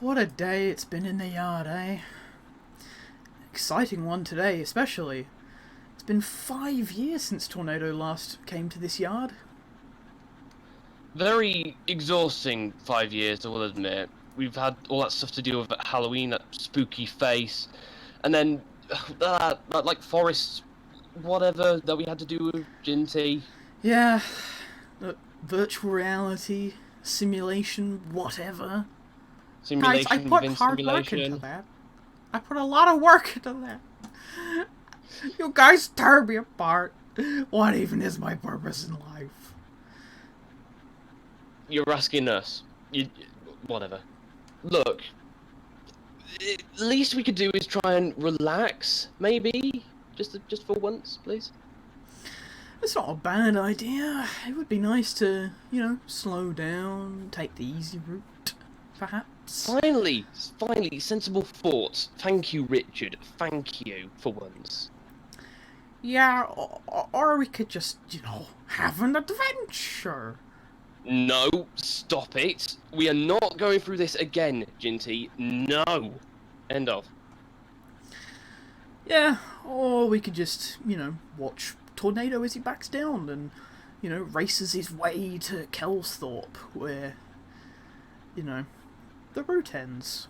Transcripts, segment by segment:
what a day it's been in the yard, eh? Exciting one today, especially. It's been 5 years since Tornado last came to this yard. Very exhausting 5 years, I will admit. We've had all that stuff to do with Halloween, that spooky face, and then that like forest, whatever that we had to do with Jinty. Yeah, virtual reality, simulation, whatever. Simulation. Guys, I put hard work into that. I put a lot of work into that. You guys tear me apart. What even is my purpose in life? You're asking us. Whatever. Look, the least we could do is try and relax, maybe? Just for once, please? It's not a bad idea. It would be nice to, slow down, take the easy route, perhaps. Finally, sensible thoughts. Thank you, Richard. Thank you, for once. Yeah, or we could just, have an adventure. No, stop it. We are not going through this again, Jinty. No. End of. Yeah, or we could just, watch Tornado as he backs down and, races his way to Kelsthorpe, where, the route ends.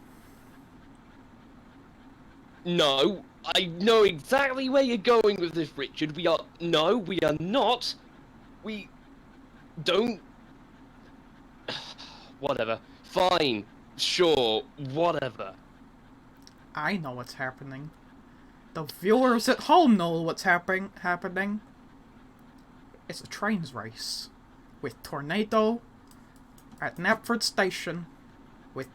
No, I know exactly where you're going with this, Richard. We are not. We don't... Whatever. Fine. Sure. Whatever. I know what's happening. The viewers at home know what's happening. It's a Trainz race. With Tornado at Knapford Station. With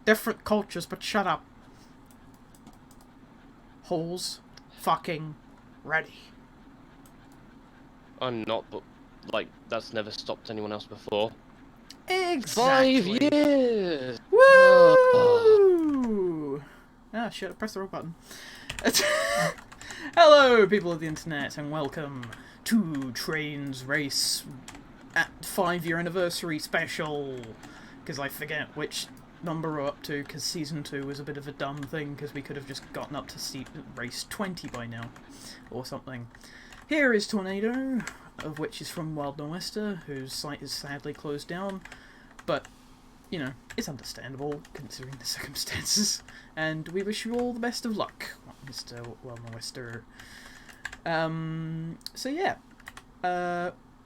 different cultures, but shut up. Holes fucking ready. I'm not, but, that's never stopped anyone else before. Exactly. 5 years! Woo! Oh. Ah, shit, I pressed the wrong button. Hello, people of the internet, and welcome to Trainz Race at 5-year anniversary special. Because I forget which number we're up to, because Season 2 was a bit of a dumb thing, because we could have just gotten up to race 20 by now, or something. Here is Tornado, of which is from Wild Nor'Wester, whose site is sadly closed down, but, it's understandable, considering the circumstances, and we wish you all the best of luck, Mr. Wild Nor'Wester. So yeah,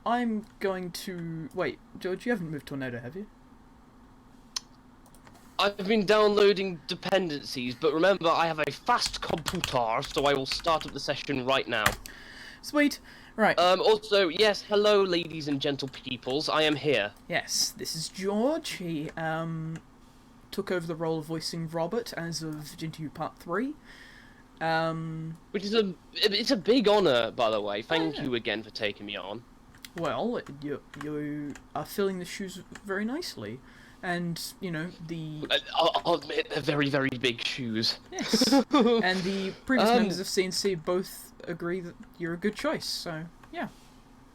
I'm going to... Wait, George, you haven't moved Tornado, have you? I've been downloading dependencies, but remember, I have a fast computer, so I will start up the session right now. Sweet. Right. Also, yes, hello, ladies and gentle peoples. I am here. Yes, this is George. He, took over the role of voicing Robert as of Jinty Part 3. Which is it's a big honour, by the way. Thank you again for taking me on. Well, you are filling the shoes very nicely. And, the... I'll admit, they're very, very big shoes. Yes. And the previous members of CNC both agree that you're a good choice, so, yeah.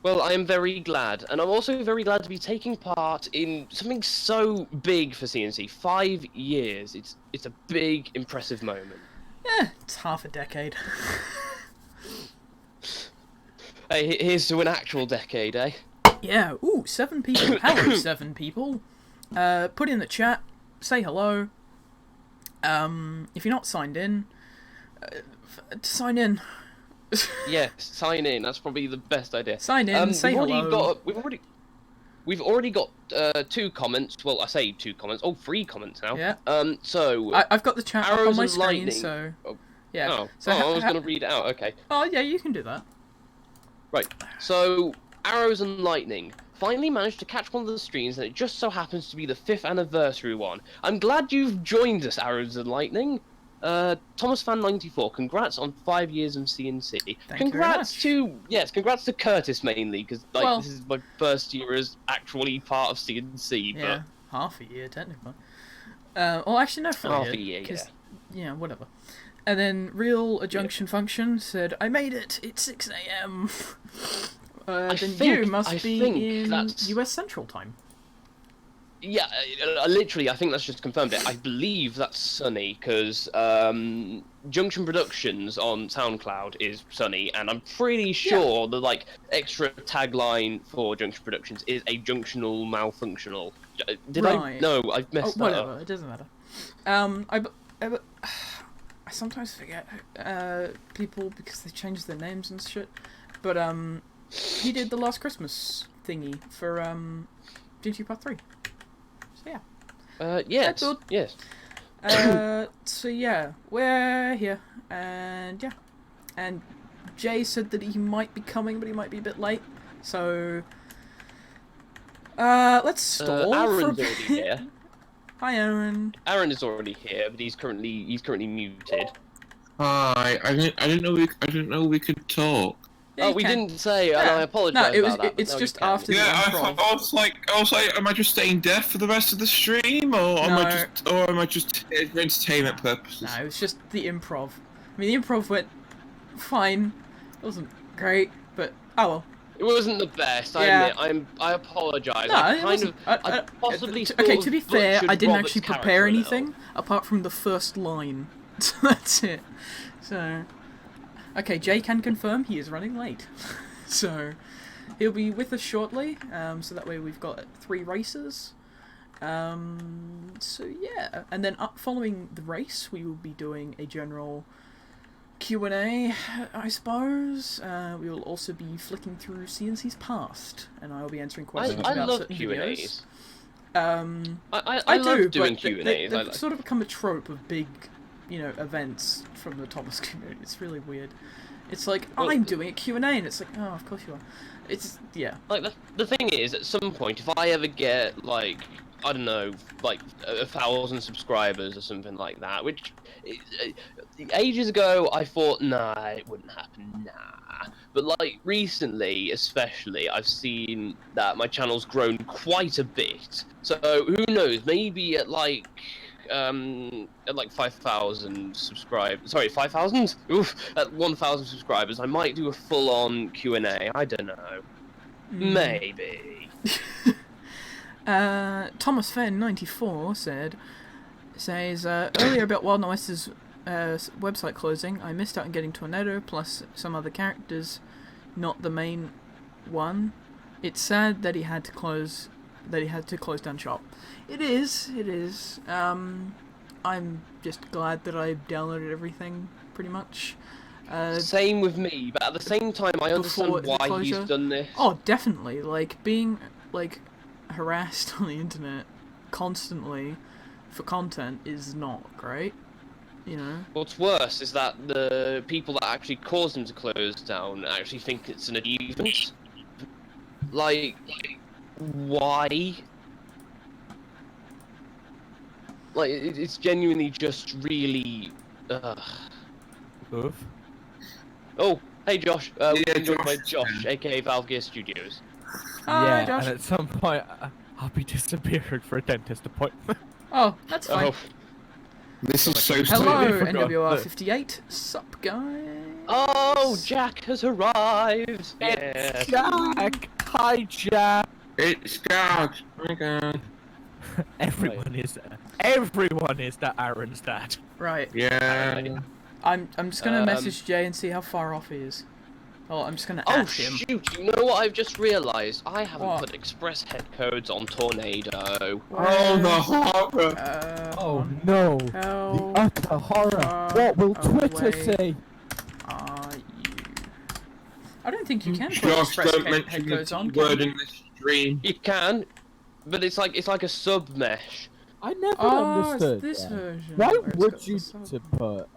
Well, I am very glad. And I'm also very glad to be taking part in something so big for CNC. 5 years. It's a big, impressive moment. Yeah, it's half a decade. Hey, here's to an actual decade, eh? Yeah, ooh, 7 people. Hello, 7 people. Put in the chat, say hello. If you're not signed in, sign in. Yes, sign in. That's probably the best idea. Sign in, say hello. We've already got 2 comments. Well, I say 2 comments. Oh, 3 comments now. Yeah. So I've got the chat up on my screen, lightning. so Oh. yeah. Oh, So I was gonna read it out. Okay. Oh yeah, you can do that. Right. So Arrows and Lightning finally managed to catch one of the streams, and it just so happens to be the 5th anniversary one. I'm glad you've joined us, Arrows and Lightning. Thomas Fan 94, congrats on 5 years of CNC. Congrats to Curtis mainly, because this is my first year as actually part of CNC. But Yeah, half a year technically. Well, actually no, half a year. Yeah, whatever. And then Real Adjunction Function said, "I made it. It's 6 a.m." Then you must be in US Central Time. Yeah, literally, I think that's just confirmed it. I believe that's Sunny, because Junction Productions on SoundCloud is Sunny, and I'm pretty sure the like extra tagline for Junction Productions is a junctional malfunctional. Did I? No, I've messed that whatever, up. it doesn't matter. I sometimes forget people because they change their names and shit. But he did the Last Christmas thingy for Jinty Part 3. So yeah. Yes. Yes. So yeah, we're here, and yeah, and Jay said that he might be coming, but he might be a bit late. So let's stall Aaron's for a bit. already here. Hi, Aaron. Aaron is already here, but he's currently muted. Hi, I didn't know we could talk. Yeah, We can. didn't say, and I apologise about that. It's no, just you can. after the Yeah, improv. I was like, am I just staying deaf for the rest of the stream, or am I just here for entertainment purposes? No, it was just the improv. I mean, the improv went fine. It wasn't great, but oh well. It wasn't the best. Yeah. I admit. I apologise. No, I it kind wasn't. of. I possibly. Okay, sort to of be fair, butchered I didn't Robert's actually prepare character a anything little. apart from the first line. So that's it. So, okay, Jay can confirm he is running late. So, he'll be with us shortly. So that way we've got 3 races. So yeah, and then following the race, we will be doing a general Q&A, I suppose. We will also be flicking through CNC's past, and I will be answering questions I about love certain Q&As. videos. I do, love doing but Q&As. they've sort of become a trope of big, events from the Thomas community. It's really weird. It's like, Well, I'm doing a Q&A, and it's like, oh, of course you are. It's, yeah. Like the thing is, at some point, if I ever get like, I don't know, like 1,000 subscribers or something like that, which ages ago I thought, nah, it wouldn't happen, nah. But like recently, especially, I've seen that my channel's grown quite a bit. So who knows? Maybe at like 5,000 subscribers. Sorry, 5,000? Oof! At 1,000 subscribers, I might do a full-on Q&A. I don't know. Maybe. Thomas Fenn 94 says earlier about Wild Noise's website closing. I missed out on getting Tornado plus some other characters, not the main one. It's sad that he had to close down shop. It is. I'm just glad that I downloaded everything pretty much. Same with me, but at the same time, I understand before the why closure. he's done this. Oh, definitely. Like, being, harassed on the internet constantly for content is not great, you know? What's worse is that the people that actually caused him to close down actually think it's an achievement. Like why? Like, it's genuinely just really... Oof. Oh, hey Josh, Yeah, we're joined by Josh. Josh, aka Valve Gear Studios. Hi, Yeah, Josh. and at some point, I'll be disappearing for a dentist appointment. Oh, that's fine. Oh. This is so Hello, Completely forgot. NWR58. Sup, guys? Oh, Jack has arrived! Yes. Jack! Hi, Jack! It's God. Oh my God. Everyone is that Aaron's dad. Right. Yeah. I'm just gonna message Jay and see how far off he is. Oh, I'm just gonna Oh ask him. shoot, you know what I've just realised? I haven't What? put express head codes on Tornado. Oh, the horror. Oh no! How The utter horror! far What will Twitter away say? are you? I don't think you can put Josh, express don't head mention codes the on. T word Can you? in this stream. You can, but it's like a sub mesh. I never Oh, it's understood. this that. version. Why where it's would got you the sub. to put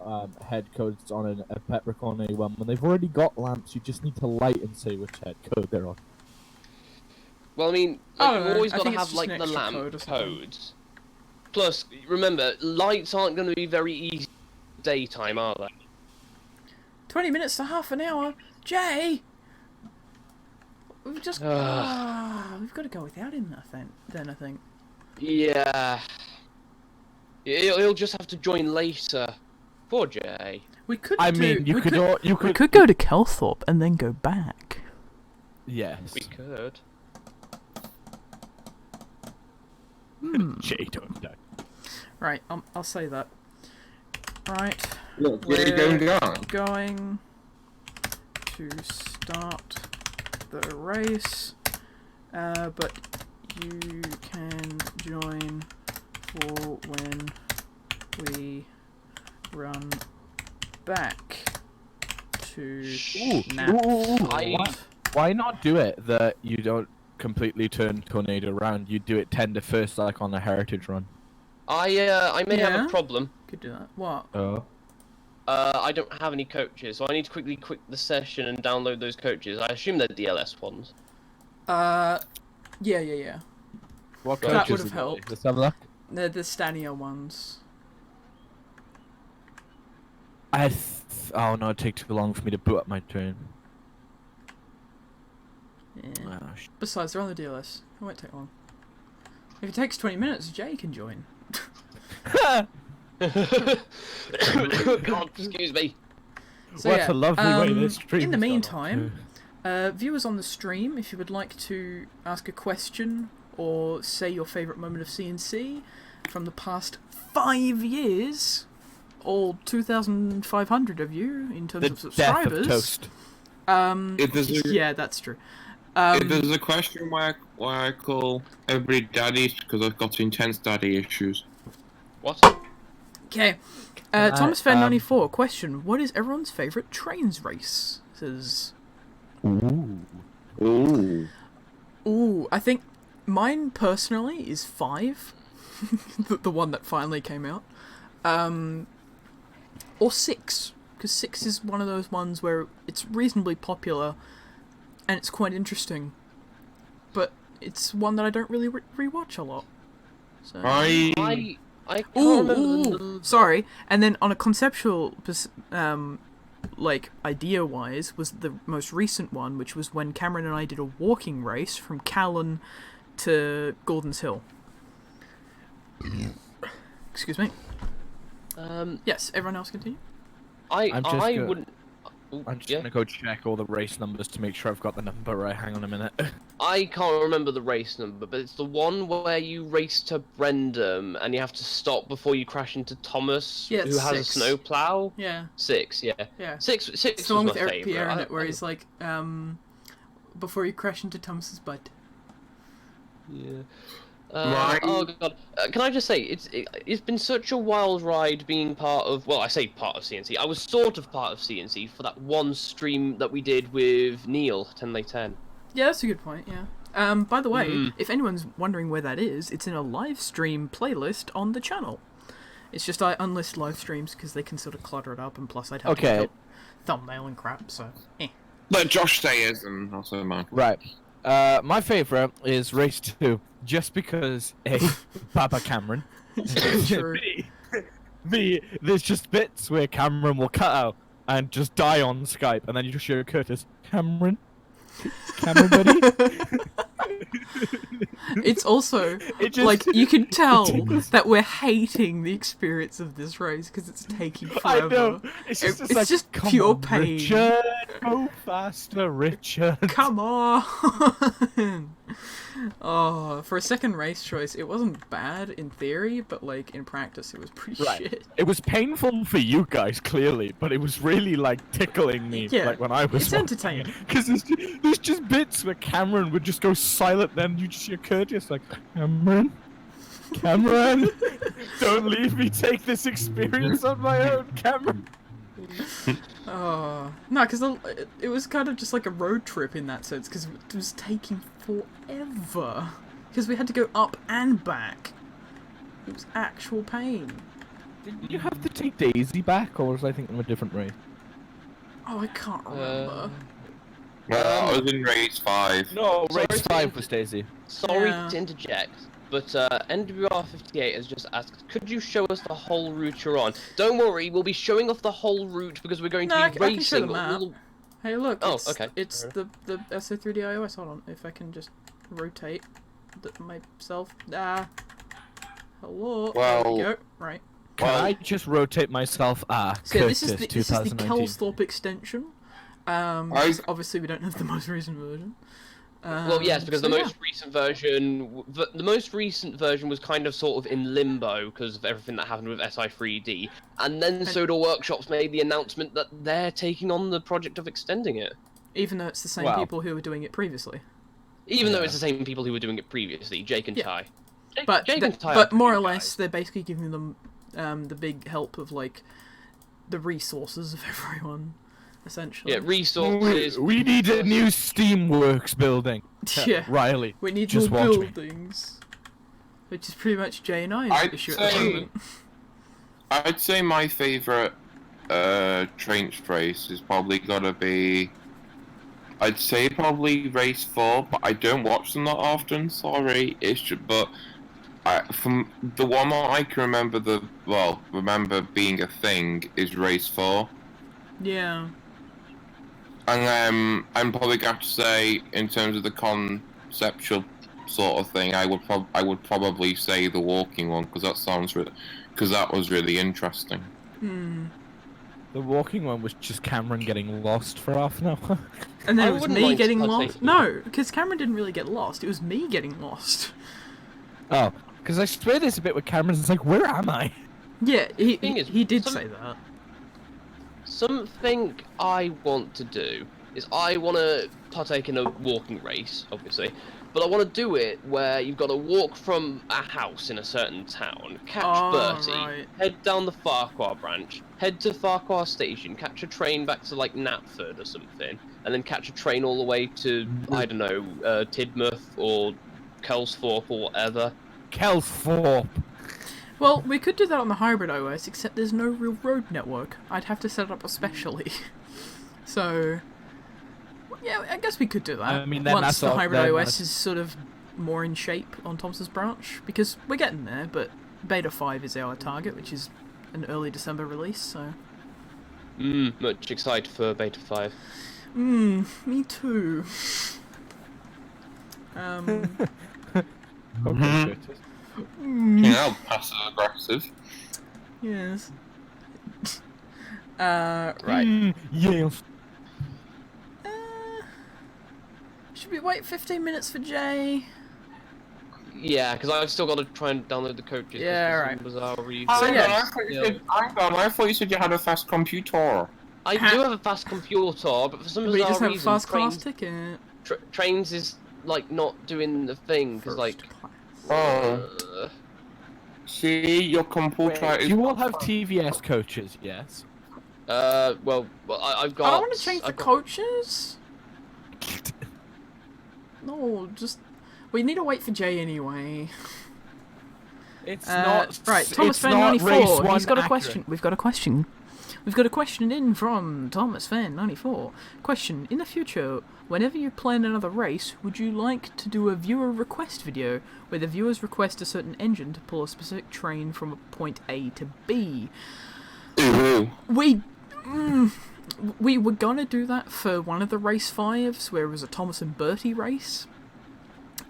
head codes on a Peppercorn A1 when they've already got lamps? You just need to light and say which head code they're on. Well, I mean, I like, don't you've know, always I got to think it's have just like an the extra lamp code or something. codes. Plus, remember, lights aren't going to be very easy daytime, are they? 20 minutes to half an hour. Jay! We've just... we've got to go without him, I think. Yeah. He'll just have to join later. Poor Jay. We could I do... mean, you we could go to Kelthorpe and then go back. Yes. We could. Jay, don't die. Right, I'll say that. Right, Look, we're you're going. going to start the race, but you can join for when we run back to nap. Why not do it that you don't completely turn Tornado around? You do it tender first, like on a heritage run. I may have Yeah? a problem. Could do that. What? Oh. I don't have any coaches, so I need to quickly quit the session and download those coaches. I assume they're DLS ones. Yeah. What That coaches would've are they? helped. Let's have a look. They're the Stania ones. Oh no, it'd take too long for me to boot up my train. Yeah. Oh, Besides, they're on the DLS. It won't take long. If it takes 20 minutes, Jay can join. God, excuse me. So, what yeah, a lovely way this stream in the has gone meantime, on viewers on the stream, if you would like to ask a question or say your favourite moment of CNC from the past 5 years, all 2,500 of you in terms the of subscribers. death of Toast. If there's a, Yeah, that's true. if there's a question why I call everybody daddies, because I've got intense daddy issues. What? Okay. Thomas Fan 94, question: what is everyone's favourite Trainz race? Says. Ooh. Ooh, I think mine personally is 5, the one that finally came out, or 6, because 6 is one of those ones where it's reasonably popular, and it's quite interesting, but it's one that I don't really rewatch a lot. So. I can't remember the Ooh, sorry. And then on a conceptual, like, idea-wise, was the most recent one, which was when Cameron and I did a walking race from Callan to Gordon's Hill. Excuse me. Yes, everyone else continue? I wouldn't. I'm just gonna go check all the race numbers to make sure I've got the number right. Hang on a minute. I can't remember the race number, but it's the one where you race to Brendam and you have to stop before you crash into Thomas, Yeah, who it's has 6. a snowplow. Yeah. 6, yeah. Yeah. Six It's the was one my with Eric favourite. Pierre in it, where he's like, before you crash into Thomas's butt. Yeah. Right. Oh god, can I just say it's been such a wild ride being part of. Well, I say part of CNC. I was sort of part of CNC for that one stream that we did with Neil, 10 Late 10. Yeah, that's a good point, yeah. By the way, Hmm. if anyone's wondering where that is, it's in a live stream playlist on the channel. It's just I unlist live streams because they can sort of clutter it up, and plus I'd have to make a thumbnail and crap, so Let Josh say his and I'll say mine. Right. My favourite is race 2, just because Baba Cameron. True. There's just bits where Cameron will cut out and just die on Skype, and then you just hear Curtis, Cameron, buddy. It's also It just- like you can tell that we're hating the experience of this race because it's taking forever. I know. It's just, It's like, just come pure on, pain. Richard, go faster, Richard. Come on! Oh, for a second race choice, it wasn't bad in theory, but like in practice, it was pretty Right. shit. It was painful for you guys, clearly, but it was really like tickling me, Yeah, like when I was. it's entertaining. Because there's just bits where Cameron would just go silent, then you just hear Curtis like, Cameron, don't leave me take this experience on my own, Cameron. Oh no, because it was kind of just like a road trip in that sense, because it was taking forever. Because we had to go up and back. It was actual pain. Did you have to take Daisy back, or was I thinking of a different race? Oh, I can't remember. I was in race 5. No, Sorry race to 5 was Daisy. Sorry Yeah. to interject, but NWR58 has just asked, could you show us the whole route you're on? Don't worry, we'll be showing off the whole route because we're going No, to I be can show racing. the map. all- Hey, look. Oh, it's, okay. It's the SO3D iOS. Hold on, if I can just rotate myself. Hello. There we Well- go. Right. Can Well- I just rotate myself? So yeah, Curtis, this is the 2019. Kelsthorpe extension. Obviously we don't have the most recent version. Well, yes, because so the yeah. most recent version was kind of sort of in limbo because of everything that happened with SI3D, and then Soda Workshops made the announcement that they're taking on the project of extending it. Even though it's the same Wow. people who were doing it previously. Even though it's the same people who were doing it previously, Jake and Yeah. Ty. But Jake and Ty are but more pretty or guys. less, they're basically giving them the big help of like the resources of everyone, essentially. Yeah, resources. We need a new Steamworks building. Yeah. Riley. We need just more watch me. buildings, which is pretty much Jay and I's I'd issue at the say- moment. I'd say my favourite Trainz race is probably gonna be. I'd say probably race 4, but I don't watch them that often. Sorry, it's just, but from the one that I can remember being a thing is race 4, Yeah. and I'm probably going to have to say in terms of the conceptual sort of thing, I would probably say the walking one because that was really interesting. Hmm. The walking one was just Cameron getting lost for half an hour. And then I it was wouldn't me mind getting participating. lost. No, because Cameron didn't really get lost. It was me getting lost. Oh, because I swear there's a bit where Cameron's like, where am I? Yeah, Thing is, he did some- say that. Something I want to do is I want to partake in a walking race, obviously, but I want to do it where you've got to walk from a house in a certain town, catch Oh, Bertie, right. head down the Farquhar branch, head to Farquhar station, catch a train back to like Knapford or something, and then catch a train all the way to, I don't know, Tidmouth or Kelsthorpe or whatever. Kelsthorpe. Well, we could do that on the hybrid OS, except there's no real road network. I'd have to set it up especially. So, yeah, I guess we could do that. I mean, then once that's the all- hybrid then OS that's- is sort of more in shape on Thomas's branch, because we're getting there. But Beta 5 is our target, which is an early December release. So, Much excited for Beta 5. me too. Okay, Curtis. Passive aggressive. Yes. Right. Yes. Should we wait 15 minutes for Jay? Yeah, because I've still got to try and download the coaches. Yeah, for right. some bizarre reason. So, yeah. I thought you said you had a fast computer. I do have a fast computer, but for some We bizarre just have a reason, fast class ticket. Trainz is like not doing the thing because like. First class. Oh. See, your computer is. You all have TVS coaches, yes? Well, I've got. I don't want to change the I've got- coaches. No, just we need to wait for Jay anyway. It's not right. Thomas it's Fan not race 94. one He's got a accurate. question. We've got a question. We've got a question in from Thomas Fan 94. Question: in the future, whenever you plan another race, would you like to do a viewer request video where the viewers request a certain engine to pull a specific train from point A to B? Ooh. We were gonna do that for one of the race 5s, where it was a Thomas and Bertie race.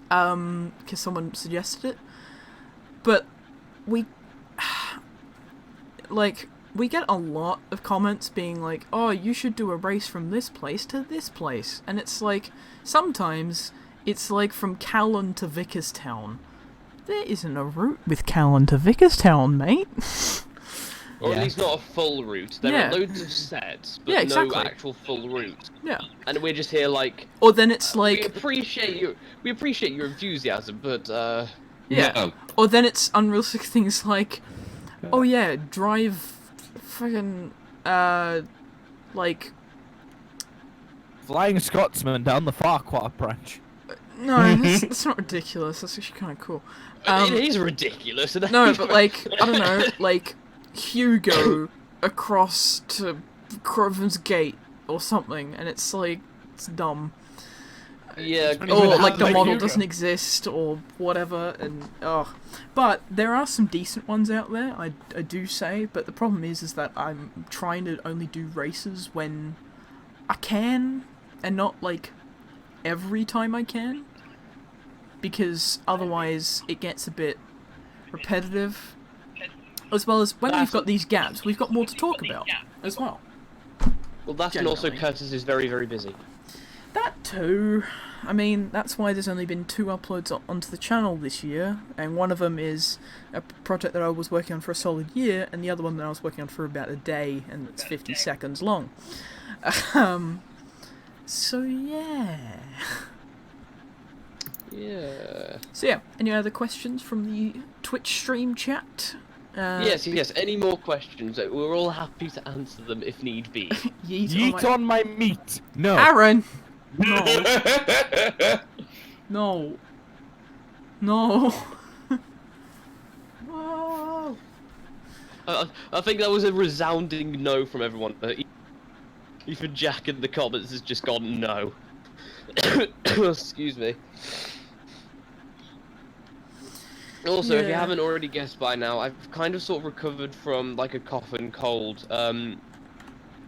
Because someone suggested it. But we get a lot of comments being like, oh, you should do a race from this place to this place. And it's like, sometimes it's like from Callan to Vickerstown. There isn't a route with Callan to Vickerstown, mate. Or Yeah. at least not a full route. There Yeah. are loads of sets, but Yeah, exactly. no actual full route. Yeah. And we're just here like. Or then it's We like, appreciate your enthusiasm, but yeah. No. Or then it's unrealistic things like, oh yeah, drive friggin' like, Flying Scotsman down the Farquhar branch. no, that's not ridiculous, that's actually kind of cool. it is ridiculous. And No, but like, I don't know, like, Hugo across to Croven's Gate or something, and it's like, it's dumb. yeah, Or, Or Even like the like model Hugo. doesn't exist or whatever, and but there are some decent ones out there, I do say, but the problem is that I'm trying to only do races when I can, and not like every time I can, because otherwise it gets a bit repetitive, as well as when we've got these gaps, we've got more to talk about as well. well, that and also generally. Curtis is very, very busy. That too. I mean, that's why there's only been 2 uploads onto the channel this year, and one of them is a project that I was working on for a solid year, and the other one that I was working on for about a day, and it's 50 seconds long. So yeah. Yeah. So yeah, any other questions from the Twitch stream chat? Yes. Any more questions? We're all happy to answer them if need be. Yeet on my meat. No. Aaron! No. No. No. Whoa. I think that was a resounding no from everyone. Even Jack in the comments has just gone no. Excuse me. Also, if you Yeah. haven't already guessed by now, I've kind of sort of recovered from like a cough and cold.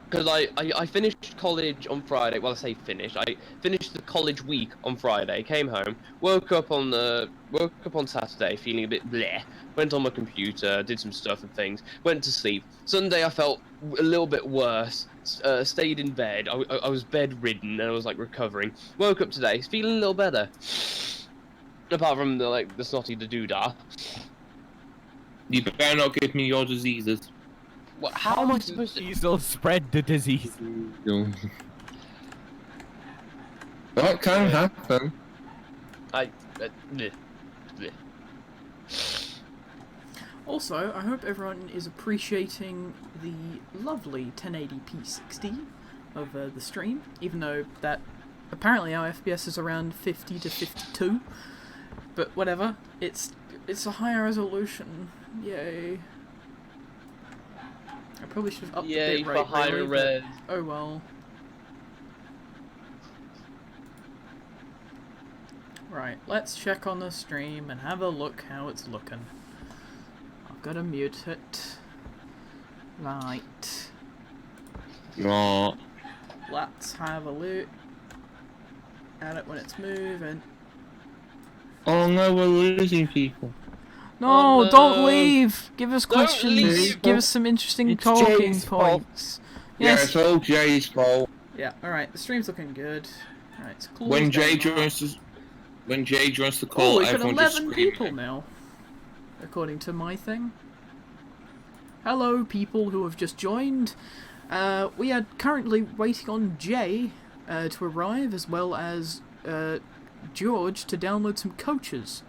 Because I finished college on Friday. Well, I say finished. I finished the college week on Friday. Came home, woke up on Saturday feeling a bit bleh. Went on my computer, did some stuff and things. Went to sleep. Sunday I felt a little bit worse. Stayed in bed. I was bedridden and I was like recovering. Woke up today, feeling a little better. Apart from the snotty the doodah. You better not give me your diseases. What? How am I supposed to? You'll spread the disease. That can happen. Bleh. Also, I hope everyone is appreciating the lovely 1080p 60 of the stream, even though that apparently our FPS is around 50 to 52. But whatever, it's a higher resolution. Yay. I probably should have upped the Yay bit for rate. higher really, res. but oh well. Right, let's check on the stream and have a look how it's looking. I've got to mute it. Right. No. Let's have a look at it when it's moving. Oh no, we're losing people. No, Oh, no. don't leave! Give us Don't questions. leave. Give us some interesting It's talking Jay's fault. points. Yeah, Yes. it's all Jay's fault. Yeah. All right. The stream's looking good. All right. It's cool. When Jay joins the Oh, call, we've got everyone just 11 screams. people now, according to my thing. Hello, people who have just joined. We are currently waiting on Jay to arrive, as well as George to download some coaches.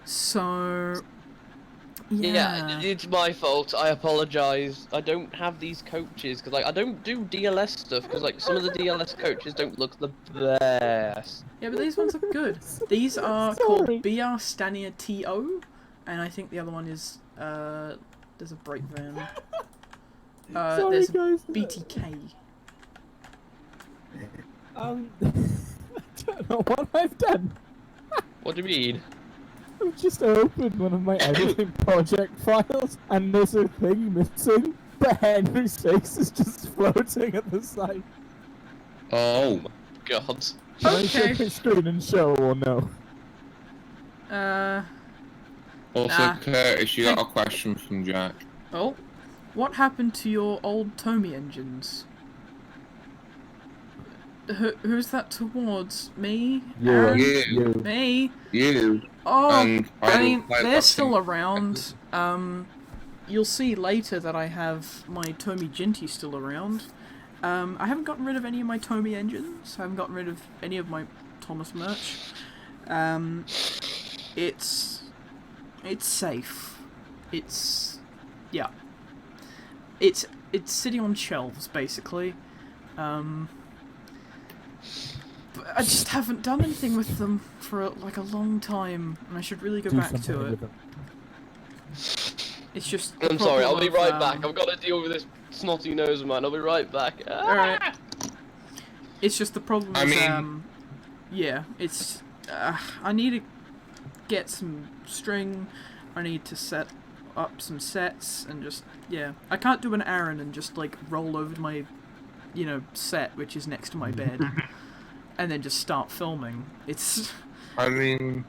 So, yeah. It's my fault. I apologize. I don't have these coaches because I don't do DLS stuff because some of the DLS coaches don't look the best. Yeah, but these ones are good. These are called BR Stania TO, and I think the other one is there's a brake van. There's guys. BTK. I don't know what I've done. What do you mean? I've just opened one of my editing project files, and there's a thing missing, but Henry's face is just floating at the side. Oh. God. Can I Okay. share my screen and show or no? Also, Nah. Curtis, you got a question from Jack. Oh, what happened to your old Tomy engines? Who's that towards? Me? Aaron? You. Me? You. Oh, And I mean, don't like they're watching still around. You'll see later that I have my Tomy Jinty still around. I haven't gotten rid of any of my Tomy engines. I haven't gotten rid of any of my Thomas merch. It's safe. Yeah. It's sitting on shelves basically. But I just haven't done anything with them for like a long time, and I should really go back to it. It's just. the I'm sorry. I'll problem be of, right back. I've got to deal with this snotty nose of mine. I'll be right back. Alright. It's just the problem I is, mean- yeah, it's, I need to get some string, I need to set up some sets, and just, yeah. I can't do an Aaron and just, like, roll over to my, set, which is next to my bed, and then just start filming. It's, I mean,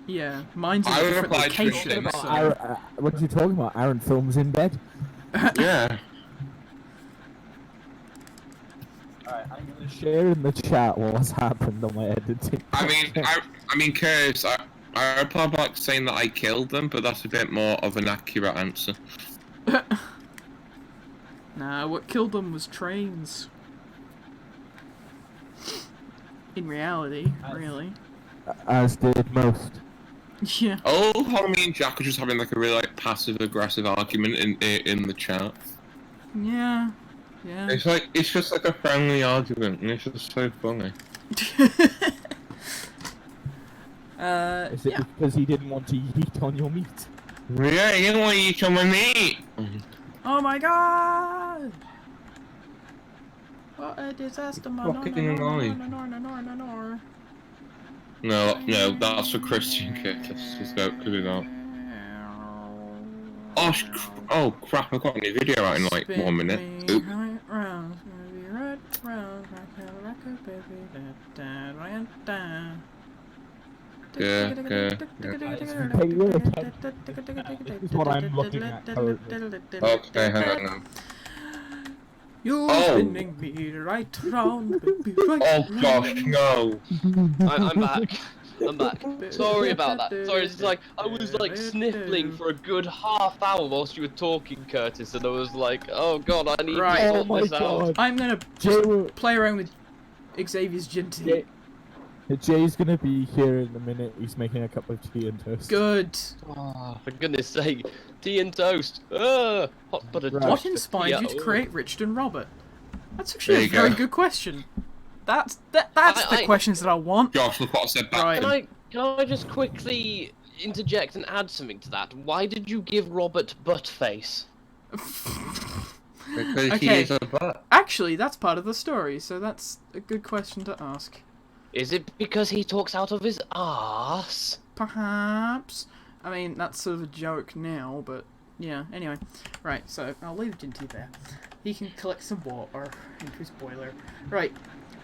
yeah, mine's in I a would different apply to location, it. so... What are you talking about? Aaron films in bed? yeah. Alright, I'm gonna share in the chat what's happened on my editing. I mean, Curse, I reply back saying that I killed them, but that's a bit more of an accurate answer. Nah, what killed them was Trainz. In reality, really. As did most. Yeah. Oh, how me and Jack are just having like a really like passive-aggressive argument in the chat. Yeah. Yeah. It's just like a friendly argument, and it's just so funny. Is it because he didn't want to eat on your meat? Yeah, you don't want to eat some of me. Oh my god! What a disaster! No, that's for Christian kick. Let's just go do that. Oh crap! I've got a new video out in like 1 minute. Oop. Yeah. Pay your attention. This is what I'm looking at currently. Okay, hang on now. You're spinning me right round, baby, right Oh gosh, no. I'm back. I'm back. Sorry about that. Sorry, it's like I was like sniffling for a good half hour whilst you were talking, Curtis, and I was like, oh god, I need Right. to Oh sort my this out. god. I'm gonna just play around with Xavier's Jinty. Jay's gonna be here in a minute. He's making a cup of tea and toast. Good. Oh, for goodness sake, tea and toast. Hot butter toast. What inspired you to create Richard and Robert? That's actually There a you very go. good question. That's the questions that I want. Josh, look what I said back. Right. Can I just quickly interject and add something to that? Why did you give Robert buttface? Because he Okay. is a butt. Actually, that's part of the story, so that's a good question to ask. Is it because he talks out of his arse? Perhaps. I mean, that's sort of a joke now, but yeah. Anyway, right. So I'll leave Jinty there. He can collect some water into his boiler. Right.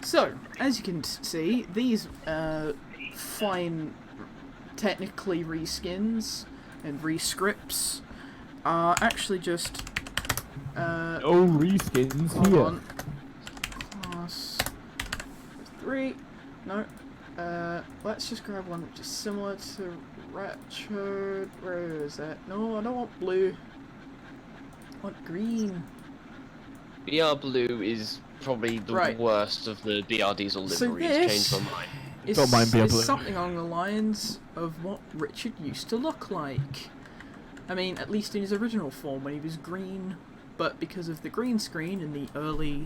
So as you can see, these fine, technically reskins and rescripts are actually just. Oh, reskins Hold here. on. Class 3. No. Let's just grab one which is similar to Richard. Where is that? No, I don't want blue. I want green. BR Blue is probably the Right. worst of the BR Diesel So liveries. this Changed my mind. Don't mind BR is Blue. something along the lines of what Richard used to look like. I mean, at least in his original form when he was green. But because of the green screen in the early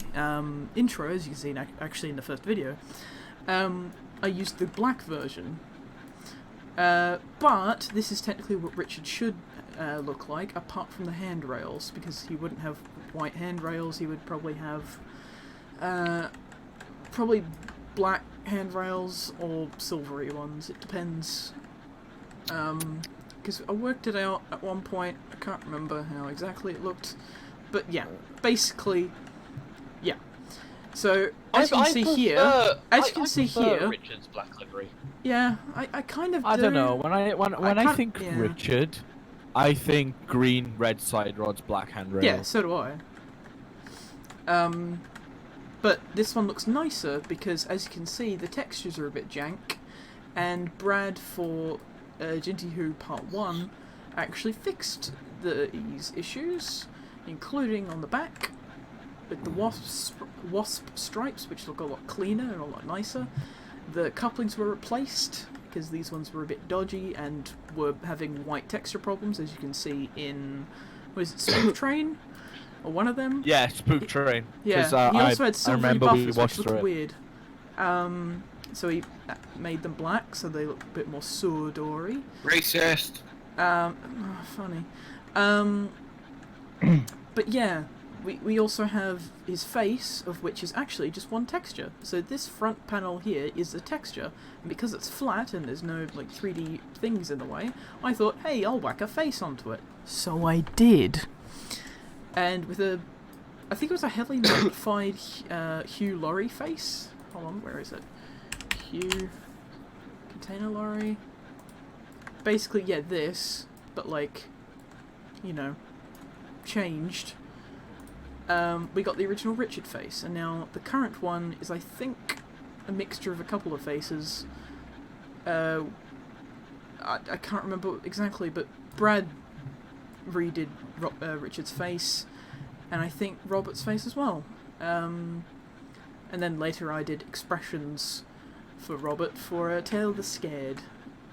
intro, as you can see actually in the first video, I used the black version. But this is technically what Richard should look like, apart from the handrails, because he wouldn't have white handrails, he would probably have probably black handrails or silvery ones, it depends. Because I worked it out at one point, I can't remember how exactly it looked, but yeah, basically, yeah. So, as you can see here, Richard's black livery. yeah, I kind of do. I don't know. When I can't- think yeah. Richard, I think green, red side rods, black handrails. Yeah, so do I. But this one looks nicer because, as you can see, the textures are a bit jank, and Brad for Jinty Who Part 1 actually fixed these issues, including on the back, with the wasp stripes, which look a lot cleaner and a lot nicer. The couplings were replaced, because these ones were a bit dodgy and were having white texture problems, as you can see in, was it Spook Train? Or one of them? Yeah, Spook Train. Yeah, 'Cause, he also had I silvery remember we buffers, watched which through looked it. weird. So he made them black, so they look a bit more Sudory. Racist. Funny. But yeah, we also have his face, of which is actually just one texture. So this front panel here is the texture, and because it's flat and there's no like 3D things in the way, I thought, hey, I'll whack a face onto it. So I did. And with a, I think it was a heavily modified Hugh Laurie face. Hold on, where is it? Hugh container lorry. Basically, yeah, this, but like, you know, changed. we got the original Richard face, and now the current one is, I think, a mixture of a couple of faces. I can't remember exactly, but Brad redid Richard's face, and I think Robert's face as well. And then later I did expressions for Robert for Tale the Scared.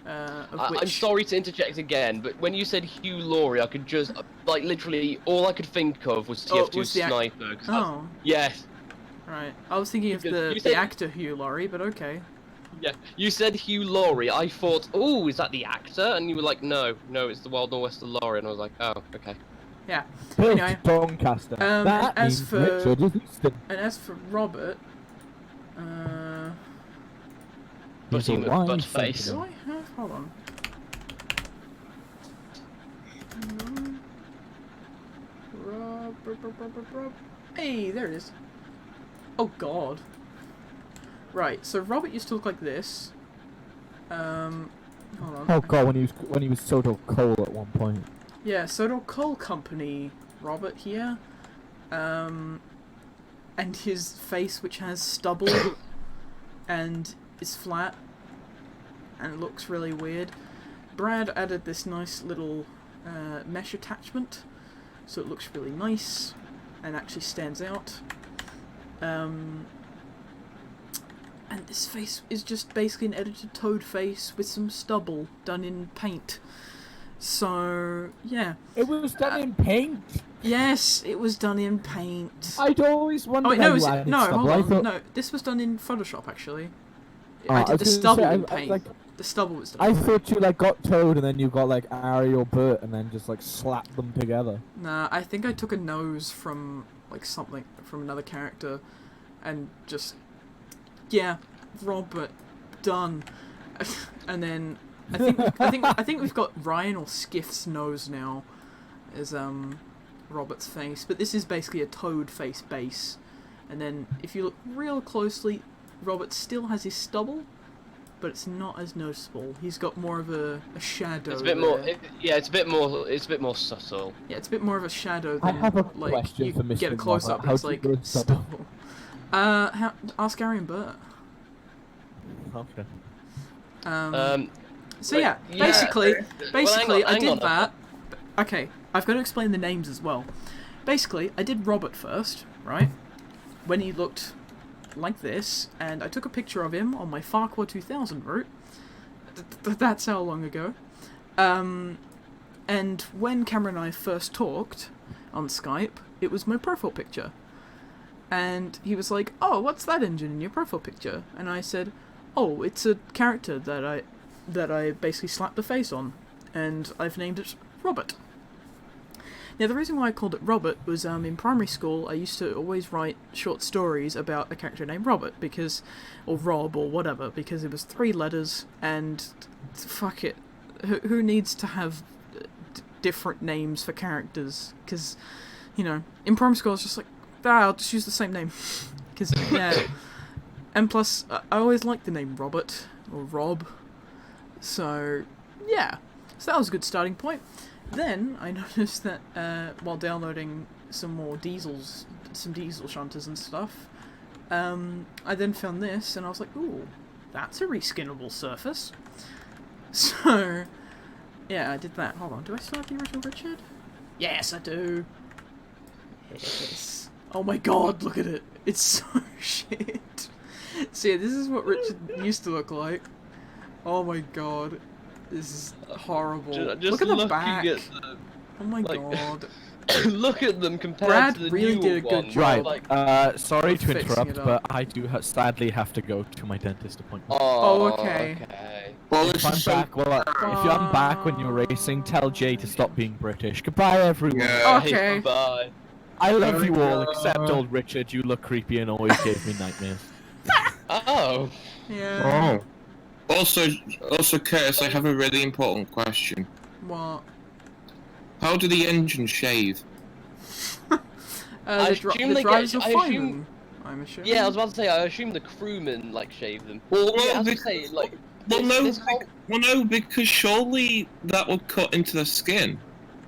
I'm sorry to interject again, but when you said Hugh Laurie, I could just, like, literally, all I could think of was TF2 Sniper. Oh. Yes. Right. I was thinking of the actor Hugh Laurie, but okay. Yeah, you said Hugh Laurie. I thought, oh, is that the actor? And you were like, no, it's the Wild Northwester Laurie. And I was like, oh, okay. Yeah. Anyway, Doncaster. That as means for Richard is Easton. and as for Robert, But He's a wine butt face. do I have? Hold on. Rob. Hey, there it is. Oh God. Right. So Robert used to look like this. Hold on. Oh God, when he was Soto Cole at one point. Yeah, Soto Coal Company, Robert here. And his face, which has stubble and is flat and it looks really weird. Brad added this nice little mesh attachment, so it looks really nice and actually stands out. And this face is just basically an edited toad face with some stubble done in paint. So, yeah. It was done in paint. Yes, it was done in paint. I'd always wondered. Oh wait, no, how hold on. No, this was done in Photoshop actually. Oh, I did the stubble in I paint. like, the stubble was done. I thought you like got Toad and then you got like Ari or Bert and then just like slapped them together. Nah, I think I took a nose from like something from another character, and just Robert done, and then I think we've got Ryan or Skiff's nose now as Robert's face, but this is basically a toad face base. And then if you look real closely, Robert still has his stubble, but it's not as noticeable. He's got more of a shadow. It's a bit more. It's a bit more subtle. Yeah, it's a bit more of a shadow than I have a like question you for Mr. get a close up. Robert. It's like stubble. Ask Gary and Bert. Okay. So wait, yeah, yeah, basically, I hang did on. that. Okay, I've got to explain the names as well. Basically, I did Robert first, right? When he looked like this, and I took a picture of him on my Farquhar 2000 route. That's how long ago. And when Cameron and I first talked on Skype, it was my profile picture. And he was like, "Oh, what's that engine in your profile picture?" And I said, "Oh, it's a character that I basically slapped the face on, and I've named it Robert." Now, the reason why I called it Robert was in primary school I used to always write short stories about a character named Robert, or Rob, or whatever, because it was 3 letters, and fuck it, who needs to have different names for characters? Because, you know, in primary school I was just like, I'll just use the same name. Because, yeah. And plus, I always liked the name Robert, or Rob. So, yeah. So that was a good starting point. Then, I noticed that while downloading some diesel shunters and stuff, I then found this, and I was like, ooh, that's a reskinnable surface. So, yeah, I did that. Hold on, do I still have the original Richard? Yes, I do. Yes. Oh my god, look at it. It's so shit. See, this is what Richard used to look like. Oh my god. This is horrible. Just look at the looking back. at them, Oh my like, god. look at them compared Brad to the really newer did a good one. job. Right. Sorry of to fixing interrupt, it up. but I do sadly have to go to my dentist appointment. Oh, okay. Well, If I'm back, if I'm back when you're racing, tell Jay to stop being British. Goodbye, everyone. Yeah. Okay. Bye. I love you all, except old Richard. You look creepy and always gave me nightmares. Oh. Yeah. Oh. Also, Curtis, I have a really important question. What? How do the engines shave? I The assume they drivers get- are I fine. assume- I'm assuming. Yeah, I was about to say. I assume the crewmen like shave them. Well, Yeah, I no, was gonna say like. well, this whole- no, because surely that would cut into the skin.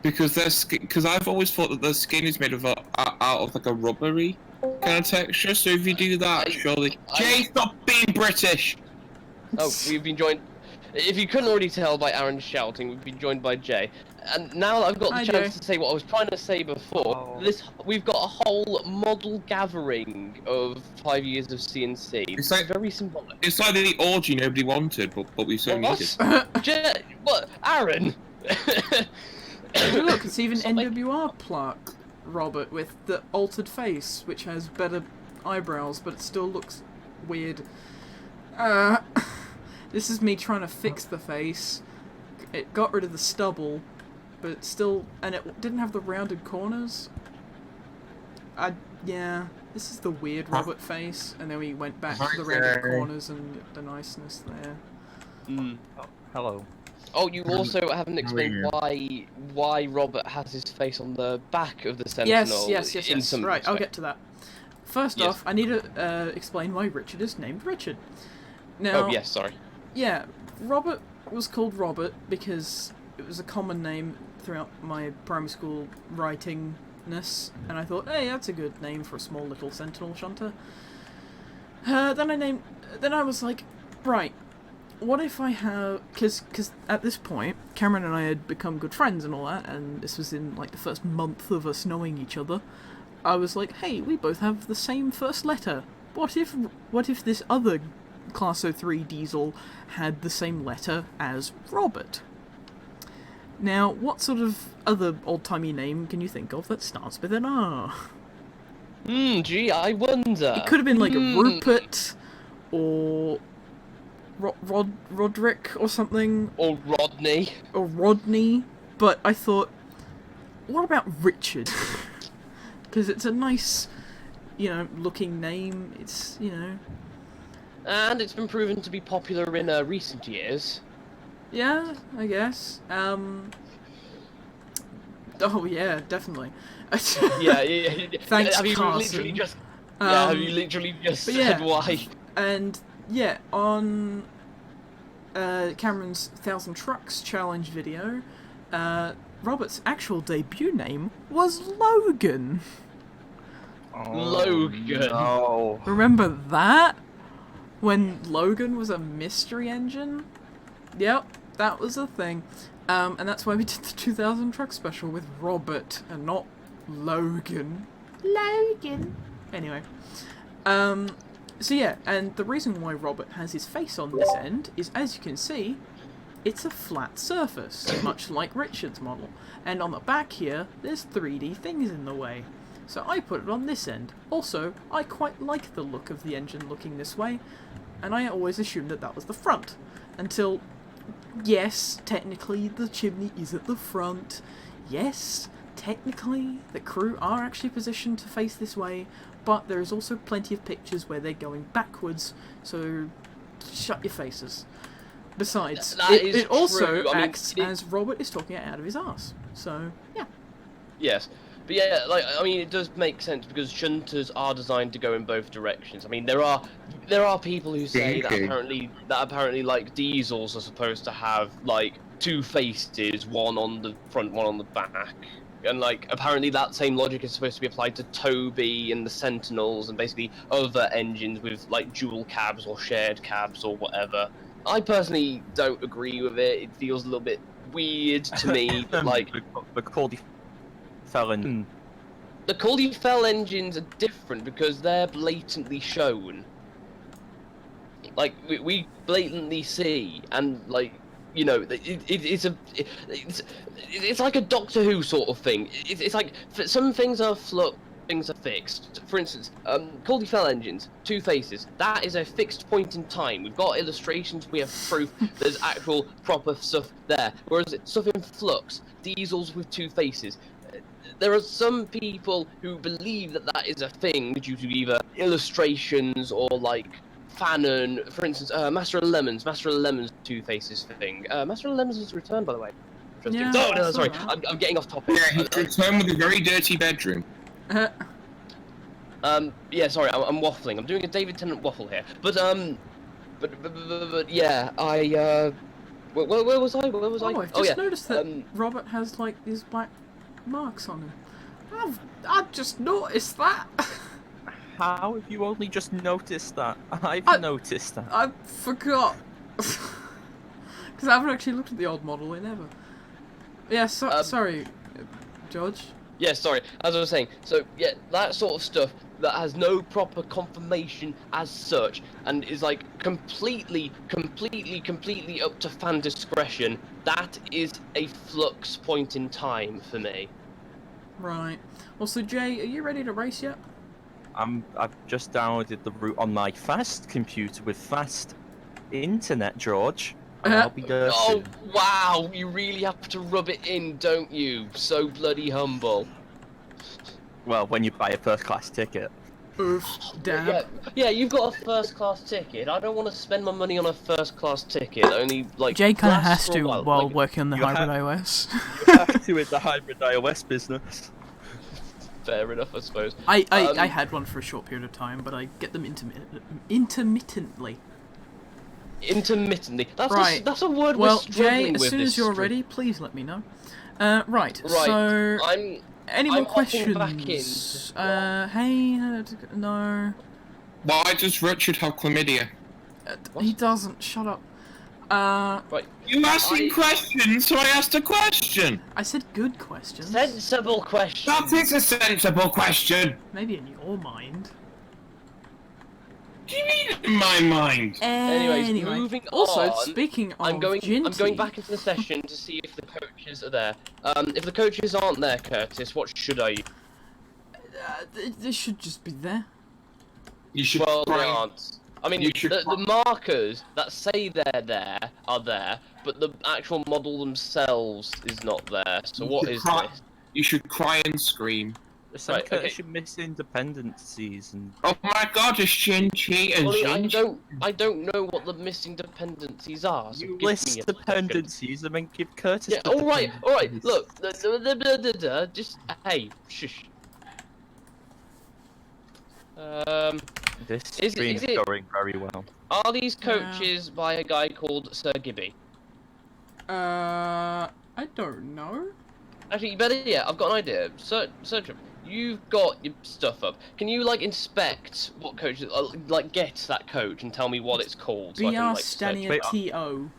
because I've always thought that their skin is made of out of like a rubbery kind of texture. So if you do that, surely. Jay, stop being British. Oh, we've been joined. If you couldn't already tell by Aaron shouting, we've been joined by Jay. And now that I've got the Hi, chance Jay. to say what I was trying to say before, we've got a whole model gathering of 5 years of CNC. It's like very symbolic. It's like the orgy nobody wanted, but we so needed. Jay, what? Aaron? Look, it's even Something- NWR plaque, Robert, with the altered face, which has better eyebrows, but it still looks weird. This is me trying to fix the face. It got rid of the stubble, but it still, and it didn't have the rounded corners. Yeah, this is the weird Robert face, and then we went back to the rounded corners and the niceness there. Mm. Oh, hello. Oh, you also haven't explained why Robert has his face on the back of the Sentinel. Yes. Right, I'll get to that. First Yes. off, I need to explain why Richard is named Richard. Now, Oh, yes, sorry. yeah, Robert was called Robert because it was a common name throughout my primary school writingness, and I thought, hey, that's a good name for a small little sentinel shunter. Then I was like, right, what if I have, because at this point, Cameron and I had become good friends and all that, and this was in like the first month of us knowing each other. I was like, hey, we both have the same first letter. What if this other Class 03 Diesel had the same letter as Robert? Now, what sort of other old-timey name can you think of that starts with an R? Gee, I wonder. It could have been like a Rupert, or Roderick, or something. Or Rodney. Or Rodney, but I thought, what about Richard? Because it's a nice, looking name. It's, And it's been proven to be popular in recent years. Yeah, I guess. Oh yeah, definitely. Yeah. Thanks, have you Carson. literally just? Have you literally just said why? And yeah, on Cameron's 1,000 Trucks challenge video, Robert's actual debut name was Logan. Oh, Logan. No. Remember that? When Logan was a mystery engine? Yep, that was a thing. And that's why we did the 2000 Truck special with Robert and not Logan. Logan. Anyway. So yeah, and the reason why Robert has his face on this end is, as you can see, it's a flat surface, much like Richard's model. And on the back here, there's 3D things in the way. So I put it on this end. Also, I quite like the look of the engine looking this way, and I always assumed that that was the front. Until, yes, technically the chimney is at the front. Yes, technically the crew are actually positioned to face this way, but there is also plenty of pictures where they're going backwards, so shut your faces. Besides, it also acts as Robert is talking it out of his arse. So, yeah. Yes. But yeah, it does make sense because shunters are designed to go in both directions. I mean, there are people who say that apparently like diesels are supposed to have like two faces, one on the front, one on the back, and like apparently that same logic is supposed to be applied to Toby and the Sentinels and basically other engines with like dual cabs or shared cabs or whatever. I personally don't agree with it. It feels a little bit weird to me. Like the Cordy Felon. The Cordy Fell engines are different because they're blatantly shown. Like we blatantly see, and like it's like a Doctor Who sort of thing. It's like some things are things are fixed. For instance, Cordy Fell engines, two faces. That is a fixed point in time. We've got illustrations. We have proof. There's actual proper stuff there. Whereas stuff in flux, diesels with two faces. There are some people who believe that that is a thing due to either illustrations or like fanon. For instance, Master of Lemons two faces thing. Master of Lemons has returned, by the way. Yeah, oh no, sorry, I'm getting off topic. Yeah, he's returned with a very dirty bedroom. Yeah, sorry, I'm waffling. I'm doing a David Tennant waffle here. But yeah, Where was I? Where was I? Oh, I've just noticed that Um, Robert has like these black marks on him. I've just noticed that. How have you only just noticed that? I've noticed that. I forgot. Because I haven't actually looked at the old model in ever. Yeah, sorry, George. Yeah, sorry. As I was saying, so yeah, that sort of stuff that has no proper confirmation as such, and is like completely up to fan discretion. That is a flux point in time for me. Right. Well, so Jay, are you ready to race yet? I've just downloaded the route on my fast computer with fast internet, George. And I'll be there Oh soon. wow! You really have to rub it in, don't you? So bloody humble. Well, when you buy a first class ticket. Oof. Damn. Yeah, you've got a first class ticket. I don't want to spend my money on a first class ticket. Only like Jay kind of lasts has for a to while. while Like, working on the you hybrid have- iOS. You have to in the hybrid iOS business. fair enough, I suppose. I had one for a short period of time, but I get them intermittently. Intermittently. Right. That's a word Well, we're struggling Jay, with as soon this as you're stream. ready, please let me know. Right. Right. So, any more I'm hopping back questions? Hey, no. Why does Richard have chlamydia? He doesn't. Shut up. Right. You asking questions, so I asked a question. I said good questions. Sensible question. That is a sensible question. Maybe in your mind. What do you mean in my mind? Anyways, moving also, on, speaking of I'm going Jinty, back into the session to see if the coaches are there. If the coaches aren't there, Curtis, what should I? they should just be there. You should Well, they try. aren't. I mean, You should the markers that say they're there are there, but the actual model themselves is not there. So what is this? You should cry and scream. Some Right, okay. Curtis missing dependencies and Oh my god, it's Jinty and Well, Jinty. I don't know what the missing dependencies are. So you give list me a second. dependencies and then give Curtis. Yeah. the All right. dependencies. Look. Just hey, shush. This is stream is it- going very well. Are these coaches by a guy called Sir Gibby? I don't know. Actually, yeah, I've got an idea. Search him. You've got your stuff up. Can you like inspect what coach, like get that coach and tell me what it's called? So I can, BR like, search Stania it? TO.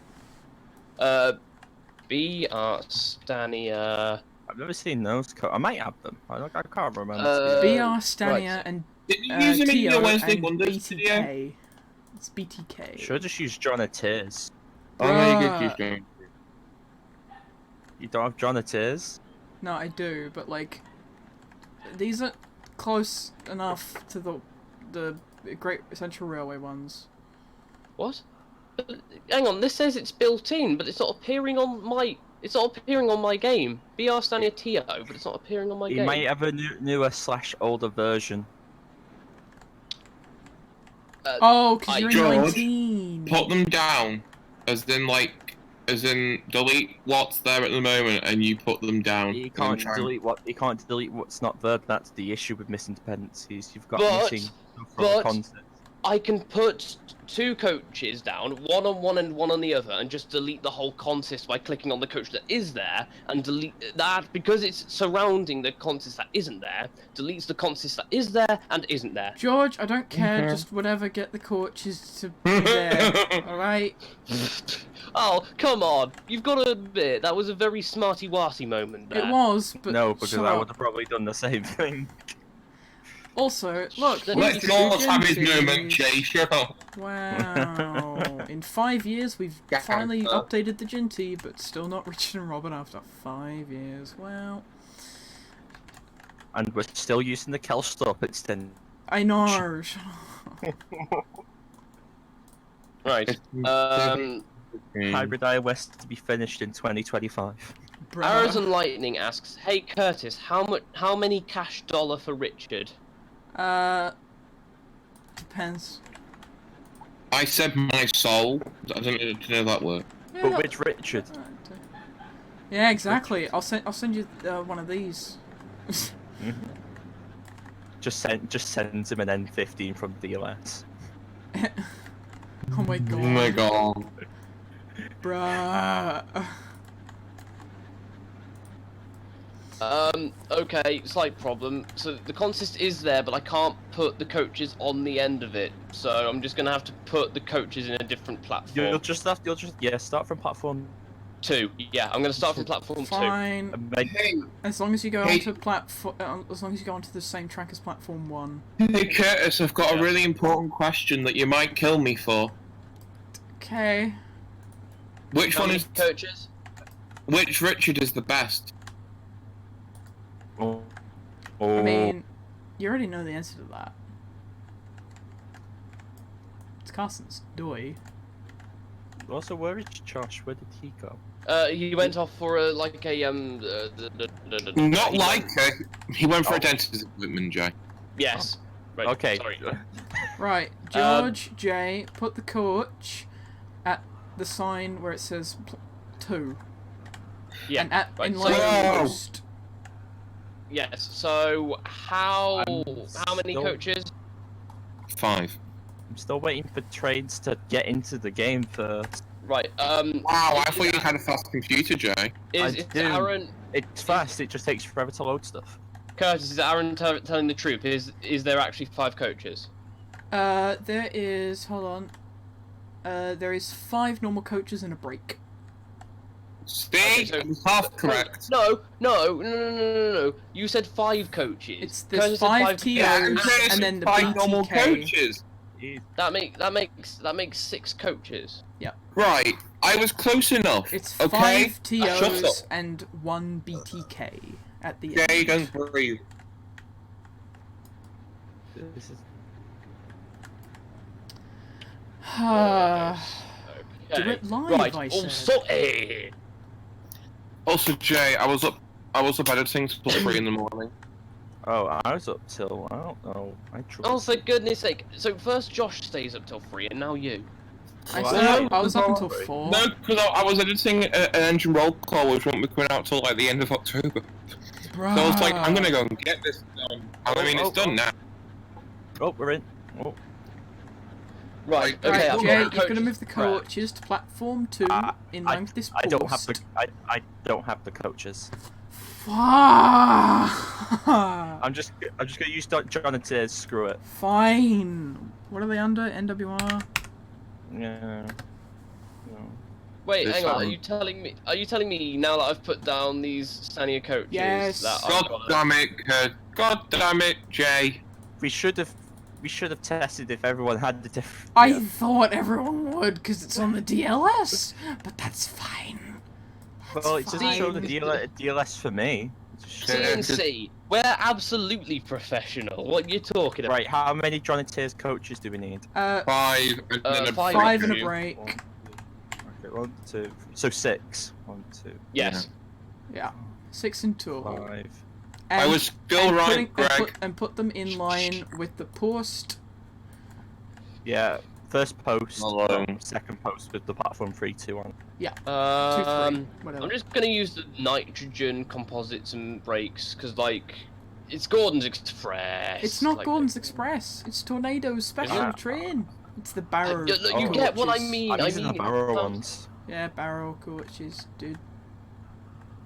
BR Stania. I've never seen those. I might have them. I can't remember. Uh, BR Stania right. and Did you use him in TO your Wednesday and Wonders video? BTK. It's BTK. Should just use John Tears. Oh no, you Bruh. could use Jinty. You don't have John Tears? No, I do, but like, these are close enough to the Great Central Railway ones. What? Hang on. This says it's built in, but it's not appearing on my. It's not appearing on my game. BR Stania TO, but it's not appearing on my You game. might have a newer / older version. Oh, because I- you're in George, 19. Put them down, as in delete what's there at the moment, and you put them down. You and can't try- delete what you can't delete what's not there. That's the issue with missing dependencies. You've got But- missing from but- content. I can put two coaches down, one on one and one on the other, and just delete the whole consist by clicking on the coach that is there, and delete that because it's surrounding the consist that isn't there, deletes the consist that is there and isn't there. George, I don't care. Okay. Just whatever. Get the coaches to be there. All right. Oh, come on. You've got to admit, that was a very smarty-warty moment there. It was, but No, because shut I up. would have probably done the same thing. Also, look. Let Let these George have his Jinties- moment, Jay. Shut up. Wow. In 5 years, we've Yeah. finally updated the Jinty, but still not Richard and Robin after 5 years. Well, And we're still using the Kelstop extension. I know. Shut up. Right. Hybrid iOS to be finished in 2025. Arrows Bruh. and Lightning asks, "Hey Curtis, how many cash dollar for Richard?" Depends. I said my soul. I don't know if that worked. Yeah, But that- which Richard? Yeah, exactly. I'll send you one of these. Just send him an N15 from DLS. Oh my god. Oh my god. Bruh. Okay, slight problem. So the consist is there, but I can't put the coaches on the end of it. So I'm just gonna have to put the coaches in a different platform. You'll just start from platform 2. Yeah, I'm gonna start from platform 2. Fine. and make. Hey, As long as you go Hey. onto platform, as long as you go onto the same track as platform 1. hey Curtis, I've got Yeah. a really important question that you might kill me for. Okay. Which How one many is? coaches? Which Richard is the best? Oh. I mean, you already know the answer to that. It's Carson's Doi. Also, where is Josh? Where did he go? He went off for a Not he like went- it. He went for Oh. a dentist appointment, Jay. Yes. Right, Okay. Sorry. Right, George, Jay, put the coach at the sign where it says 2. Yeah. And at right, in so- line Whoa. post. Yes. So how I'm many still- coaches? 5. I'm still waiting for Trainz to get into the game first. Right. Wow, I thought you had a fast computer, Jay. Is I do. Aaron It's fast. It just takes forever to load stuff. Curtis? Is Aaron telling the truth? Is there actually 5 coaches? There is, hold on. There is 5 normal coaches and a break. See, so- I was half correct. No. You said 5 coaches. There's Curtis said 5 coaches. Yeah, TOs and then the 5 normal BTK. coaches. That makes 6 coaches. Right, I was close enough. It's okay? 5 Shut up. TOs and 1 BTK at the Jay, end. don't breathe. This is Do Okay. it live, Right. I said. Also, Also, Jay, I was up editing till 3 in the morning. Oh, I was up till I don't know. oh, for goodness sake! So first Josh stays up till 3, and now you. I Well, said no, I was up no, until 4. No, because I was editing an engine roll call, which won't be coming out till like the end of October. Bruh. So I was like, I'm gonna go and get this done. I mean, it's done now. Oh, we're in. Oh, Right. Right, Okay. Right, I'm Jay, gonna you've got to coach- move the coaches to platform 2 in line with this post. I don't have the. I don't have the coaches. Fuck. I'm just gonna use Jonathan. Screw it. Fine. What are they under? NWR? Yeah. No. Wait, This hang on. one. Are you telling me now that I've put down these Sania coaches Yes. that I've God got? damn it, Kurt. God damn it, Jay. We should have tested if everyone had the different. I thought everyone would because it's on the DLS, but that's fine. Well, it doesn't show the fine. DLS for me. CNC, we're absolutely professional. What are you talking about? Right, how many Jonathan's coaches do we need? 5 and then a 5 5 and a break. break. Okay, 1, 2. So 6. 1, 2, Yes. Yeah. 6 and 2. 5. I was still right, Greg. And put them in line with the post. Yeah, first post. Alone. Second post with the platform 3, 2 on. 2, 3, whatever. I'm just gonna use the nitrogen composites and brakes because, like, it's Gordon's Express. It's not like, Gordon's Express. It's Tornado's special it? train. It's the Barrow. You get what I coaches. mean. I'm I using mean, the Barrow ones. Yeah, Barrow coaches, dude.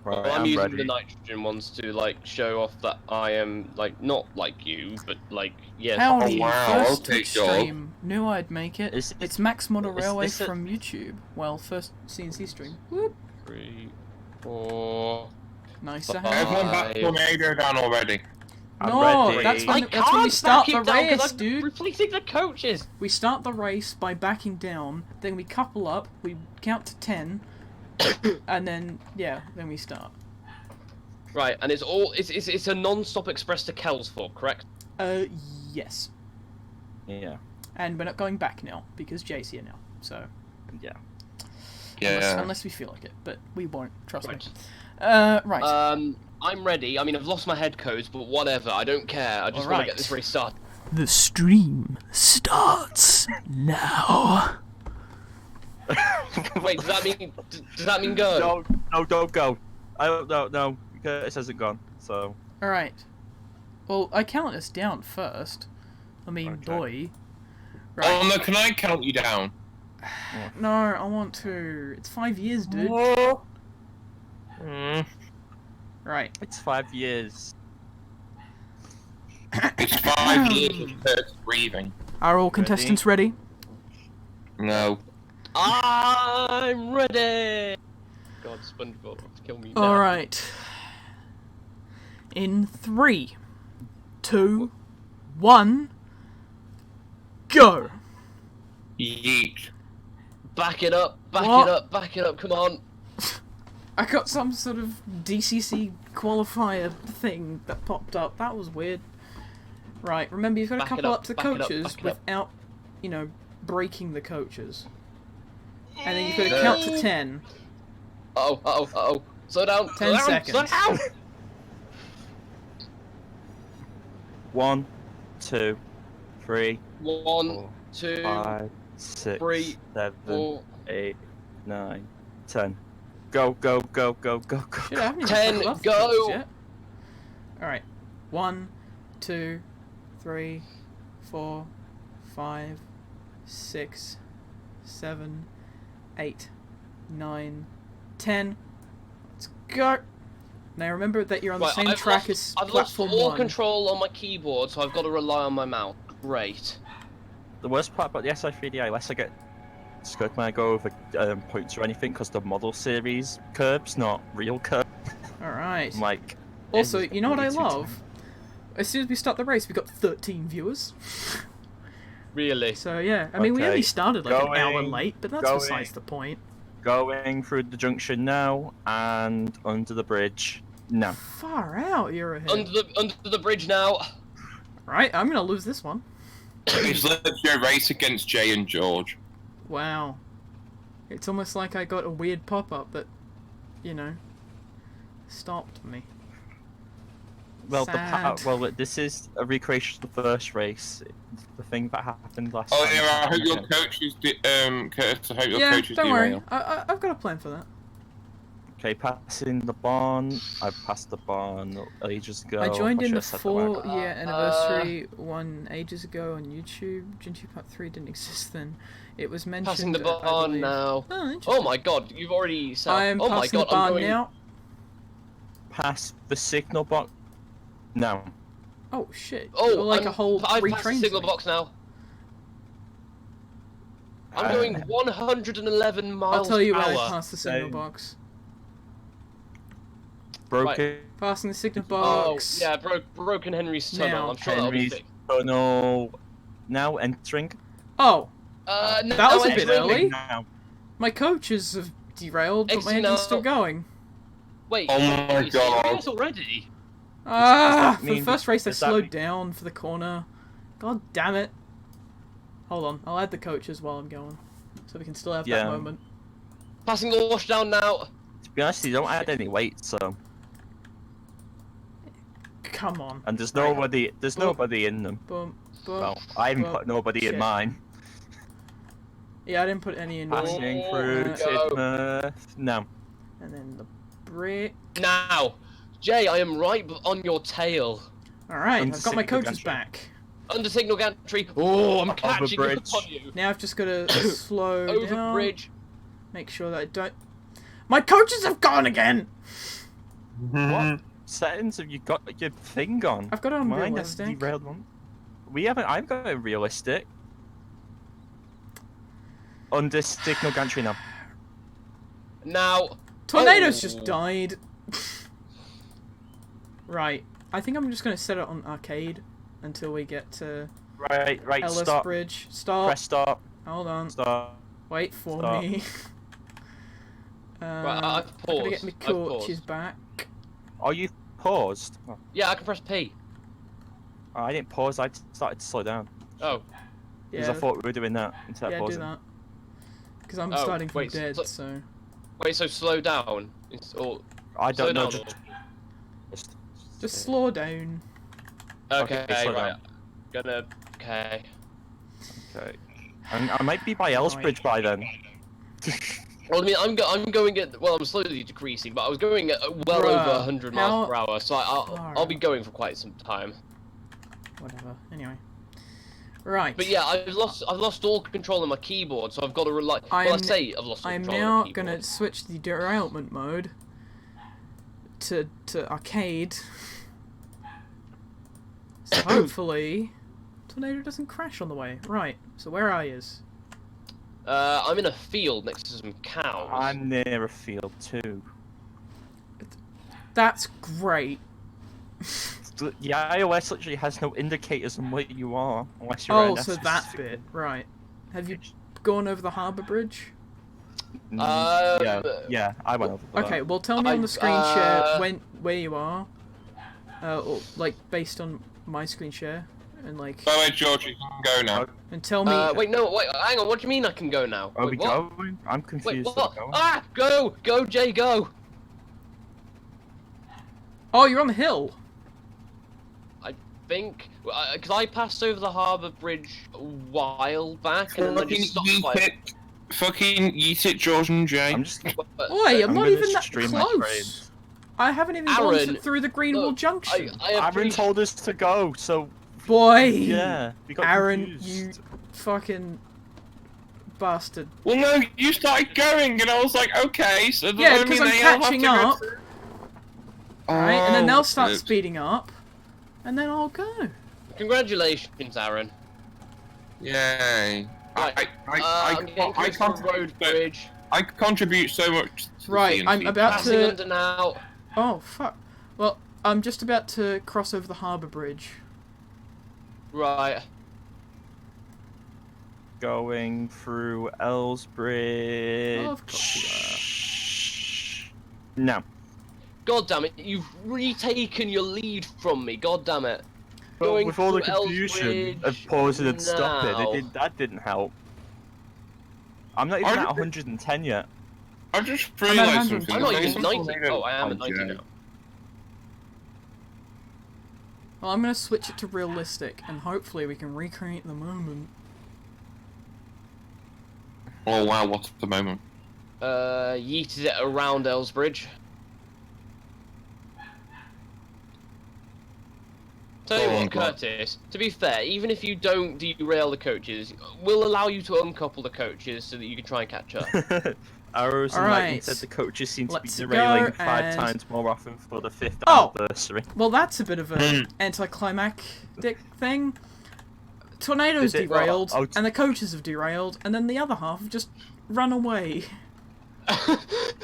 Right, I'm using ready. the nitrogen ones to like show off that I am like not like you, but like yes. Howdy, wow, first okay, Twitch dog. stream. Knew I'd make it. Is- It's Max Model is Railway this a- from YouTube. Well, first CNC stream. Whoop. 3, 4. Nice. Five. Everyone back Tornado down already. I'm No, ready. that's I when can't we start back the him down 'cause race, I'm dude. replacing the coaches. We start the race by backing down, then we couple up, we count to 10, and then yeah, then we start. Right, and it's a non-stop express to Kelsford, correct? Yes. Yeah. And we're not going back now because Jay's here now. So Yeah. Yeah. unless we feel like it, but we won't. Trust Right. me. Right. I'm ready. I mean, I've lost my head codes, but whatever. I don't care. I just want to Alright. get this race started. The stream starts now. Wait, does that mean go? No, don't go. I don't know. No, Curtis hasn't gone. So. All right. Well, I count us down first. I mean, Okay. boy. Oh no, can I count you down? No, I want to. It's 5 years, dude. Right. It's 5 years. It's 5 years of Kurt's breathing. Are all contestants ready? No. I'm ready. God, SpongeBob, kill me now. All right. In 3, 2, 1, go. Yeet. Back it up, back What? it up, back it up. Come on. I got some sort of DCC qualifier thing that popped up. That was weird. Right, remember you've got to Back it couple up, up to the back it up, coaches back it up. without, you know, breaking the coaches. And then you've got to count to 10. Uh-oh. Slow down. 10 slow down, seconds. Slow down. 1, 2, 3, 1, 4, 2, 5, 6, 3, 7, 4. 8, 9, 10. Go, go, go, go, go, go. Shit, I haven't even 10, coupled up the go. coaches yet. Alright. 1, 2, 3, 4, 5, 6, 7, 8, 9, 10. Let's go. Now remember that you're on the same track as I've lost platform all 1. control on my keyboard, so I've got to rely on my mouse. Great. The worst part about the SI3DI, unless I get scared when I go over points or anything, because the model series curbs, not real curb. Alright. I'm like. Also, it's you know what I really too love? As soon as we start the race, we got 13 viewers. Really? So yeah, I mean we Okay. only started like an hour Going, late, but that's going. besides the point. Going through the junction now and under the bridge now. Far out, you're ahead. Under the bridge now. Right, I'm gonna lose this one. It's literally a race against Jay and George. Wow. It's almost like I got a weird pop-up that, you know, stopped me. Well, Sad. this is a recreation of the first race. The thing that happened last Oh time. yeah, I hope your coach is Curtis. I hope your Yeah, coach is don't worry. derailed. I've got a plan for that. Okay, passing the barn. I passed the barn ages ago. I joined in the should've said that when I got- 4-year anniversary one ages ago on YouTube. Jinty Part 3 didn't exist then. It was mentioned. Passing the I barn believe- now. Oh, Oh interesting. my god, you've already said. I'm oh my passing god, the barn I'm going. now. Pass the signal box. No. Oh shit! Oh, You're like a whole I've 3 passed the trains. signal link. box now. I'm going 111 miles I'll tell you per when hour. I pass the signal Same. box. Broken. Passing the signal Oh, box. yeah, broken Henry's tunnel. Now, I'm sure that'll be Henry's fixed. tunnel. Now entering. Oh, No, That was a I'm bit entering. early. Now. my coaches have derailed, but my Exit engine's now. still going. Wait, Oh my are you God. serious already? Ah! For the mean- first race, I does that slowed mean- down for the corner. God damn it! Hold on, I'll add the coaches while I'm going, so we can still have that Yeah. moment. Passing the washdown now. To be honest, you don't add any weight, so Come on. and there's Right. nobody. There's Boom. nobody in them. Boom, boom. Well, I haven't Well, put nobody shit. in mine. Yeah, I didn't put any in. Passing yours. through Go. Tidmouth. No. And then the brick. Now, Jay, I am right on your tail. Alright, Under I've got my signal coaches gantry. back. Under signal gantry. Oh, I'm Over catching up bridge. on you. Now I've just got to slow Over down. bridge. Make sure that I don't. My coaches have gone again! What settings have you got your thing on? I've got it on Mine has realistic. derailed one. We haven't. I've got a realistic. Under signal gantry now. Now. Tornadoes Oh. just died. Right. I think I'm just going to set it on arcade until we get to Right. Ellis Stop. Bridge. Stop. Press stop. Hold on. Stop. Wait for Stop. me. Right, I've I gotta get paused. my I've coaches paused. back. Are you paused? Oh, Yeah, I can press P. I didn't pause. I started to slow down Oh. because Yeah, I thought we were doing that instead yeah, of do pausing. that. Because I'm Oh, starting from wait, dead, so- so... Wait, so slow down. Or I slow don't know. down. Just slow down. Okay, Okay, slow right. down. Gonna. Okay. Okay. I might be by Elsbridge by then. Well, I mean, I'm going at. Well, I'm slowly decreasing, but I was going at well Bruh, over 100 miles per hour, so far I'll be out? going for quite some time. Whatever. Anyway. Right. But yeah, I've lost all control of my keyboard, so I've got to rely. Well, I say I've lost all I'm control now of my keyboard. gonna switch the derailment mode to arcade. So hopefully, tornado doesn't crash on the way. Right. So where are you? I'm in a field next to some cows. I'm near a field too. That's great. The iOS literally has no indicators on where you are, unless you're in a So that specific- bit, right. Have you gone over the harbour bridge? Yeah, I went over that. Okay, well tell me on the screen share where you are. Or, like, based on my screen share. And, like... By the way, George, you can go now. And tell me... wait, hang on, what do you mean I can go now? Are Wait, we what? going? I'm Wait, confused. what? Going. Ah! Go, Jay, go! Oh, you're on the hill! Think, because I passed over the harbour bridge a while back, and then I just stopped Fucking yeet it, George and Jay. I'm just. Oi, I'm not gonna even that stream my close! trains. I haven't even Aaron, gone through the Greenwall look, Junction! Aaron told us to go, so Boy! yeah. We got Aaron, confused. you fucking bastard. Well, no, you started going, and I was like, okay, so does Yeah, that because mean I'm they all have catching to go up, through? right? And then they'll Oh, start good. speeding up, and then I'll go. Congratulations, Aaron. Yay. Right, I'm getting close to the road bridge. I contribute so much to Right, the I'm CNC. about Passing to... under now. Oh, fuck. Well, I'm just about to cross over the harbour bridge. Right. Going through Ellsbridge. Oh, of course No. God damn it, you've retaken your lead from me, god damn it. But Going with all the through confusion Ellsbridge of pausing and stopping, now. that didn't help. I'm not even Are at you- 110 yet. I just I'm at realised 100. something. I'm not There's even something 90. I don't Oh, I am at 90 like, now. Well, I'm going to switch it to realistic, and hopefully we can recreate the moment. Oh wow, what's the moment? Yeeted it around Ellsbridge. Tell you Oh, what, God. Curtis, to be fair, even if you don't derail the coaches, we'll allow you to uncouple the coaches so that you can try and catch up. Arrows and Lightning Alright. said the coaches seem to be Let's go derailing 5 and- times more often for the 5th Oh! anniversary. Well, that's a bit of Hmm. an anticlimactic thing. Tornadoes Did it- derailed, oh, and the coaches have derailed, and then the other half have just run away.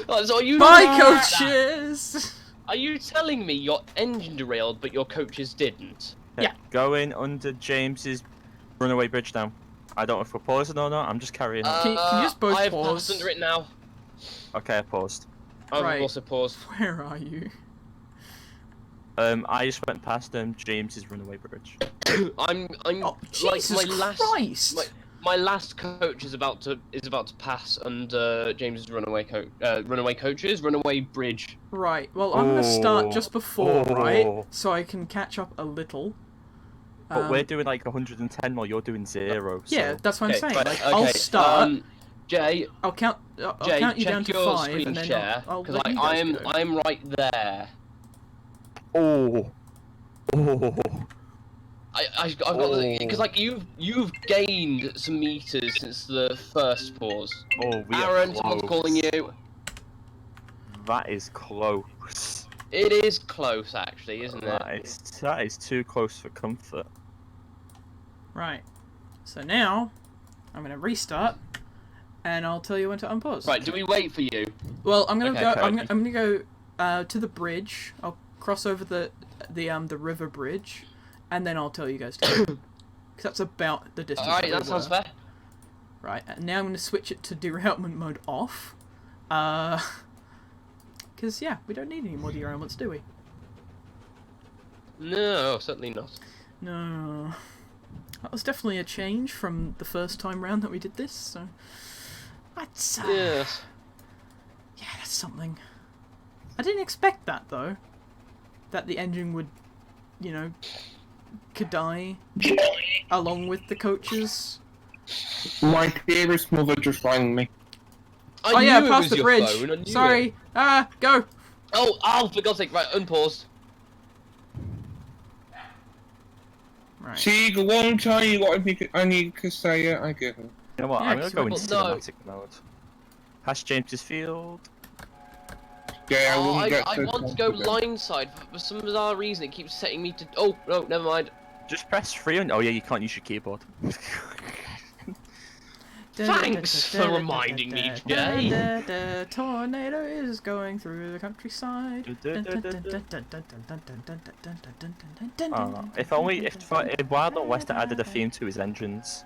Oh, so are you Bye, coaches! Are you telling me your engine derailed but your coaches didn't? Yeah. Going under James's runaway bridge now. I don't know if we're pausing or not, I'm just carrying on. Can you just both I've pause? passed under it now. Okay, I paused. I've Right. also paused. Where are you? I just went past James's runaway bridge. I'm Oh, like Jesus my last Christ! my last coach is about to pass under James's runaway bridge. Right, well, I'm gonna start Oh. just before, right? Oh. So I can catch up a little. But we're doing like 110 while you're doing 0. So. Yeah, that's what I'm saying. right, Like, I'll start. Jay, I'll count you check down to your 5, screen and then share I'll because let you guys go. I'm right there. Oh. Oh. I've got because like you've gained some meters since the first pause. Oh, we Aaron, are someone's close. calling you. That is close. It is close, actually, isn't it? That is too close for comfort. Right. So now, I'm gonna restart, and I'll tell you when to unpause. Right, do we wait for you? Well, I'm gonna Okay, go. okay. I'm gonna go to the bridge. I'll cross over the river bridge, and then I'll tell you guys to go. 'Cause that's about the distance. Alright, we that sounds were. fair. Right, and now I'm gonna switch it to derailment mode off. Because yeah, we don't need any more derailments, do we? No, certainly not. No. That was definitely a change from the first time round that we did this, so... That's, Yes. yeah, that's something. I didn't expect that, though. That the engine would, you know, could die along with the coaches. My dearest mother just rang me. Oh yeah, knew it past was the your bridge. phone, I knew Sorry. it. Go. Oh, for God's sake, right, unpause. Right. See, the one time you wanted me, I need to say it, I give it. You know what? Yeah, I'm gonna go into 'cause no. cinematic mode. Past James's Field. Yeah, I wouldn't get I so want to go confident. line side, but for some bizarre reason it keeps setting me to. Oh no, never mind. Just press 3 on. Oh yeah, you can't use your keyboard. Thanks for reminding me, Jay. The tornado is going through the countryside. If only if Wild Wild West had added a theme to his engines.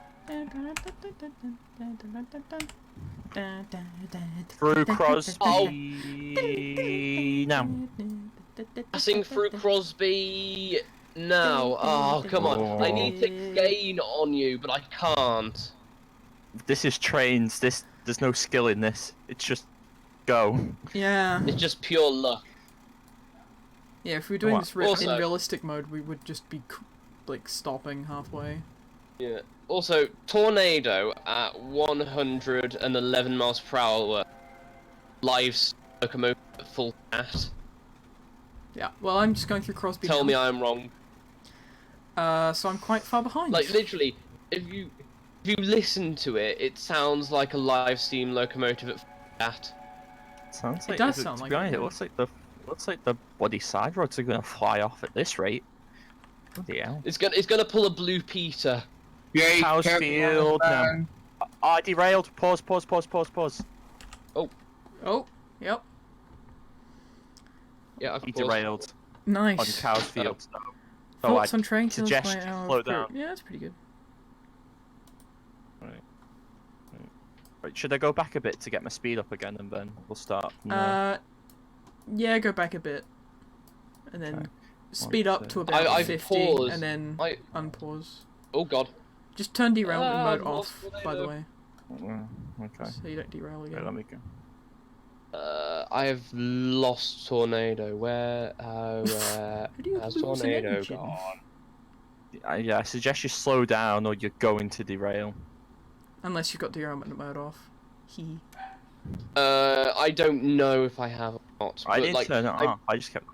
Through Crosby. Now. Passing through Crosby now. Oh come on! I need to gain on you, but I can't. This is Trainz. There's no skill in this. It's just go. Yeah. It's just pure luck. Yeah, if we were doing this in Also- realistic mode, we would just be like stopping halfway. Yeah. Also, tornado at 111 miles per hour. Live locomotive at full gas. Yeah. Well, I'm just going through Crosby. Tell now. me I'm wrong. So I'm quite far behind. Like literally, if you listen to it, it sounds like a live steam locomotive at full gas. Sounds like does sound to like be it, honest, yeah. it looks like the bloody side roads are gonna fly off at this rate. Bloody hell. It's gonna pull a Blue Peter. Yeah, House careful, field, man. I derailed. Pause. Oh. Yep. Yeah, of He course. derailed on Nice. Cow's Field. So Thoughts I on train kills suggest by you hour slow of down. crew. Yeah, that's pretty good. Right, should I go back a bit to get my speed up again, and then we'll start? from there? Yeah, go back a bit, and then Okay. speed up to about I've 50, paused. and then I- unpause. Oh god. Just turn derailment mode I've off, lost by the tornado. way, Okay. so you don't derail Okay, again. let me go. I have lost tornado. Where How do you has lose an tornado engine? gone? Yeah, I suggest you slow down, or you're going to derail. Unless you've got derailment mode off. I don't know if I have or not. I but, didn't like, turn it I'm- off. I just kept.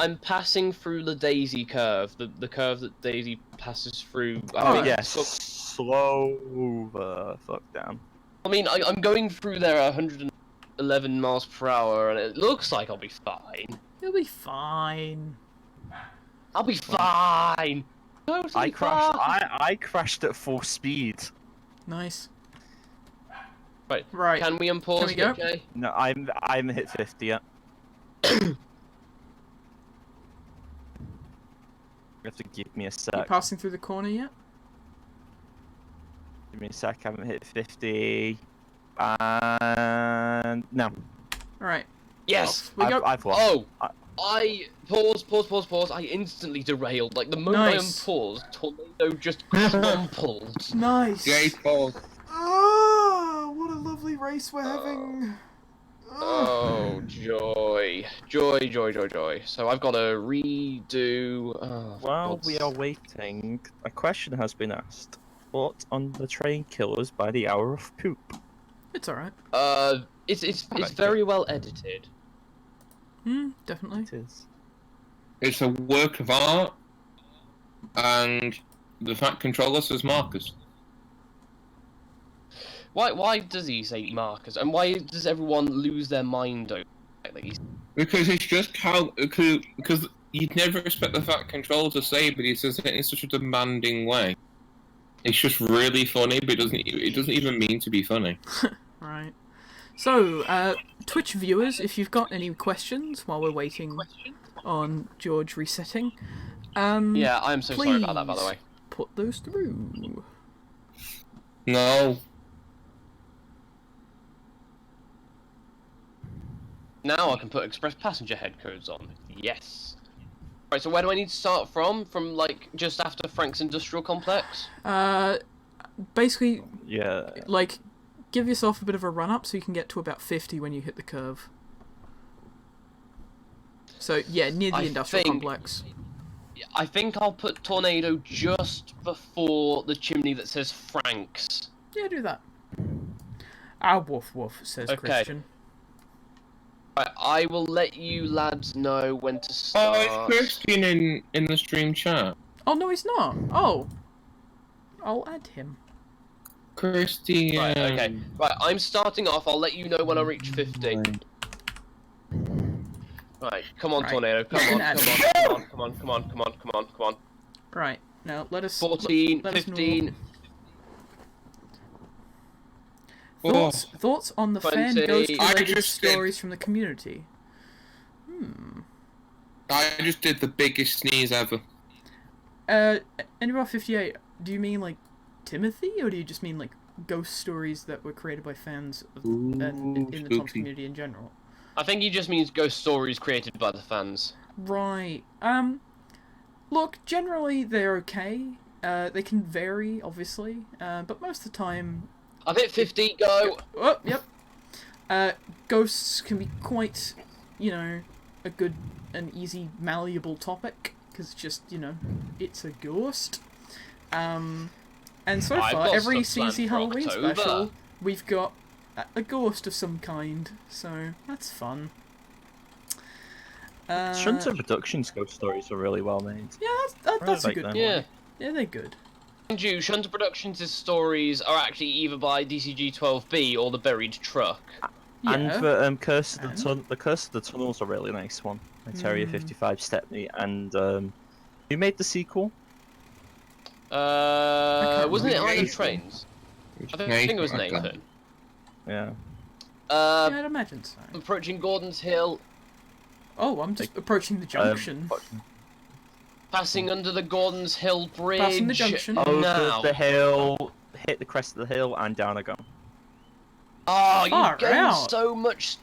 I'm passing through the Daisy curve, the curve that Daisy passes through. Oh, think yes. so- Slow the fuck down. I mean, I'm going through there at 111 miles per hour, and it looks like I'll be fine. You'll be fine. I'll be fine. Totally I crashed. fine. I crashed at full speed. Nice. Right. Right. Can we unpause Can we go? it, Jay? No, I'm hit 50 yet. You have to give me a You sec. passing through the corner yet? Give me a sec. I haven't hit 50. And no. Alright. Yes. We go. I've lost. Oh, I pause. I instantly derailed. Like the moment Nice. I unpaused, tornado just crumpled. Nice. Yay, Paul. Oh, what a lovely race we're having. Oh, joy. So I've got to redo. Oh, While we are waiting, a question has been asked. What on the train killers by the hour of poop? It's alright. It's Alright, very well edited. Definitely. It is. It's a work of art, and the Fat Controller says Marcus. Why does he say markers? And why does everyone lose their mind over it? Like Because it's just how. Because you'd never expect the Fat Controller to say, but he says it in such a demanding way. It's just really funny, but it doesn't even mean to be funny. Right. So, Twitch viewers, if you've got any questions while we're waiting on George resetting, Yeah, I'm so sorry about that, by the way. put those through. No. Now I can put express passenger head codes on. Yes. Right, so where do I need to start from? From, like, just after Frank's Industrial Complex? Basically, Yeah. like, give yourself a bit of a run up so you can get to about 50 when you hit the curve. So, yeah, near the I industrial think- complex. I think I'll put Tornado just before the chimney that says Frank's. Yeah, do that. Ah, woof woof, says Okay. Christian. Right, I will let you lads know when to Oh, start. it's Christian in the stream chat. Oh no, he's not. Oh, I'll add him. Christian. Right, okay. Right, I'm starting off. I'll let you know when I reach 50. Right, come on, Right. Tornado. Come on, Add come him. on, come on, come on, come on, come on, come on. Right, now let us... 14, let us know- 15. Thoughts on the 20. fan ghost I related just did- stories from the community? I just did the biggest sneeze ever. Anywhere 58, do you mean like Timothy, or do you just mean like ghost stories that were created by fans of, and in the Tom's spooky. community in general? I think he just means ghost stories created by the fans. Right. Look, generally they're okay. They can vary, obviously, but most of the time... I've hit 50, go! Oh, yep. Ghosts can be quite, you know, a good and easy, malleable topic, because just, you know, it's a ghost. And so I've far, got every stuff planned CC for Halloween October. special, we've got a ghost of some kind, so that's fun. Shunter Productions ghost stories are really well made. Yeah, that's a like good them. one. Yeah. Yeah, they're good. Mind you, Shunter Productions' stories are actually either by DCG-12B or The Buried Truck. Yeah. And the Curse of the And- the Curse of the Tunnel's a really nice one. It's Area Hmm. 55 Stepney, and who made the sequel? Wasn't it remember. either Trainz? I think it was Nathan. Yeah. Yeah, I'd imagine so. Approaching Gordon's Hill, Oh, I'm just approaching the junction. passing under the Gordon's Hill Bridge. Passing the junction. Over now. the hill, hit the crest of the hill, and down I go. Oh, Far you've gained out. so much,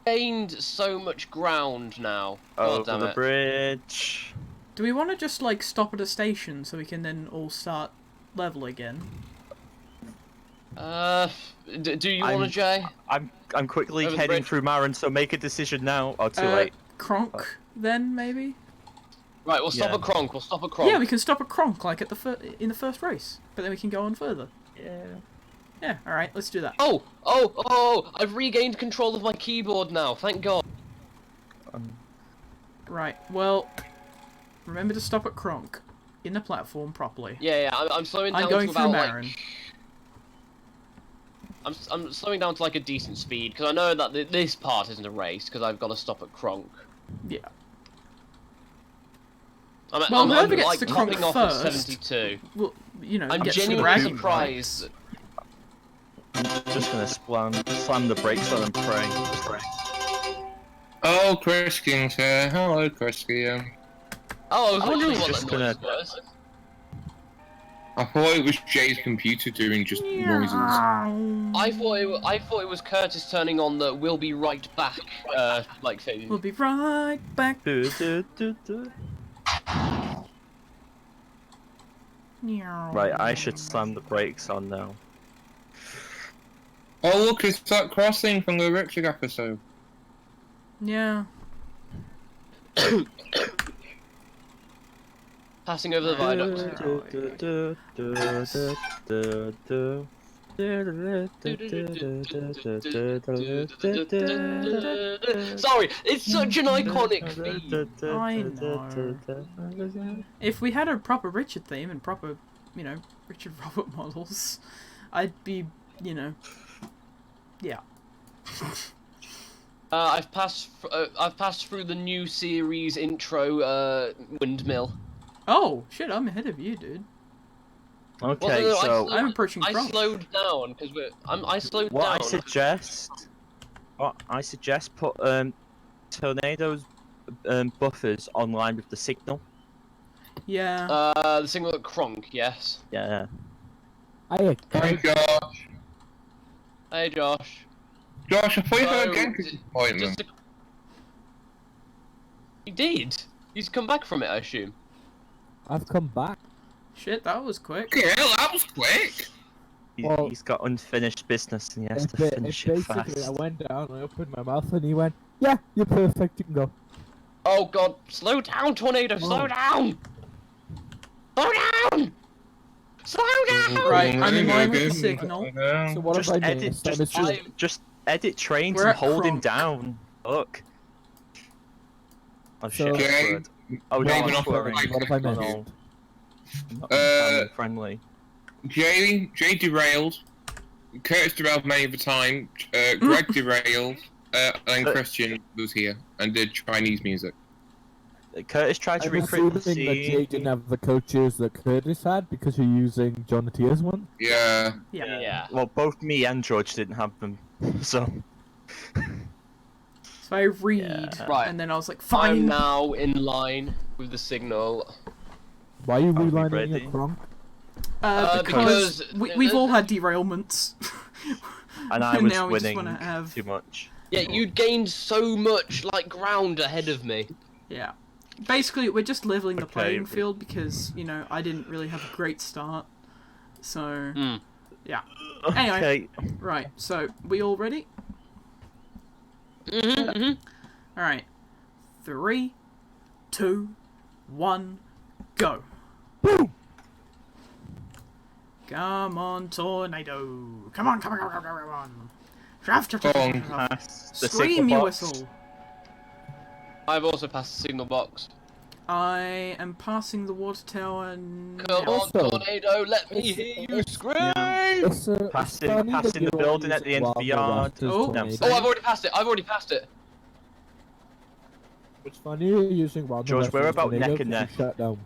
gained so much ground now. God Over damn the it. bridge. Do we want to just like stop at a station so we can then all start level again? Do you want to, Jay? I'm quickly Over the heading bridge. through Marin, so make a decision now. Oh, too late. Cronk, then maybe. Right, we'll stop Yeah. at Cronk. We'll stop at Cronk. Yeah, we can stop at Cronk like at the in the first race, but then we can go on further. Yeah. Yeah, all right, let's do that. Oh! I've regained control of my keyboard now. Thank God. Right. Well, remember to stop at Cronk in the platform properly. Yeah, I'm slowing down I'm going to through about Marin. like. I'm slowing down to like a decent speed because I know that this part isn't a race because I've got to stop at Cronk. Yeah. I'm whoever gets like to Cronk topping off at first- 72. Well, you know, I'm get some genuinely bragging surprised. rights. Just gonna slam the brakes on and pray. Oh, Christian's here. Hello, Christian. Oh, I was I'm wondering actually what just that noise was. I thought it was Jay's computer doing just noises. I thought it was Curtis turning on the "We'll be right back" thing. We'll be right back. Do, do, do, do. Right, I should slam the brakes on now. Oh, look, it's that crossing from the Richard episode. Yeah. Passing over the viaduct. Sorry, it's such an iconic theme. I know. If we had a proper Richard theme and proper, you know, Richard Robert models, I'd be, you know, yeah. I've passed through the new series intro windmill. Oh shit! I'm ahead of you, dude. Okay, Well, no, so I'm approaching I Cronk. slowed down because I slowed what down. I suggest put tornadoes buffers online with the signal. Yeah. The signal at Cronk, yes. Yeah. Hi, Josh. Hey, Josh. Josh, I thought you had So, a dentist appointment. He did. He's come back from it, I assume. I've come back. Shit, that was quick. Yeah, that was quick. Well, He's got unfinished business and he has to finish it basically, fast. I went down, I opened my mouth, and he went, "Yeah, you're perfect. You can go." Oh God! Slow down, Tornado! Slow down! Slow down! Slow down! Right, I'm in line with the signal. So what Just have I edit, missed? just edit Trainz We're and at hold him Cronk. down. Look. Oh So- shit, that's Okay. good. Oh no, Maybe I'm not swearing. like- What have I No, missed? no. I'm not family friendly. Jay derailed. Curtis derailed many of the time. Greg derailed. And Christian was here and did Chinese music. Curtis tried to I'm recruit the assuming that Jay scene. didn't have the coaches that Curtis had because you're using John Atia's one. Yeah. Yeah. Well, both me and George didn't have them, so. So I read, Yeah. Right. and then I was like, I'm fine. now in line with the signal. Why are you Are we relining ready? it, Cronk? Because because we've all had derailments. And I And was now we just winning wanna have- too much. Yeah, you'd gained so much like ground ahead of me. Yeah. Basically, we're just leveling the Okay, playing but- field because, you know, I didn't really have a great start. So, Hmm. yeah. Anyway. Okay. Right, so, we all ready? Mm-hmm. Alright. 3, 2, 1, go. Come on, tornado. Come on, come on, come on, come on, come on. Pass the Scream, signal you box. whistle. I've also passed the signal box. I am passing the water tower Come now. on, Also, tornado, let me it's- hear you it's- scream! It's Passing- funny that passing the you're building at using the end of the Wild yard. West as Oh. tornado. Oh, I've already passed it. I've already passed it. It's funny you're using Wild George, West we're as about tornado neck and 'cause you neck. shut down.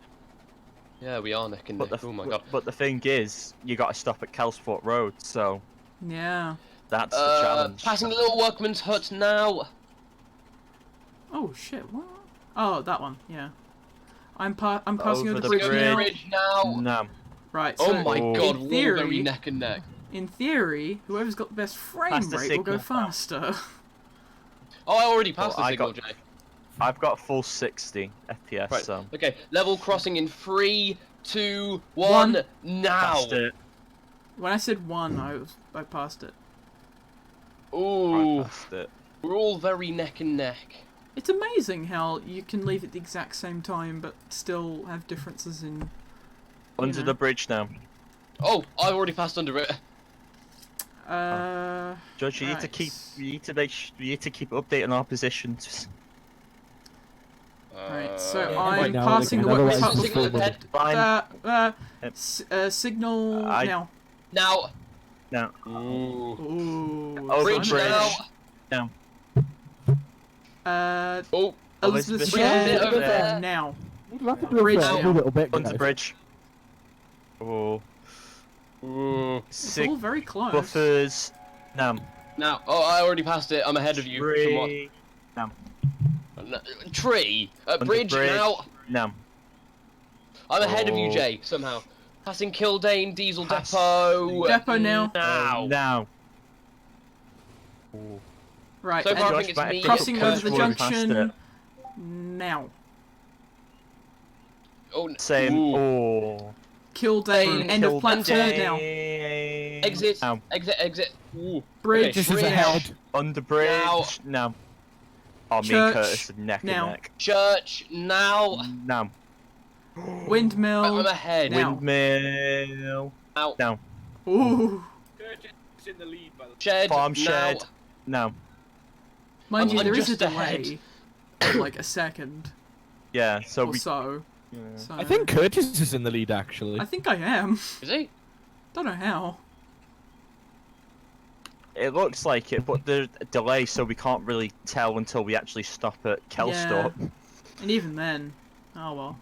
Yeah, we are neck and neck. Oh my god. But the thing is, you got to stop at Kelsford Road, so Yeah. that's the challenge. Passing the little workman's hut now. Oh shit, what? Oh, that one, yeah. I'm passing over the the bridge Going now. the bridge now. No. Right, so Oh my Oh. god, in we're theory- very neck and neck. in theory, whoever's got the best frame Pass the rate will go signal. faster. Oh, I already passed Well, the I signal, got- Jay. I've got full 60 FPS, Right. so Okay, level crossing in 3, 2, 1, now. passed it. When I said 1, I passed it. Ooh, I passed it. we're all very neck and neck. It's amazing how you can leave at the exact same time but still have differences in... Under know. the bridge now. Oh, I've already passed under it. George, you need to Right. keep. You need to keep updating our positions. Right, so Uh, I'm Right now, passing the like, weapons otherwise hut it's before... signal ahead. Fine. Signal I- now. Now. Now, Ooh. Ooh. Over Bridge bridge. now. Uh, Oh, Elizabeth Bridge Shed over there. now. We'd like to do Bridge a now. little bit, under guys. bridge. Oh, ooh. It's sick all very close. buffers. Now, Now. Oh, I already passed it. I'm ahead of you. Somewhat. tree. No, tree. Under Bridge now. Now, I'm ahead of you, Oh. Jay. Somehow. Passing Kildane Diesel Pass- Depot. Depot now. Now. now. Right, So far, and I think it's me. crossing over the Curtis already passed junction it. now. Oh, Same. ooh. Oh. Kildane, end of platform now. Exit. Now. Exit. Ooh. Bridge Okay, bridge now. Under bridge. Now. Now. Oh, me and Church. Curtis are neck Now. and neck. Church now. Now. Windmill. I'm ahead. Now. Windmill. Now. Now. Ooh. Shed. Farm now. shed. Now. Mind you, I'm there is a just ahead. delay. Of like a second Yeah, so or we. so. Yeah. So I think Curtis is in the lead, actually. I think I am. Is he? Don't know how. It looks like it, but there's a delay, so we can't really tell until we actually stop at Kelstorp. And even then, oh well.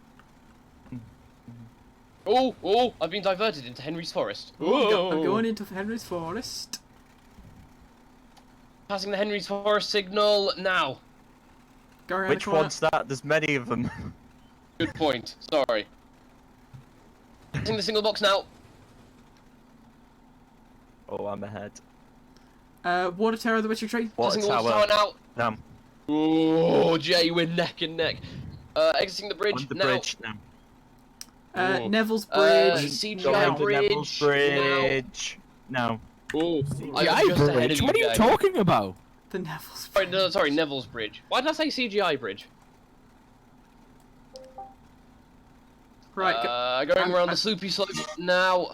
Oh, I've been diverted into Henry's Forest. I'm going into Henry's Forest. Passing the Henry's Forest signal now. Go around Which the corner. one's that? There's many of them. Good point. Sorry. Passing the single box now. Oh, I'm ahead. Water Tower of the Witcher Tree. Water Passing the water tower now. Now. Oh, Jay, we're neck and neck. Exiting the bridge On the now. bridge now. Ooh. Neville's Uh, Bridge. CGI Go now. on the Neville's Bridge. Bridge. Now. Oh, CGI I was just ahead of Bridge? you, What are you Jay. talking about? The Neville's Sorry, Bridge. no, sorry, Neville's Bridge. Why did I say CGI Bridge? Right. Going around the sloopy slope now.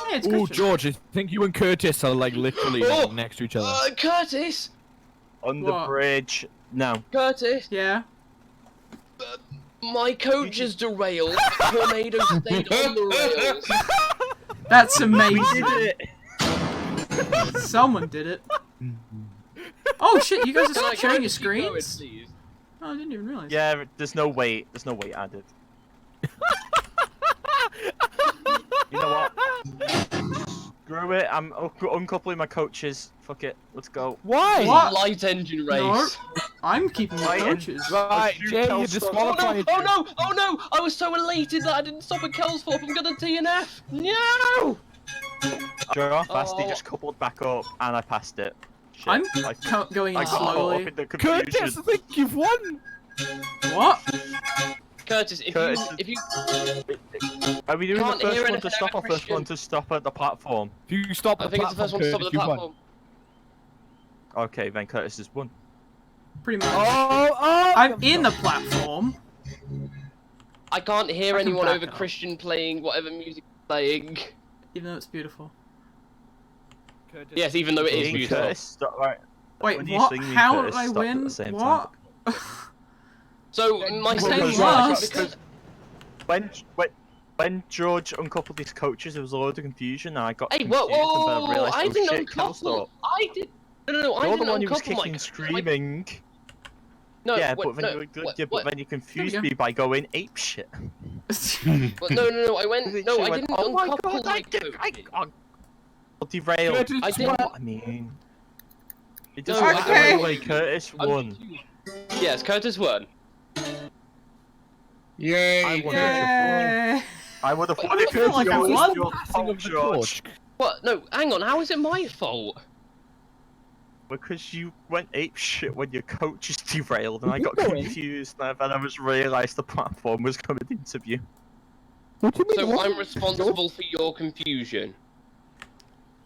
Yeah, it's Oh, Christian. George, I think you and Curtis are like literally Oh! next to each other. Curtis! On the What? bridge. No. Curtis, Yeah. my coach is derailed. Tornado stayed on the rails. That's amazing. We did it! Someone did it. Oh shit! You guys are Can I sharing your keep going, screens. please? Oh, I didn't even realize. Yeah, there's no weight. There's no weight added. You know what? Screw it. I'm uncoupling my coaches. Fuck it. Let's go. Why? What? Light engine race. No, I'm keeping my Right, and- coaches. Right, Shoot Jay, you're Kel's Oh no! disqualified. Oh no! Oh no! I was so elated that I didn't stop at Kelsthorpe. I'm gonna DNF. No! Sure off, Basti Oh. just coupled back up, and I passed it. Shit. I'm I going in got caught up slowly. in the Curtis, confusion. I think you've won. What? Curtis, Curtis, if you Are we doing the Can't hear first one anything to stop or about first one Christian. to stop at the platform? If you stop I the think it's the first one to stop at the Curtis, you won. platform. Okay, then Curtis has won. Pretty much. Oh! I'm in the platform. I can't hear I can anyone back over up. Christian playing whatever music he's playing. Even though it's beautiful. Curtis. Yes, even though it is Me, beautiful. Curtis, stop, right. Wait, When you what? sing, me, How Curtis, did I stop at win? the same What? So my Well, saying because- was lost. because When George uncoupled his coaches, there was a load of confusion, and I got hey, confused, whoa, whoa, and then I whoa, realised, I oh didn't shit, uncouple. Kelsthorpe. I did. No, I You're the didn't one who was uncouple kicking my. and screaming. No, Yeah, wait, but then no, you, what- yeah, but what- then you confused go. me by going ape shit. Well, no, I went. No, Literally I went, didn't oh my uncouple god, my I'll derail. Curtis I You didn't. know won. what I mean? It doesn't No, matter okay. anyway, Curtis I'm won. confused. Yes, Curtis won. Yay! I won. Yeah. I would have Wait, won I if feel it was like I your won. your Passing fault, of the George. torch. What? No, hang on. How is it my fault? Because you went ape shit when your coaches derailed, and I Keep got going. confused, and then I was realised the platform was coming into view. What do you mean? So it wasn't I'm responsible for your confusion.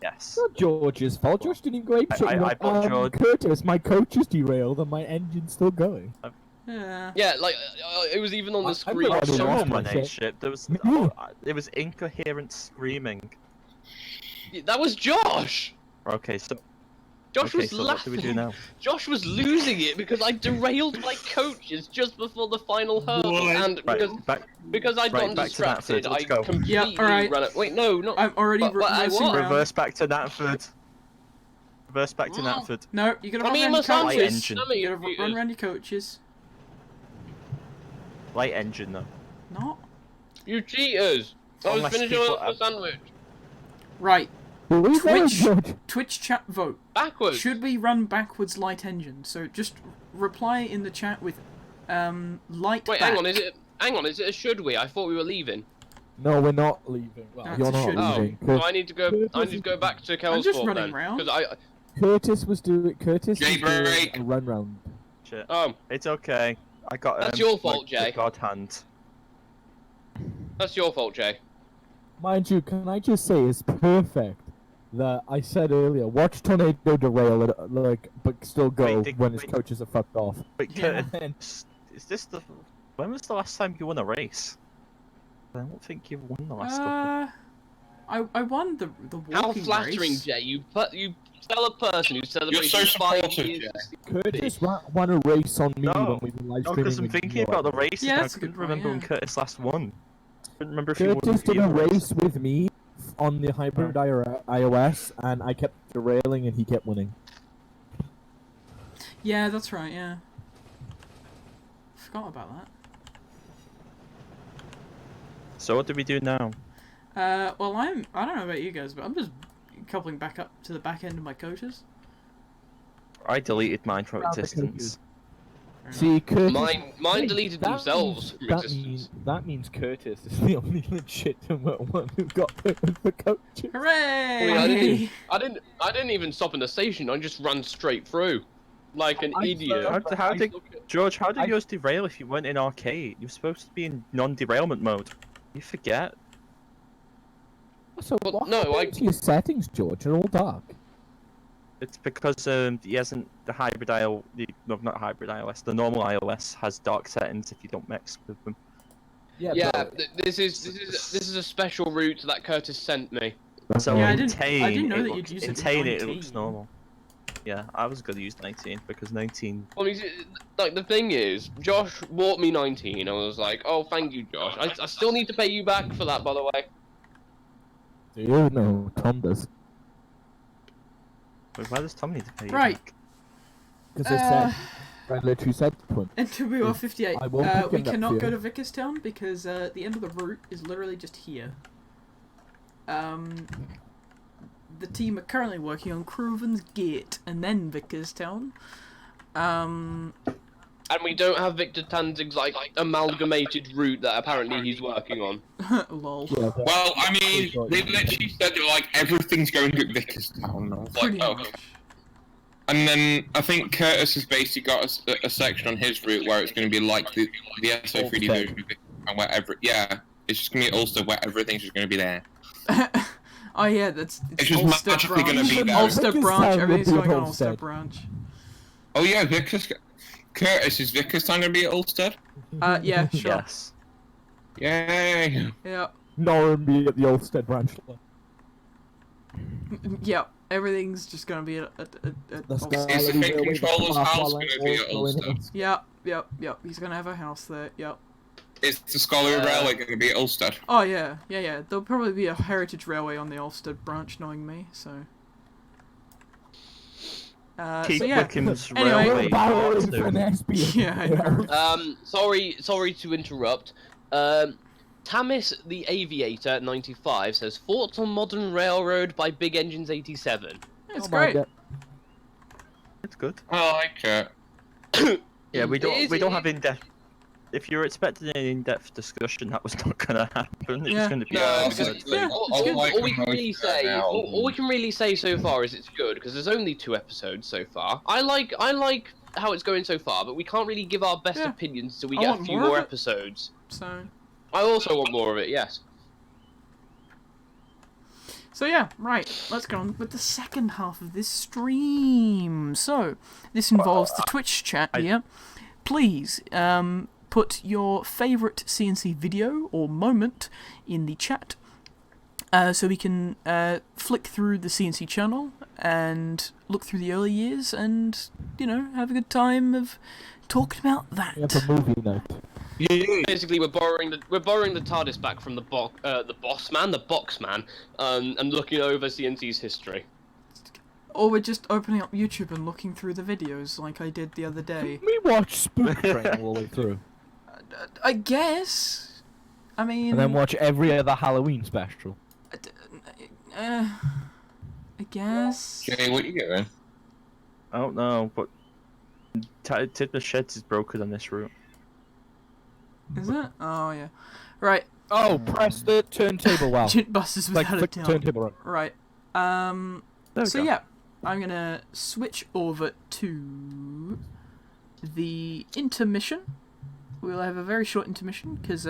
Yes. Not George's fault. George didn't even go ape shit. I He went, bought George. Curtis, my coach is derailed and my engine's still going. Yeah. Yeah, like it was even on the I'm screen. the one who So- lost Someone my went ape shit. shit. There was Me. it was incoherent screaming. That was Josh. Okay, so Josh okay, was so what do laughing. we do now? Josh was losing it because I derailed my coaches just before the final hurdle, and Right, back. because I'd Right, gotten back to that distracted, third, let's I go. completely Yeah, alright. ran it. Wait, no, not. I'm already But I reversing what? around. Reverse back to Natford. Reverse back to Oh. Natford. No, you gotta I run mean, around my your sandwich. Light coaches. engine. Damn it, You gotta you run around your coaches. Light engine though. Not? You cheaters! I was Unless finishing people off the sandwich. Right. Who is that, Twitch. George? Twitch chat vote. Backwards. Should we run backwards light engine? So just reply in the chat with light Wait, back. hang on. Is it a should we? I thought we were leaving. No, we're not leaving. Well, No, it's you're a not shit. Oh, leaving. so I need to go. I need to go back to I'm just Kelsthorpe running then. round. Because Curtis was doing Jailbreak. a run round. Shit. oh, It's okay. I got. That's your fault, my Jay. God hand. that's your fault, Jay. Mind you, can I just say it's perfect that I said earlier, watch Tornado derail it, like, but still go Wait, when his wait. coaches are fucked off. Wait, Yeah. Curtis, is this the? When was the last time you won a race? I don't think you've won the last couple. I won the walking How flattering, race. Jay! You tell a person who celebrated so 5 supportive, years. Curtis won a race on me No. when we were live No, streaming. because I'm with thinking you. about the races. Yeah, and I that's a couldn't good point, remember when yeah. Curtis last won. I couldn't remember if he won. Curtis did a either race with me on the hybrid iOS, and I kept derailing, and he kept winning. Yeah, that's right. Yeah. Forgot about that. So what do we do now? Well, I don't know about you guys, but I'm just coupling back up to the back end of my coaches. I deleted mine from Round the existence. Fair enough. See, Curtis. Mine Wait, deleted that themselves means- from that existence. that means Curtis is the only legitimate one who got hit with the coaches. Hooray! I mean, I didn't even stop in the station. I just ran straight through, like an idiot. How did George? How did yours derail if you went in arcade? You're supposed to be in non-derailment mode. You forget. So Well, what no, happened to your settings, George? They're all dark. It's because he hasn't the hybrid no, not hybrid iOS. The normal iOS has dark settings if you don't mix with them. Yeah, but- this is a special route that Curtis sent me. So Yeah, I in didn't Tane, know it that looks, you'd use in it in Tane it 19. looks normal. Yeah, I was gonna use 19 because 19. Well, like the thing is, Josh bought me 19. I was like, oh, thank you, Josh. I still need to pay you back for that, by the way. Do you know Tom does? Wait, why does Tom need to pay you Right. back? Because I literally said to him. Enter we are 58. I won't pick We him up cannot for go you. to Vickerstown because the end of the route is literally just here. The team are currently working on Cruven's Gate and then Vickerstown. And we don't have Victor Tanzig's like amalgamated route that apparently he's working on. Lol. Yeah, but Well, I mean, they literally said that, like, everything's going to Vickerstown. I was Pretty like, oh. much. And then I think Curtis has basically got a section on his route where it's going to be like the SO3D version of Vickerstown, where it's just going to be Ulster where everything's just going to be there. Oh yeah, it's just Ulster magically branch. gonna be there. Ulster branch. Vickerstown Everything's would be going on Ulster. Ulster branch. Oh yeah, Curtis, is Vickerstown going to be at Ulster? Yeah, sure. Yes. Yay! Yeah. Norrenby at the Olstead branch. Yeah. Everything's just gonna be at The Ulster. Is the Scarlet Finn Railway, Controller's the house Park going to Line be at all going Ulster? Yep. He's gonna have a house there. Yep. Is the Scholarly Railway going to be at Ulster? Oh yeah. There'll probably be a heritage railway on the Ulster branch, knowing me. So. Keep So yeah. Wickham's Anyway. railway. Borrowing too. from SB. Yeah, I know. Sorry to interrupt. Tamis the Aviator 95 says thoughts on modern railroad by Big Engines 87. It's great. It's good. I like it. Yeah, we It is- don't have in-depth. If you're expecting an in-depth discussion, that was not gonna happen. It's Yeah. going to be. No, because it's Yeah, all we can really say, now. all we can really say so far is it's good because there's only 2 episodes so far. I like how it's going so far, but we can't really give our best Yeah. opinions till we I get a want few more of more it. episodes. So. I also want more of it. Yes. So yeah, right, let's go on with the second half of this stream. So, this involves the Twitch chat here. Please, put your favourite CNC video or moment in the chat so we can flick through the CNC channel and look through the early years and, you know, have a good time of talking about that. We have a movie night. Basically, we're borrowing the TARDIS back from the box man, and looking over CNC's history. Or we're just opening up YouTube and looking through the videos like I did the other day. We watch Spook Train all the way through. I guess. I mean... And then watch every other Halloween special. I guess. Jay, what are you doing? I don't know, but Tidmouth Sheds is broken on this route. Is it? Oh, yeah. Right. Oh, press the turntable wow. Jit busters Like, without a flick doubt. turntable run. Right. There we So go. yeah, I'm gonna switch over to the intermission. We'll have a very short intermission because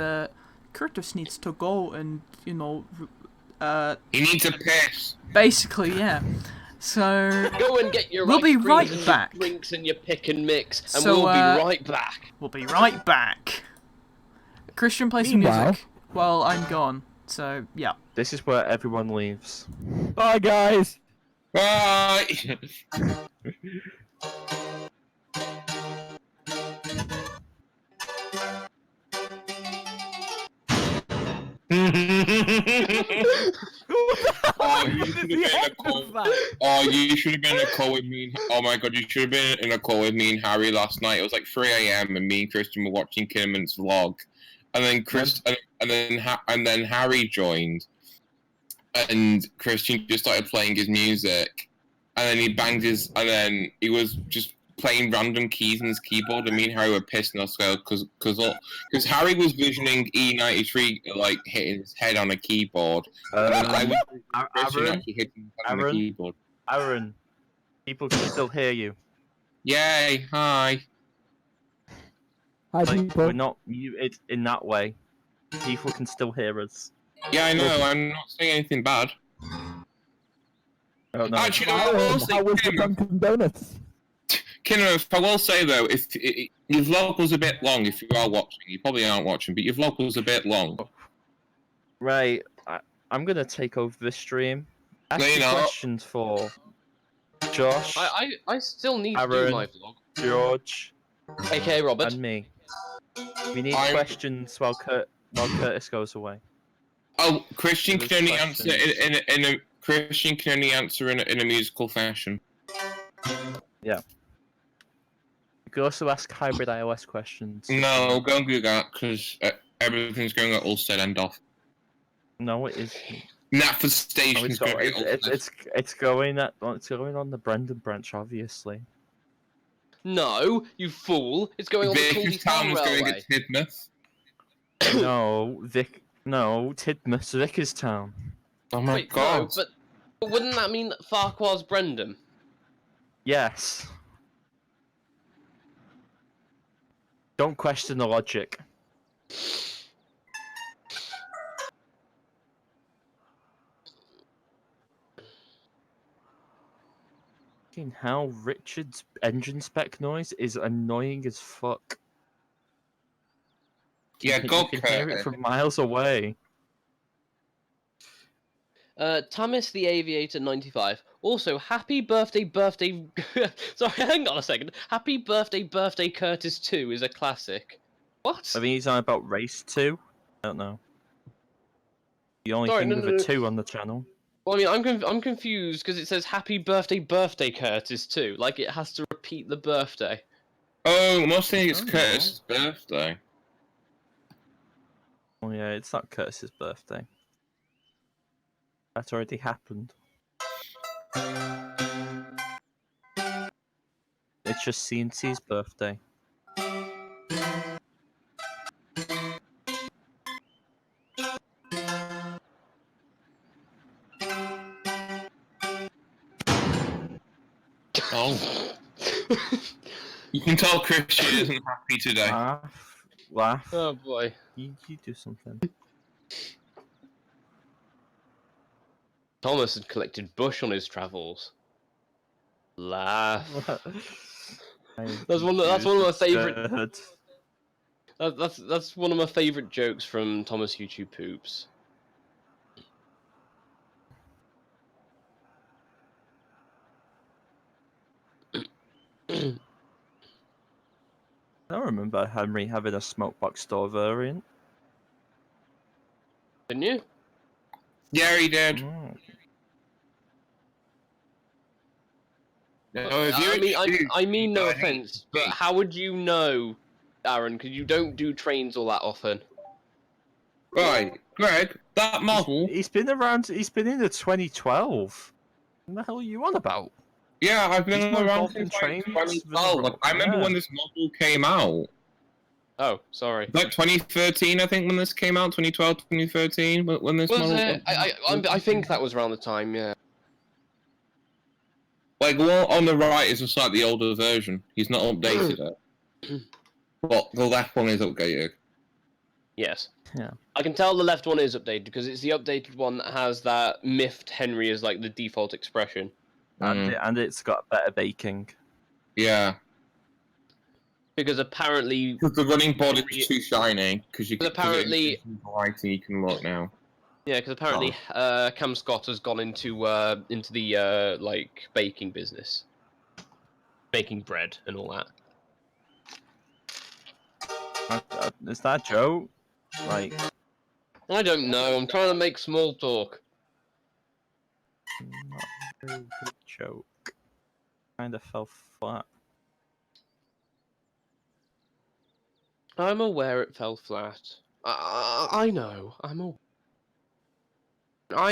Curtis needs to go and, you know, He needs a piss. basically, yeah. So Go and get your We'll ice be creams right and your back. drinks and your pick and mix, and So, we'll be right back. we'll be right back. Christian, play some Meanwhile- music while I'm gone. So yeah. This is where everyone leaves. Bye, guys. Bye. Oh, you should have been in a call. Oh, you should have been in a call with me. Oh my god, you should have been in a call with me and Harry last night. It was like 3 a.m. and me and Christian were watching Kinnaman's vlog, and then Harry joined, and Christian just started playing his music, and then he banged his, and then he was just playing random keys on his keyboard, and me and Harry were pissing ourselves because Harry was visioning E93 like hitting his head on a keyboard. And then I was Christian Aaron, actually hitting his head on the Aaron? keyboard. Aaron, people can still hear you. Yay! Hi. Hi, Like, people. we're not muted in that way. People can still hear us. Yeah, I know. I'm not saying anything bad. Oh, no. Actually, I will say, How was the Dunkin' Donuts? Kinner, I will say though, if your vlog was a bit long, if you are watching, you probably aren't watching, but your vlog was a bit long. Right, I'm gonna take over this stream. Ask No, me you're not. questions for. Josh, I still need to do Aaron. my vlog. George, AKA Robert. and me. We need I'm- questions while Curtis goes away. Oh, Christian There's can only questions. answer in a Christian can only answer in a musical fashion. You could also ask hybrid iOS questions. No, don't do that because everything's going to Ulstead end off. No, it is. Not for No, stations going to it's going on the Brendan branch, obviously. No, you fool! It's going on the Cooley Town was going Railway. at Tidmouth. No, Tidmouth, Vickerstown. Oh my Wait, god. no, but wouldn't that mean that Farquhar's Brendan? Yes. Don't question the logic. Fucking hell, Richard's engine spec noise is annoying as fuck. Yeah, You go can hear it Curtis. from miles away. Tamis the Aviator 95. Also, happy birthday. Sorry, hang on a second. Happy birthday, Curtis 2 is a classic. What? I think he's on about Race 2. I don't know. The only Sorry, thing no, with no, a no. 2 on the channel. Well, I mean, I'm confused because it says happy birthday, Curtis 2. Like it has to repeat the birthday. Oh, I must think it's Oh, Curtis' birthday. Oh yeah, it's not Curtis's birthday. That already happened. It's just CNC's birthday. Oh. You can tell Christian isn't happy today. Laugh. Oh boy. You do something. Thomas had collected bush on his travels. Laugh. That's one of my favourite. That's one of my favourite jokes from Thomas YouTube Poops. I don't remember Henry having a smokebox store variant. Didn't you? Yeah, he did. Mm. No, if you I mean no offense, but how would you know, Aaron? Because you don't do trains all that often. Right, Greg, that model. He's been around. He's been in the 2012. What the hell are you on about? Yeah, I've been He's more around involved in since like trains 2012. Like, I remember yeah. when this model came out. Oh, sorry. Like 2013, I think, when this came out. 2012, 2013, when this Was model. it? I think that was around the time, yeah. Like, the one on the right is a slightly older version. He's not updated it. But the left one is updated. Yes. Yeah. I can tell the left one is updated because it's the updated one that has that miffed Henry as like the default expression. And it's got better baking. Yeah. Because apparently, Because the running board is too shiny. Because you can apparently, bright and you can look now. yeah, because apparently Cam Scott has gone into the like baking business, baking bread and all that. Is that a joke? Like, I don't know. I'm trying to make small talk. not a very good joke. Kinda fell flat. I'm aware it fell flat. I know. I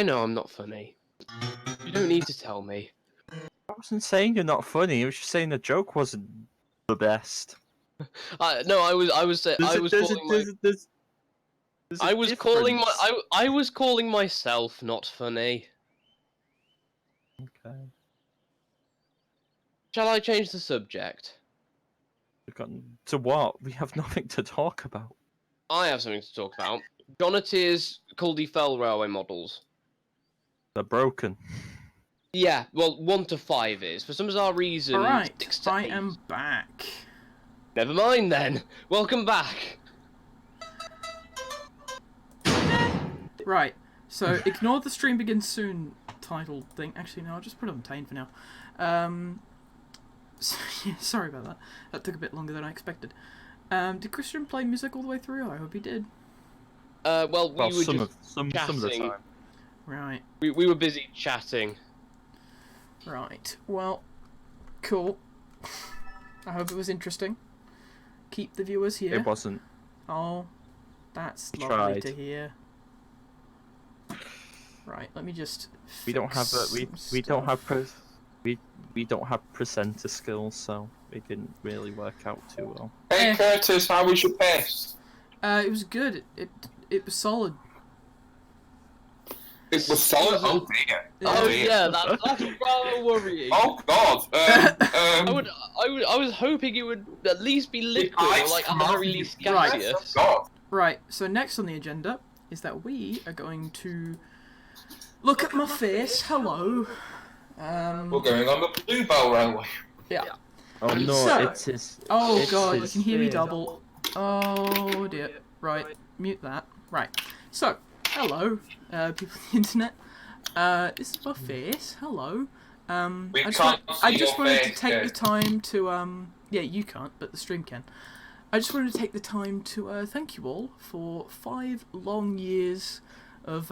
know I'm not funny. You don't need to tell me. I wasn't saying you're not funny. I was just saying the joke wasn't the best. No, I was calling myself not funny. Okay. Shall I change the subject? To what? We have nothing to talk about. I have something to talk about. Jonatier's Culdee Fell Railway models. They're broken. Yeah, well, 1 to 5 is. For some bizarre reason, Alright, 6 to I 8. am back. Never mind then. Welcome back. Right, so ignore the stream begins soon Untitled thing. Actually, no, I'll just put Untamed for now. So, yeah, sorry about that. That took a bit longer than I expected. Did Christian play music all the way through? I hope he did. Well, we were some just of the chatting. time. Right. We were busy chatting. Right. Well, cool. I hope it was interesting. Keep the viewers here. It wasn't. Oh, that's lovely Tried. to hear. Right, let me just. We don't have fix we don't stuff. have we don't have presenter skills, so it didn't really work out too well. Hey Curtis, how was your piss? It was good. It was solid. It was solid. Oh dear. Oh dear. yeah, that's rather worrying. Oh God. I was hoping it would at least be liquid, or like at the very least Right. gaseous. God. Right, so next on the agenda is that we are going to look at my face. Hello. We're going on the Bluebell Railway. Yeah. Oh no, So- it is. Oh it god, you is can hear me here. double. Oh dear. Right, mute that. Right. So, hello, people on the internet. This is my face. Hello. We I just, can't I see just your wanted to face, take the Kurt. time to yeah, you can't, but the stream can. I just wanted to take the time to thank you all for 5 long years of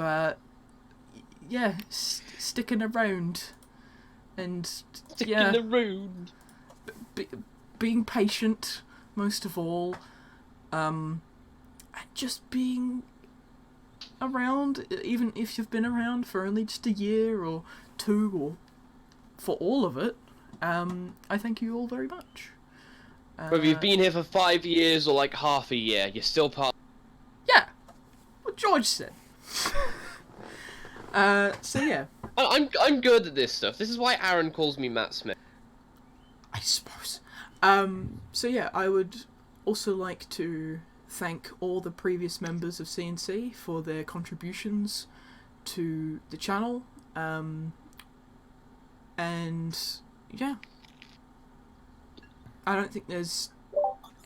yeah, sticking around and Sticking yeah, around. being patient most of all, and just being around, even if you've been around for only just a year or 2 or for all of it. I thank you all very much. Whether you've been here for 5 years or like half a year, you're still part. Yeah, what George said. So yeah, I'm good at this stuff. This is why Aaron calls me Matt Smith. I suppose. So yeah, I would also like to thank all the previous members of CNC for their contributions to the channel. And yeah, I don't think there's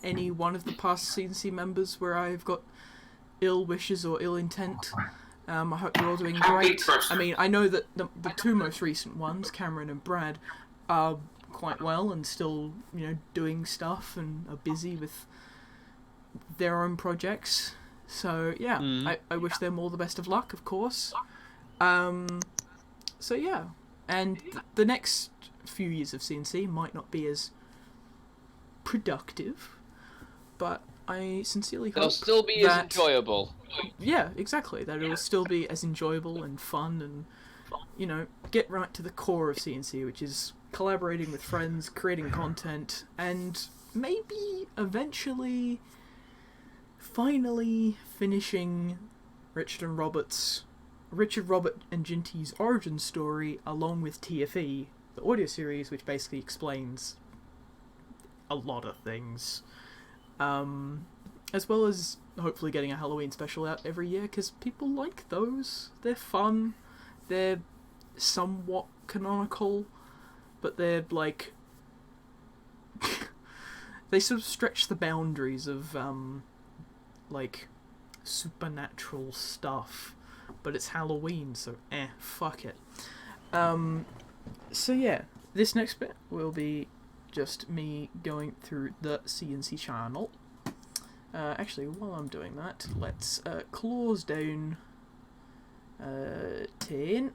any one of the past CNC members where I've got ill wishes or ill intent. I hope you're all doing great. I mean, I know that the 2 most recent ones, Cameron and Brad, are quite well and still, you know, doing stuff and are busy with their own projects. So yeah, I wish them all the best of luck, of course. So yeah, and the next few years of CNC might not be as productive, but I sincerely hope It'll still be as that, enjoyable. yeah, exactly, that it will still be as enjoyable and fun and, you know, get right to the core of CNC, which is collaborating with friends, creating content, and maybe eventually finally finishing Richard Robert and Jinty's origin story along with TFE, the audio series, which basically explains a lot of things. As well as hopefully getting a Halloween special out every year, because people like those. They're fun, they're somewhat canonical, but they're like... they sort of stretch the boundaries of, like, supernatural stuff. But it's Halloween, so fuck it. So yeah, this next bit will be just me going through the CNC channel. Actually, while I'm doing that, let's close down 10,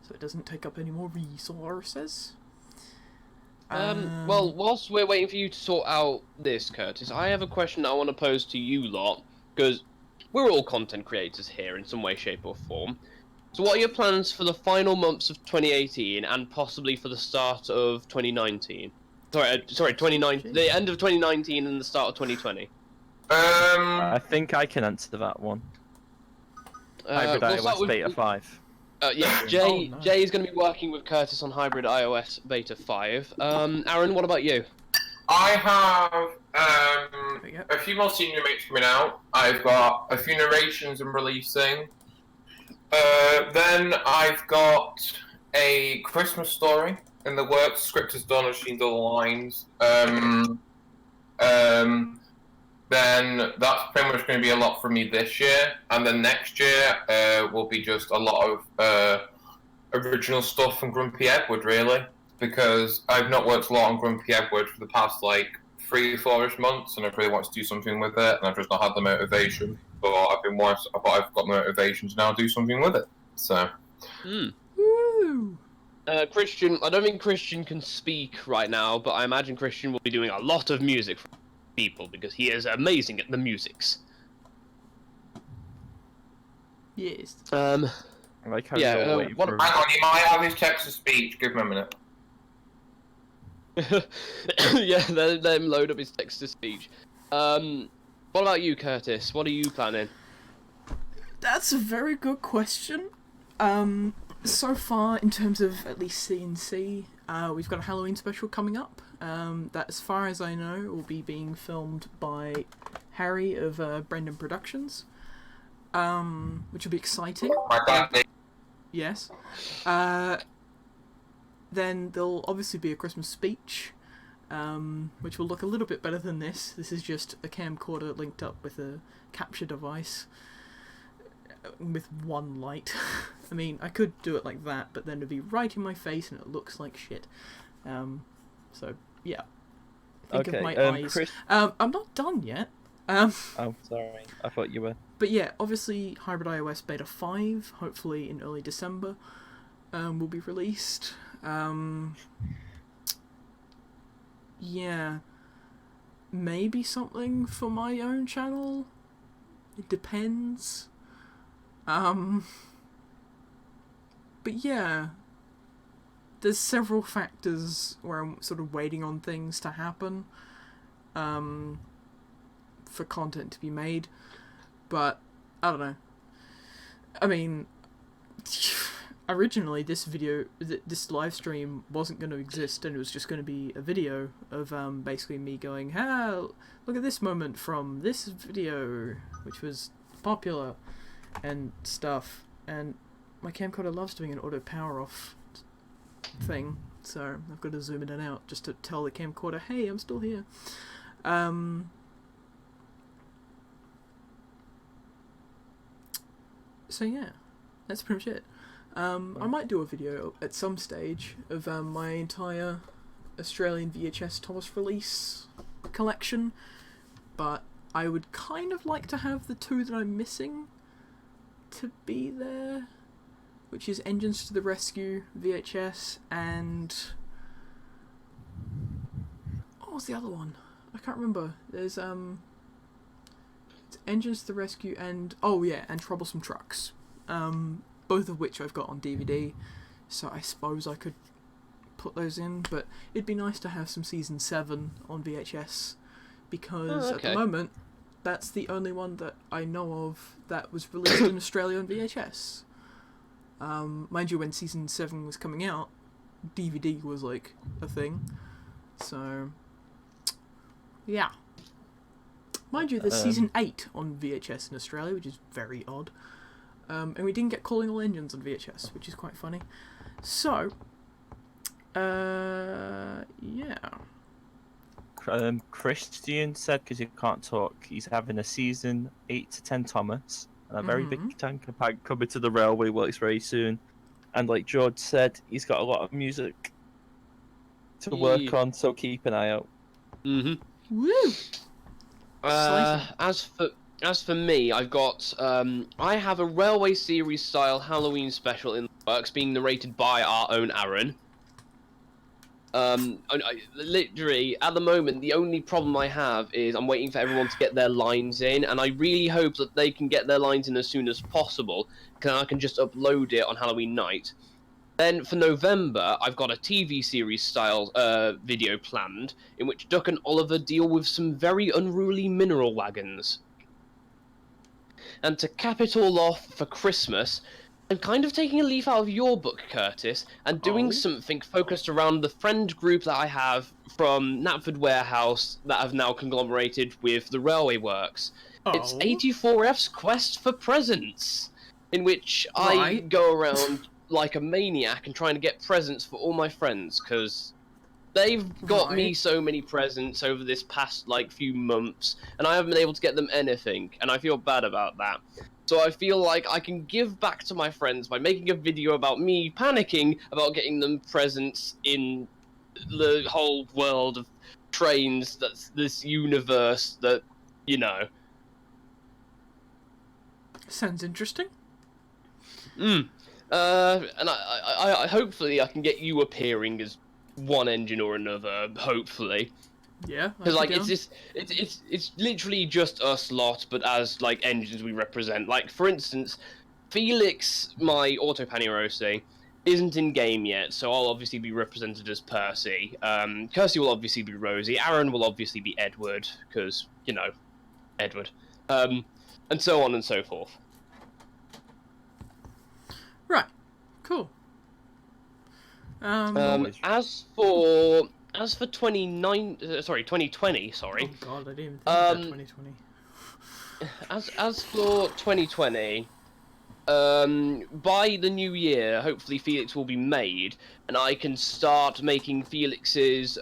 so it doesn't take up any more resources. Well, whilst we're waiting for you to sort out this, Curtis, I have a question I want to pose to you lot, because we're all content creators here in some way, shape or form. So what are your plans for the final months of 2018 and possibly for the start of 2019? Sorry, 2019, the end of 2019 and the start of 2020. I think I can answer that one. Hybrid we'll start iOS with- Beta 5. Yeah, Jay is going to be working with Curtis on Hybrid iOS Beta 5. Aaron, what about you? I have There you go. a few more senior mates coming out. I've got a few narrations I'm releasing. Then I've got a Christmas story in the works. Script is done, I've seen all the lines. then that's pretty much going to be a lot for me this year. And then next year will be just a lot of original stuff from Grumpy Edward, really. Because I've not worked a lot on Grumpy Edward for the past, like, 3 or 4-ish months, and I really want to do something with it, and I've just not had the motivation. But I've got motivation to now do something with it. So. Woo! Christian, I don't think Christian can speak right now, but I imagine Christian will be doing a lot of music for people because he is amazing at the musics. Yes. I like how Yeah, you're waiting what- for... Hang on, he might have his text to speech. Give him a minute. Yeah, let him load up his text to speech. What about you, Curtis? What are you planning? That's a very good question. So far, in terms of at least CNC, we've got a Halloween special coming up. That, as far as I know, will be being filmed by Harry of Brendan Productions, which will be exciting. My bad. Yes. Then there'll obviously be a Christmas speech, which will look a little bit better than this. This is just a camcorder linked up with a capture device with one light. I mean, I could do it like that, but then it'd be right in my face and it looks like shit. So, yeah. Think of my eyes. Chris... I'm not done yet. Oh, sorry. I thought you were. But yeah, obviously Hybrid iOS Beta 5, hopefully in early December, will be released. Yeah. Maybe something for my own channel? It depends. But yeah. There's several factors where I'm sort of waiting on things to happen. For content to be made. But, I don't know. I mean, originally this live stream wasn't going to exist, and it was just going to be a video of basically me going, "Ah, look at this moment from this video," which was popular and stuff. And my camcorder loves doing an auto power off thing, so I've got to zoom in and out just to tell the camcorder, "Hey, I'm still here." So yeah, that's pretty much it. I might do a video at some stage of my entire Australian VHS Thomas release collection, but I would kind of like to have the 2 that I'm missing to be there, which is Engines to the Rescue VHS and... what was the other one? I can't remember. There's it's Engines to the Rescue and... oh yeah, and Troublesome Trucks. Both of which I've got on DVD, so I suppose I could put those in, but it'd be nice to have some Season 7 on VHS, because at the moment, that's the only one that I know of that was released in Australia on VHS. Mind you, when Season 7 was coming out, DVD was like a thing, so yeah. Mind you, there's Season 8 on VHS in Australia, which is very odd. And we didn't get Calling All Engines on VHS, which is quite funny. So, yeah. Christian said, because you can't talk, he's having a Season 8 to 10 Thomas, and a very big tanker pack coming to the Railway Works very soon. And like George said, he's got a lot of music to work on, so keep an eye out. Woo! As for me, I've got I have a Railway Series style Halloween special in the works, being narrated by our own Aaron. Literally, at the moment, the only problem I have is I'm waiting for everyone to get their lines in, and I really hope that they can get their lines in as soon as possible, because I can just upload it on Halloween night. Then for November, I've got a TV series style video planned, in which Duck and Oliver deal with some very unruly mineral wagons. And to cap it all off for Christmas, I'm kind of taking a leaf out of your book, Curtis, and doing something focused around the friend group that I have from Knapford Warehouse that have now conglomerated with the Railway Works. It's 84F's Quest for Presents, in which I go around like a maniac and trying to get presents for all my friends, because They've got me Right. so many presents over this past like few months, and I haven't been able to get them anything, and I feel bad about that. So I feel like I can give back to my friends by making a video about me panicking about getting them presents in the whole world of Trainz, that's this universe that, you know. Sounds interesting. And I hopefully I can get you appearing as one engine or another, hopefully. Yeah. Because I'd like be down. it's literally just us lot, but as like engines we represent. Like for instance, Felix, my auto Panirose, isn't in game yet, so I'll obviously be represented as Percy. Kirsty will obviously be Rosie. Aaron will obviously be Edward, because you know, Edward. And so on and so forth. Right. Cool. As for 2020, sorry. Oh god, I didn't even think about 2020. As for 2020, by the new year, hopefully Felix will be made, and I can start making Felix's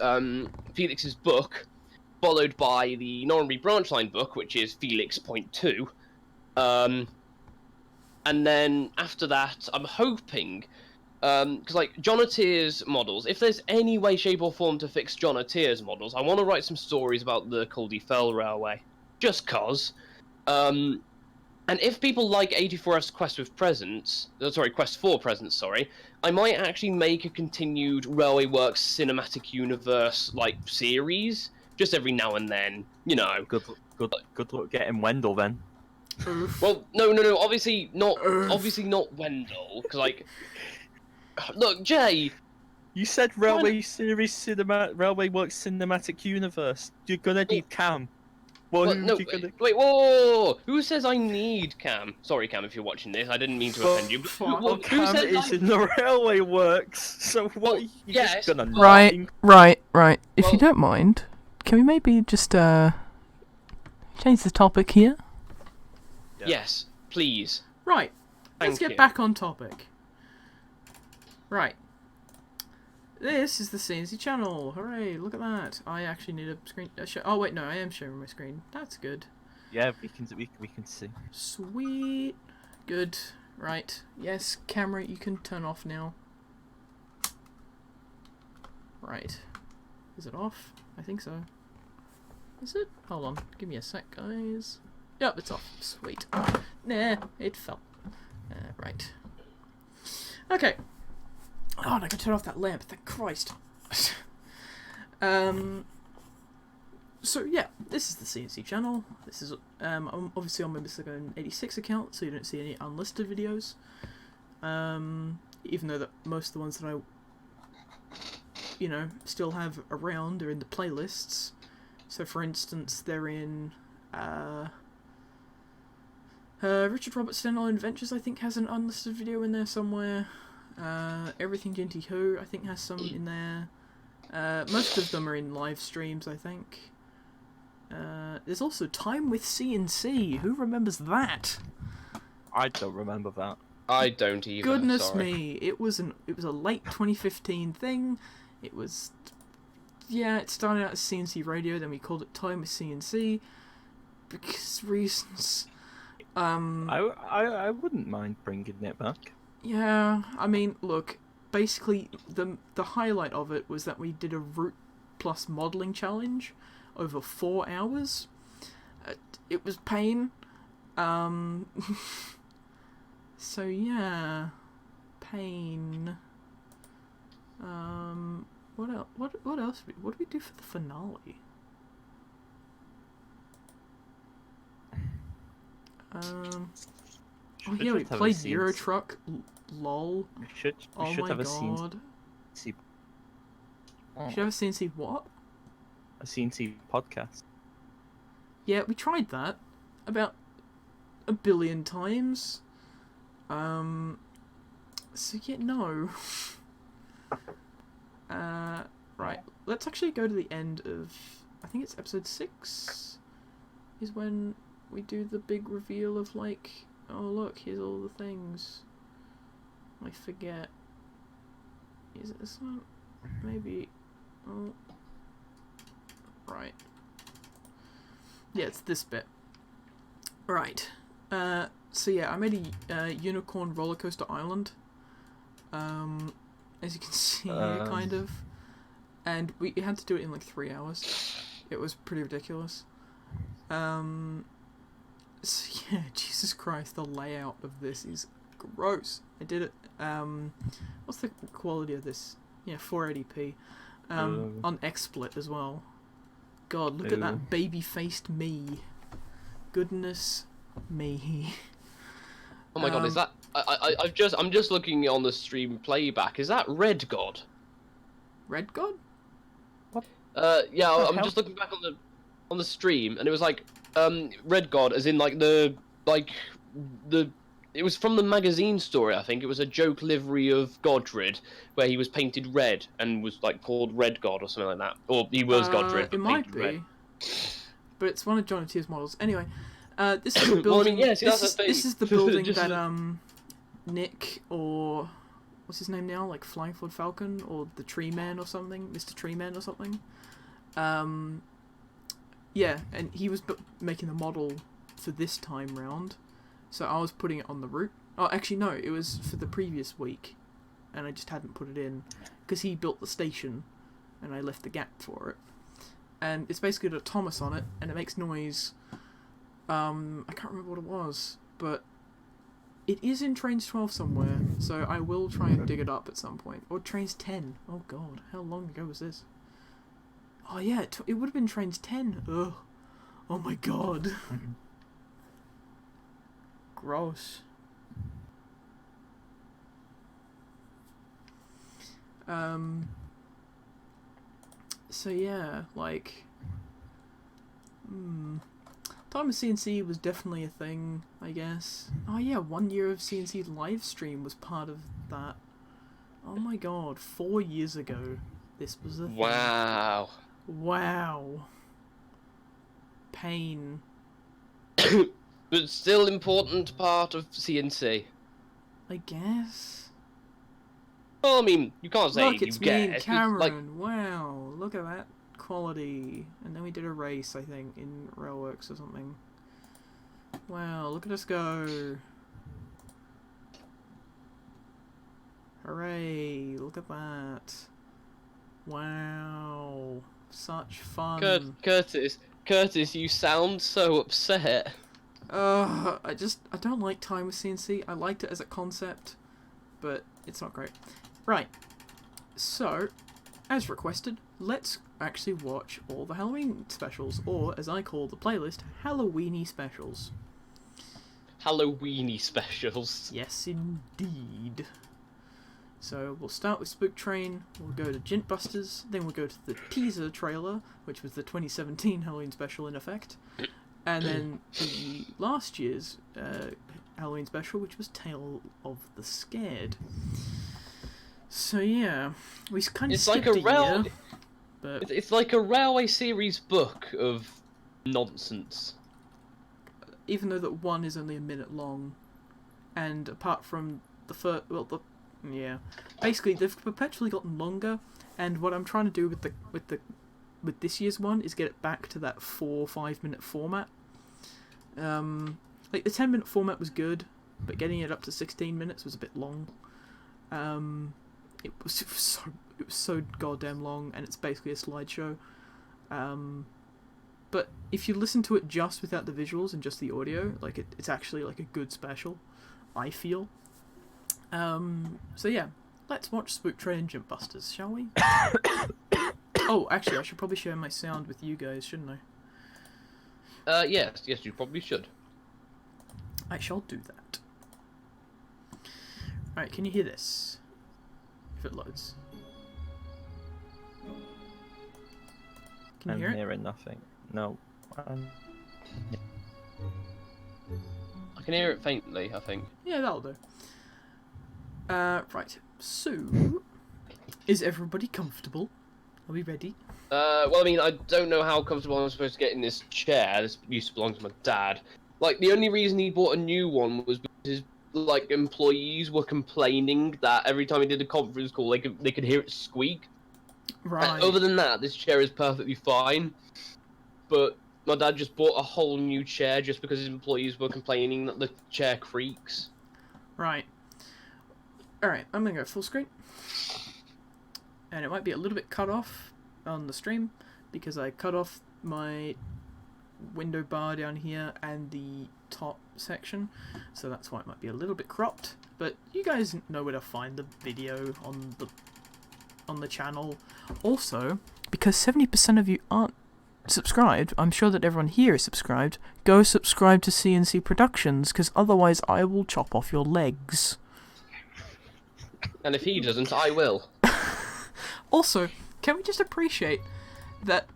book, followed by the Normandy Branchline book, which is Felix.2. And then after that, I'm hoping, because like Jonatier's models, if there's any way, shape, or form to fix Jonatier's models, I want to write some stories about the Culdee Fell Railway, just cause. And if people like 84F's Quest for Presents, I might actually make a continued Railway Works cinematic universe like series, just every now and then, you know. Good luck getting Wendell then. Oof. Well, no, obviously not Wendell, because like, look, Jay. You said Railway Works cinematic universe. You're gonna need Cam. Well, What? who No, you gonna... wait, whoa! Who says I need Cam? Sorry, Cam, if you're watching this, I didn't mean to offend you. But fuck. who Cam says is in the Railway Works, so what? Well, Are you yes. just gonna Right. If Well- you don't mind, can we maybe just change the topic here? Yes, please. Right. Let's Thank get you. back on topic. Right. This is the CNC channel. Hooray! Look at that. I actually need a screen. Oh wait, no, I am sharing my screen. That's good. Yeah, we can see. Sweet. Good. Right. Yes, camera, you can turn off now. Right. Is it off? I think so. Is it? Hold on. Give me a sec, guys. Yep, it's off. Sweet. Nah, it fell. Right. Okay. Oh, and I can turn off that lamp. Thank Christ. So yeah, this is the CNC channel. This is I'm obviously on my Mystico 86 account, so you don't see any unlisted videos. Even though that most of the ones that I, still have around are in the playlists. So for instance, they're in Richard Roberts' Standalone Adventures, I think, has an unlisted video in there somewhere. Everything Jinty Who, I think, has some in there. Most of them are in live streams, I think. There's also Time with CNC. Who remembers that? I don't remember that. I don't either. Goodness sorry. me! It was a late 2015 thing. It was, it started out as CNC Radio, then we called it Time with CNC because reasons. I wouldn't mind bringing it back. Yeah, I mean, look, basically the highlight of it was that we did a Root Plus modelling challenge over 4 hours. It was pain. So yeah, pain. What else? What else? What did we do for the finale? Oh yeah, we played Euro Truck. Lol. We should Oh my have a god. CNC. We should have a CNC what? A CNC podcast. Yeah, we tried that about 1 billion times. So yeah, no. Right. Let's actually go to the end of, I think it's episode 6, is when we do the big reveal of like, oh look, here's all the things. I forget. Is it this one? Maybe. Oh. Right. Yeah, it's this bit. Right. So yeah, I made a unicorn roller coaster island. As you can see here, kind of. And we had to do it in like 3 hours. It was pretty ridiculous. So yeah, Jesus Christ, the layout of this is gross. I did it, what's the quality of this? Yeah, 480p. On XSplit as well. God, look at that baby-faced me. Goodness me. Oh my god, is that... I'm just looking on the stream playback. Is that Red God? Red God? Yeah, Oh, I'm just looking back on the stream, and it was like, Red God, as in like the it was from the magazine story, I think. It was a joke livery of Godred, where he was painted red and was like called Red God or something like that. Or he was Godred, but it might painted be. red. But it's one of John Tier's models. Anyway, this is the building. Well, I mean, yes, that's the thing. This is the building Just that Nick, or what's his name now, like Flying Ford Falcon, or the Tree Man or something, Mr. Tree Man or something. Yeah, and he was making the model for this time round, so I was putting it on the route. Oh, actually no, it was for the previous week, and I just hadn't put it in because he built the station, and I left the gap for it. And it's basically got a Thomas on it, and it makes noise. I can't remember what it was, but it is in Trainz 12 somewhere, so I will try and dig it up at some point. Or Trainz 10. Oh god, how long ago was this? Oh yeah, it would have been Trainz 10. Ugh. Oh my god. Gross. So yeah, like... Time of CNC was definitely a thing, I guess. Oh yeah, 1 year of CNC Livestream was part of that. Oh my god, 4 years ago this was a thing. Wow. Wow. Pain. But still important part of CNC. I guess. Well, I mean, you can't say Look, it's you me get and it. Cameron. Like, Wow, look at that quality. And then we did a race, I think, in Railworks or something. Wow, look at us go. Hooray, look at that. Wow, such fun. Curtis, you sound so upset. I don't like time with CNC. I liked it as a concept, but it's not great. Right, so, as requested, let's actually watch all the Halloween specials, or as I call the playlist, Halloweeny specials. Halloweeny specials. Yes, indeed. So we'll start with Spook Train, we'll go to Jint Busters, then we'll go to the teaser trailer, which was the 2017 Halloween special in effect, and then the last year's Halloween special, which was Tale of the Scared. So yeah, we kind of skipped a year, but It's like a railway series book of nonsense. even though that one is only a minute long, and apart from the first, yeah, basically they've perpetually gotten longer, and what I'm trying to do with this year's one is get it back to that 4 or 5 minute format. Like the 10-minute format was good, but getting it up to 16 minutes was a bit long. It was so goddamn long, and it's basically a slideshow. But if you listen to it just without the visuals and just the audio, like it's actually like a good special, I feel. So yeah, let's watch Spook Train and Jint Busters, shall we? Oh, actually, I should probably share my sound with you guys, shouldn't I? Yes, you probably should. I shall do that. Alright, can you hear this? If it loads. Can you I'm hear it? hearing nothing. No. I can hear it faintly, I think. Yeah, that'll do. Right. So, is everybody comfortable? Are we ready? Well, I mean, I don't know how comfortable I'm supposed to get in this chair. This used to belong to my dad. Like, the only reason he bought a new one was because his, like, employees were complaining that every time he did a conference call, they could hear it squeak. Right. Other than that, this chair is perfectly fine. But my dad just bought a whole new chair just because his employees were complaining that the chair creaks. Right. Alright, I'm gonna go full screen. And it might be a little bit cut off on the stream because I cut off my window bar down here and the top section, so that's why it might be a little bit cropped. But you guys know where to find the video on the channel. Also, because 70% of you aren't subscribed, I'm sure that everyone here is subscribed. Go subscribe to CNC Productions, because otherwise I will chop off your legs. And if he doesn't, I will. Also, can we just appreciate that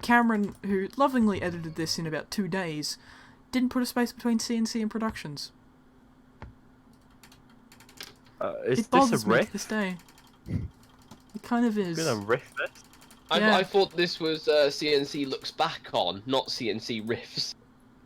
Cameron, who lovingly edited this in about 2 days, didn't put a space between CNC and Productions? Is It this bothers a me to riff? this day. It kind of is. Gonna riff this? Yeah. I thought this was CNC looks back on, not CNC riffs.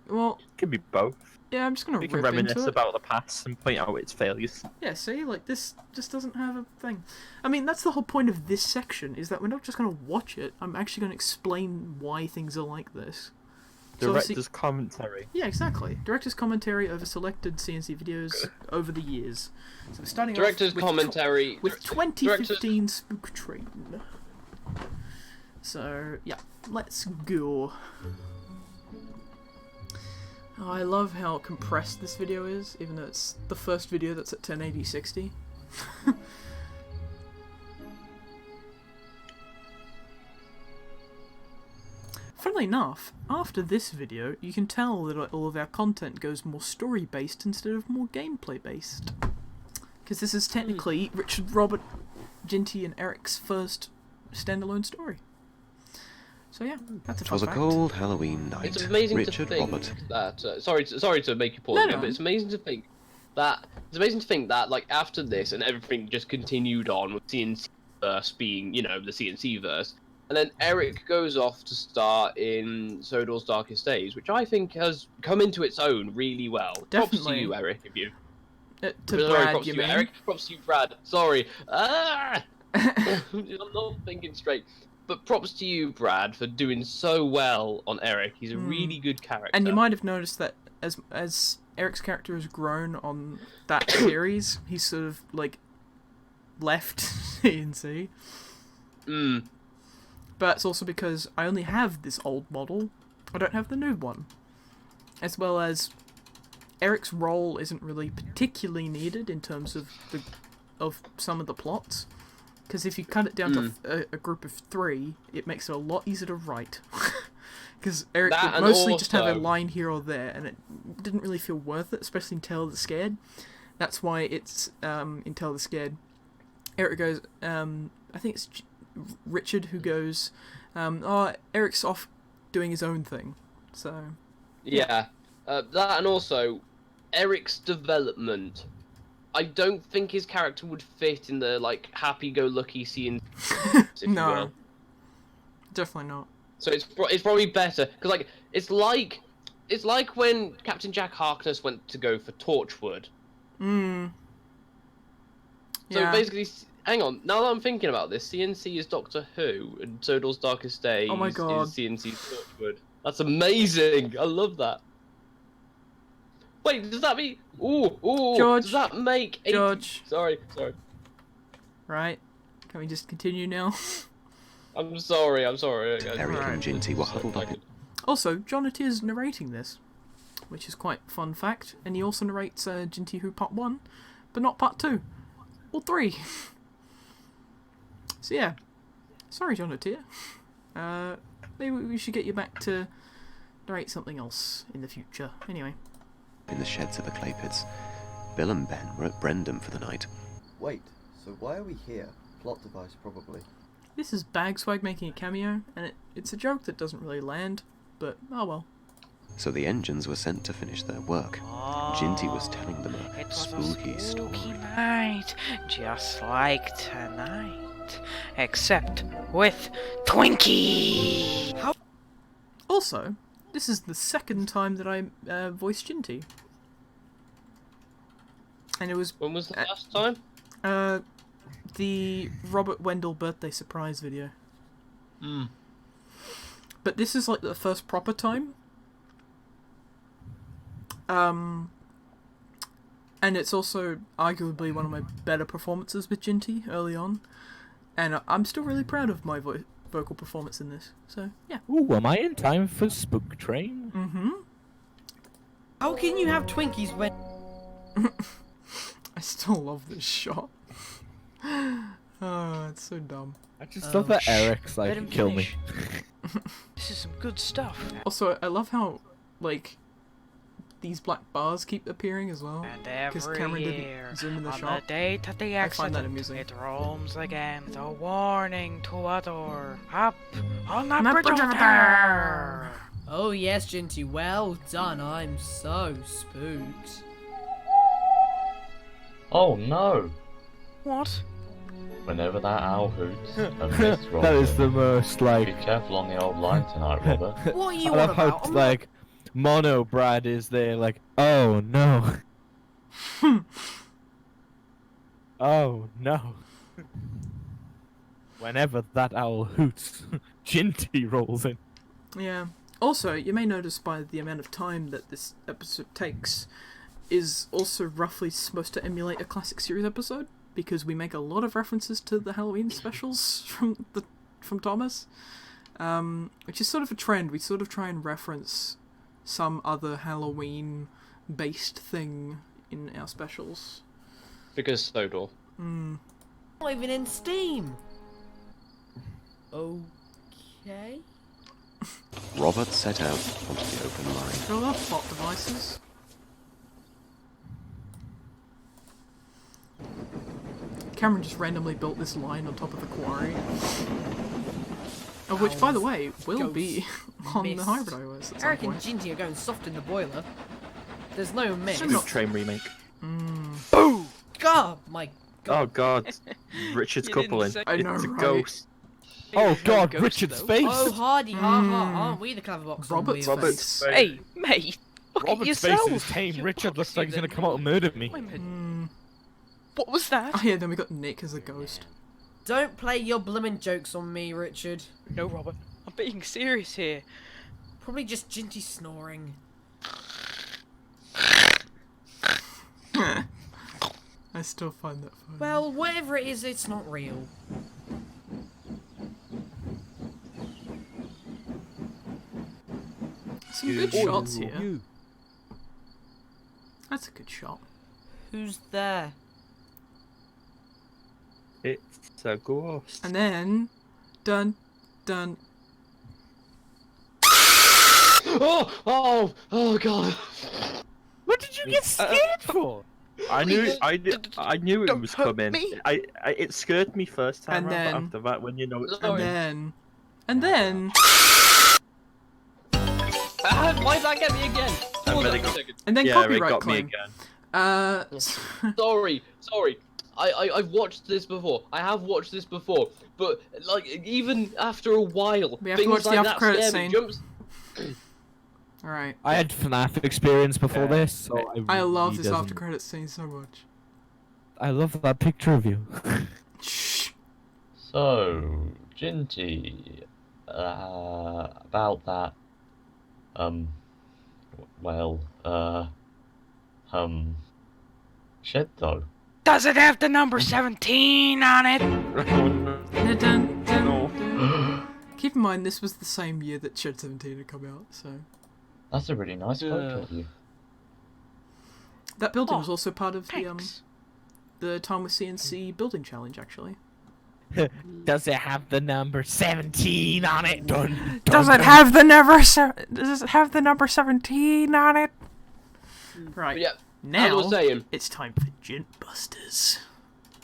Well, Could be both. yeah, I'm just gonna We can rip reminisce into it. about the past and point out its failures. Yeah, see, like, this just doesn't have a thing. I mean, that's the whole point of this section, is that we're not just gonna watch it, I'm actually gonna explain why things are like this. So obviously- Director's commentary. Yeah, exactly. Director's commentary over selected CNC videos over the years. So we're starting Director's off with commentary with 2015 Spook Train. So, yeah, let's go. Oh, I love how compressed this video is, even though it's the first video that's at 1080-60. Funnily enough, after this video, you can tell that all of our content goes more story-based instead of more gameplay-based. Because this is technically Richard, Robert, Jinty, and Eric's first standalone story. So yeah, that's a It fun was a fact. cold Halloween night. It's amazing Richard to think Robert. that. Sorry to make you pause No, again, no. but it's amazing to think that like after this and everything just continued on with CNC verse being, you know, the CNC verse, and then Eric goes off to star in Sodor's Darkest Days, which I think has come into its own really well. Props Definitely. to you, Eric. If you To Sorry, Brad, props you to you, mean? Eric. Props to you, Brad. Sorry. I'm not thinking straight. But props to you, Brad, for doing so well on Eric. He's a really good character. And you might have noticed that as Eric's character has grown on that series, he's sort of like left CNC. Mm. But it's also because I only have this old model. I don't have the new one. As well as Eric's role isn't really particularly needed in terms of some of the plots. Because if you cut it down to a group of 3, it makes it a lot easier to write. Because Eric That would and mostly just have a also- line here or there, and it didn't really feel worth it, especially in Tale of the Scared. That's why it's, in Tale of the Scared, Eric goes, I think it's Richard who goes, oh, Eric's off doing his own thing. So, Yeah. That and also Eric's development. I don't think his character would fit in the like happy-go-lucky scene. if you no. will. Definitely not. So it's probably better because like it's like when Captain Jack Harkness went to go for Torchwood. So So basically, hang on. Now that I'm thinking about this, CNC is Doctor Who, and Sodor's Darkest Days Oh my God. is CNC's Torchwood. That's amazing. I love that. Wait, does that mean? Ooh, George. Does that make? 80... George. Sorry. Right? Can we just continue now? I'm sorry. Eric Right. and Jinty were huddled up. Also, Jonathan's narrating this, which is quite a fun fact, and he also narrates Jinty Who Part 1, but not Part 2, or 3. So yeah, sorry Jonathan. Maybe we should get you back to narrate something else in the future. Anyway. In the sheds of the clay pits, Bill and Ben were at Brendam for the night. Wait, so why are we here? Plot device, probably. This is Bagswag making a cameo, and it's a joke that doesn't really land, but oh well. So the engines were sent to finish their work. Jinty was telling them It a was spooky a story. spooky night, just like tonight, except with Twinkie. Also, this is the second time that I voiced Jinty. And it was When was the last time? the Robert Wendell birthday surprise video. But this is like the first proper time. And it's also arguably one of my better performances with Jinty early on. And I'm still really proud of my vocal performance in this. So, yeah. Ooh, am I in time for Spook Train? Mm-hmm. How can you have Twinkies when... I still love this shot. Oh, it's so dumb. I just love that Eric's Let like, him kill me. finish. This is some good stuff. Also, I love how, like, these black bars keep appearing as well. And Because every Cameron year, didn't zoom in the on shot. the date of the I find that accident, amusing. it roams again, the warning to a door. Up on that On that bridge bridge over over there. Oh yes, Jinty, well done. I'm so spooked. Oh no! What? Whenever that owl hoots, a mist rolls That is in. the most, Be like... careful on the old line tonight, Robert. What are you I on love how, about? I'm like, Mono Brad is there, like, oh no. Oh no. Whenever that owl hoots, Jinty rolls in. Yeah. Also, you may notice by the amount of time that this episode takes, is also roughly supposed to emulate a classic series episode, because we make a lot of references to the Halloween specials from Thomas, which is sort of a trend. We sort of try and reference some other Halloween-based thing in our specials. Because Sodor. not even in Steam. Okay. Robert set out onto the open line. Got a lot of plot devices. Cameron just randomly built this line on top of the quarry. Of which, by the way, will be on the hybrid iOS at some Eric and point. Jinty are going soft in the boiler. There's no mix. Spook Train remake. Boom! God, my Oh god. Richard's You didn't coupling. say- I know, It's a right? ghost. Oh god, Ghost, Richard's though. face! Oh, hardy, ha ha, aren't we the clever box? Robert's Robert's face. Hey, mate. Look at Robert's face yourself. is tame. You Richard looks like he's gonna then. come out and murder me. Wait a minute. Mm. What was that? Oh yeah, then we got Nick as a ghost. Don't play your bloomin' jokes on me, Richard. No, Robert. I'm being serious here. Probably just Jinty snoring. I still find that funny. Well, whatever it is, it's not real. Some good shots here. That's a good shot. Who's there? It's a ghost. And then, dun, dun. Oh god. What did you get scared for? I knew it Don't was hurt coming. me. It scared me first time And round, then- but after that, when you know it's And Sorry. coming. then, Why did that get me again? I'm Hold really on a good. second. and then Yeah, it copyright got claim. me again. Sorry. I've watched this before. I have watched this before, but like even after a while, We have to things watch the like after that credits scare me. scene. Jumps. Alright. I had FNAF experience before this, so I love really this doesn't- after credits scene so much. I love that picture of you. Shh. So, Jinty, about that, shed though. Does it have the number 17 on it? Dun, dun, dun. Keep in mind, this was the same year that Shed 17 had come out, so... That's a really nice photo of you. That building Oh, was also part of Thanks. the Time with CNC building challenge, actually. Does it have the number 17 on it? Dun, Does dun, it have the number? Does it have the number 17 on it? Right. But yeah. As I Now, was saying, it's time for Jint Busters.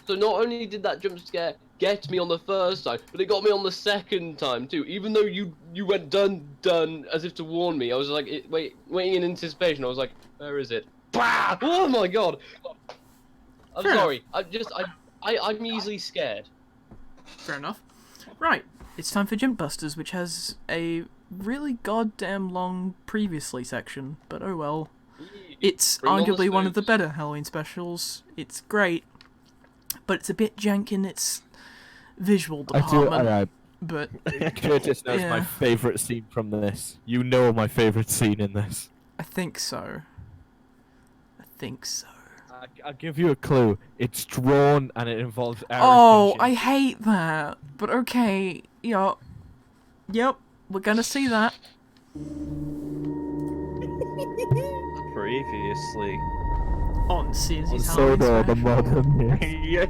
so not only did that jump scare get me on the first time, but it got me on the second time too. Even though you went dun as if to warn me, I was like waiting in anticipation. I was like, where is it? Bah! Oh my god! I'm Fair sorry. I'm easily scared. Fair enough. Right, it's time for Jint Busters, which has a really goddamn long previously section, but oh well. It's Bring on the arguably one of the spooks. better Halloween specials. It's great, but it's a bit jank in its visual I do. department. Alright. But Curtis knows my favourite scene from this. You know my favourite scene in this. I think so. I'll give you a clue. It's drawn and it involves Eric. Oh, and I hate that. But okay, yep, we're gonna see that. Previously. On Sizzy's Soda, the modern. Yeah.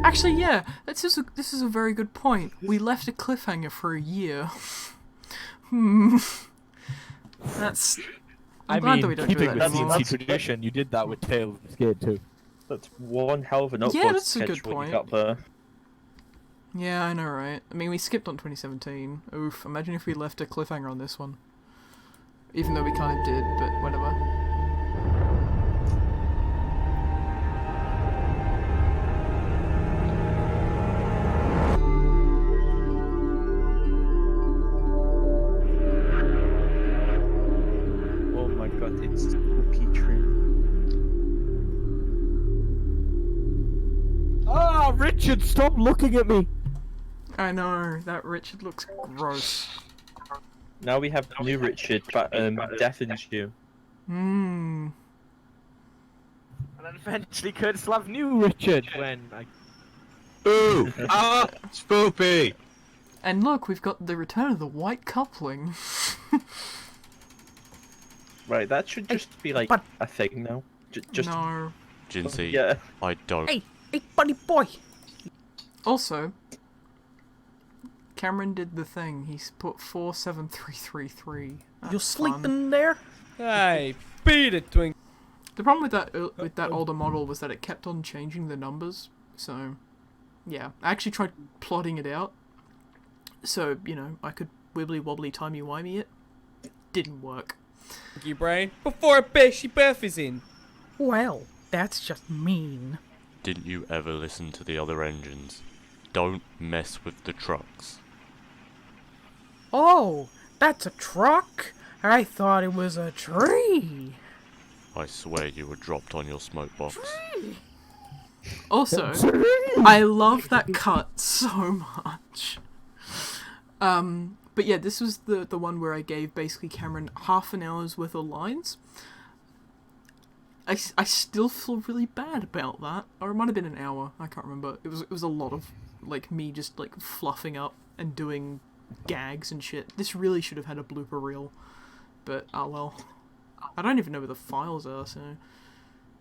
Actually, yeah, this is a very good point. We left a cliffhanger for a year. That's. I'm glad that we don't do keeping that with anymore. CNC tradition, you did that with Tales of Skate too. That's one hell of an upload Yeah, that's a good schedule point. you got there. Yeah, I know, right? I mean, we skipped on 2017. Oof, imagine if we left a cliffhanger on this one. Even though we kind of did, but whatever. Oh my god, it's Cookie Train. Ah, Richard, stop looking at me! I know, that Richard looks gross. Now we have new Richard, but deafens you. Hmm. And then eventually Curtis will have new Richard when I... Ooh! Ah! Spoopy! And look, we've got the return of the white coupling. Right, that should just be like a thing now. Just No. Jinty, yeah. I don't. Hey, buddy boy. Also, Cameron did the thing. He's put 47333. You sleeping there? Hey, beat it, Twink. The problem with that older model was that it kept on changing the numbers. So, yeah, I actually tried plotting it out. So, you know, I could wibbly wobbly timey wimey it. Didn't work. You brain. Before a bishy birth is in. Well, that's just mean. Didn't you ever listen to the other engines? Don't mess with the trucks. Oh, that's a truck? I thought it was a tree. I swear you were dropped on your smoke box. Also, I love that cut so much. But yeah, this was the one where I gave basically Cameron half an hour's worth of lines. I still feel really bad about that. Or it might have been an hour, I can't remember. It was a lot of like me just like fluffing up and doing gags and shit. This really should have had a blooper reel. But oh well. I don't even know where the files are, so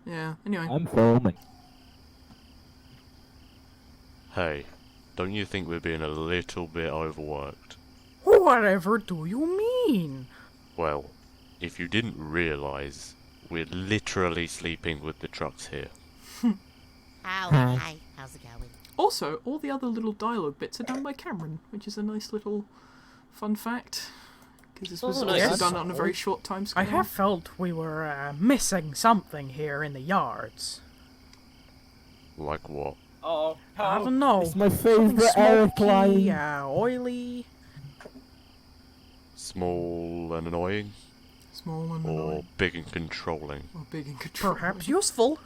yeah, anyway. I'm filming. Hey, don't you think we're being a little bit overworked? Whatever do you mean? Well, if you didn't realise, we're literally sleeping with the trucks here. Hi, how's it going? Also, all the other little dialogue bits are done by Cameron, which is a nice little fun fact. Because this was also done on a very short time scale. I have felt we were missing something here in the yards. Like what? Oh, I don't know. It's my favourite Eric line. Oily. Small and annoying? Small and Or annoying. big and controlling? Or big and controlling. Perhaps useful.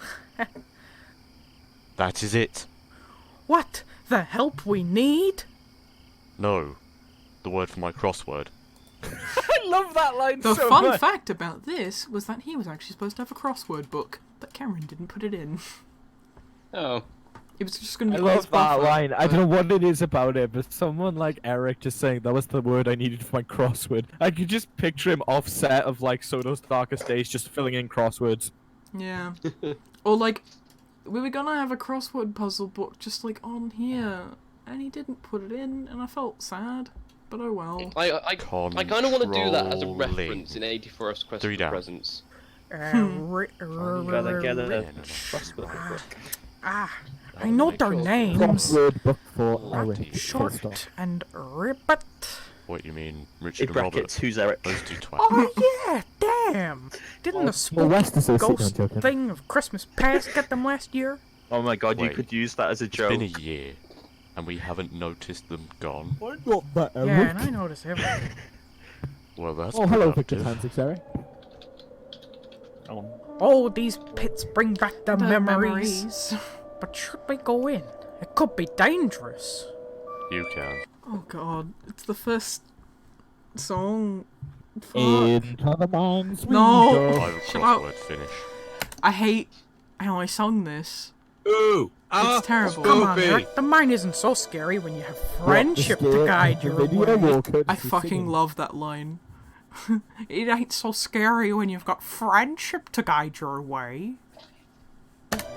That is it. What? The help we need? No. The word for my crossword. I love that line The so fun much. fact about this was that he was actually supposed to have a crossword book, but Cameron didn't put it in. Oh. It was just going to I be his love that buffer, line. I but- don't know what it is about it, but someone like Eric just saying that was the word I needed for my crossword. I could just picture him offset of like Soto's Darkest Days just filling in crosswords. Yeah. Or like, we were gonna have a crossword puzzle book just like on here, and he didn't put it in, and I felt sad. But oh well. I kind of want to do that as a reference in 81st Question for Presents. Gotta get a crossword book. I know their names. Crossword book for Eric. Short and ribbit. What you mean, In Richard and Robert? brackets, who's Eric? Those two twats. Oh yeah, damn! Didn't the spooky West Associate, ghost I'm joking. thing of Christmas past get them last year? Oh my god, you Wait, could use that as a joke. It's been a year, and we haven't noticed them gone. I got that, Eric. Yeah, and I notice everything. Well, that's Oh, hello, Victor productive. Tansic, sorry. Oh, these pits bring back the memories. But should we go in? It could be dangerous. You can. Oh god, it's the first song. Fuck. Into the mines we No! go. Final Shut up. crossword finish. I hate how I sung this. Ooh! It's terrible. Come on, Eric. The mine isn't so scary when you have friendship to guide your way. I fucking love that line. It ain't so scary when you've got friendship to guide your way.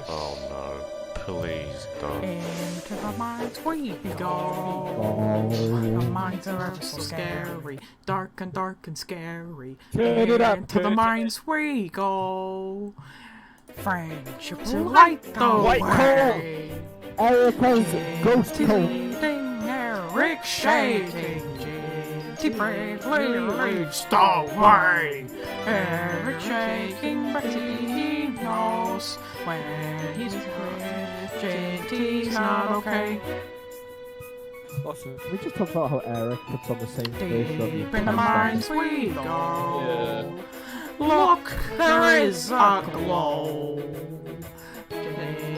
Oh no. Please don't. Into the mines we go. The mines are ever so scary. Dark and scary. Turn it up, Into the turn it mines we go. Friendship to light the White way. coal. Eric has ghost coal. Eric shaking. Jinty bravely leads the way. Eric shaking, but he knows when he's with Jinty's not okay. Awesome. Can we just talk about how Eric puts on the same face of you? Deep in the mines we go. Look, there is a glow.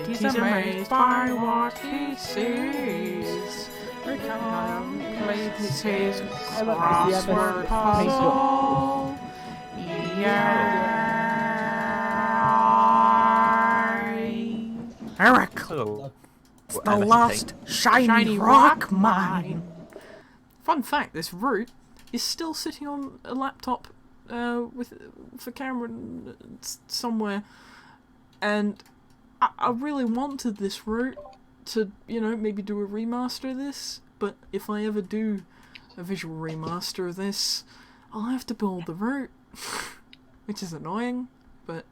He's amazed by what he sees. Contemplates his crossword puzzle. Eric, Hello. it's the lost shiny rock mine. Fun fact: this route is still sitting on a laptop with the camera somewhere, and I really wanted this route to, you know, maybe do a remaster of this. But if I ever do a visual remaster of this, I'll have to build the route, which is annoying. But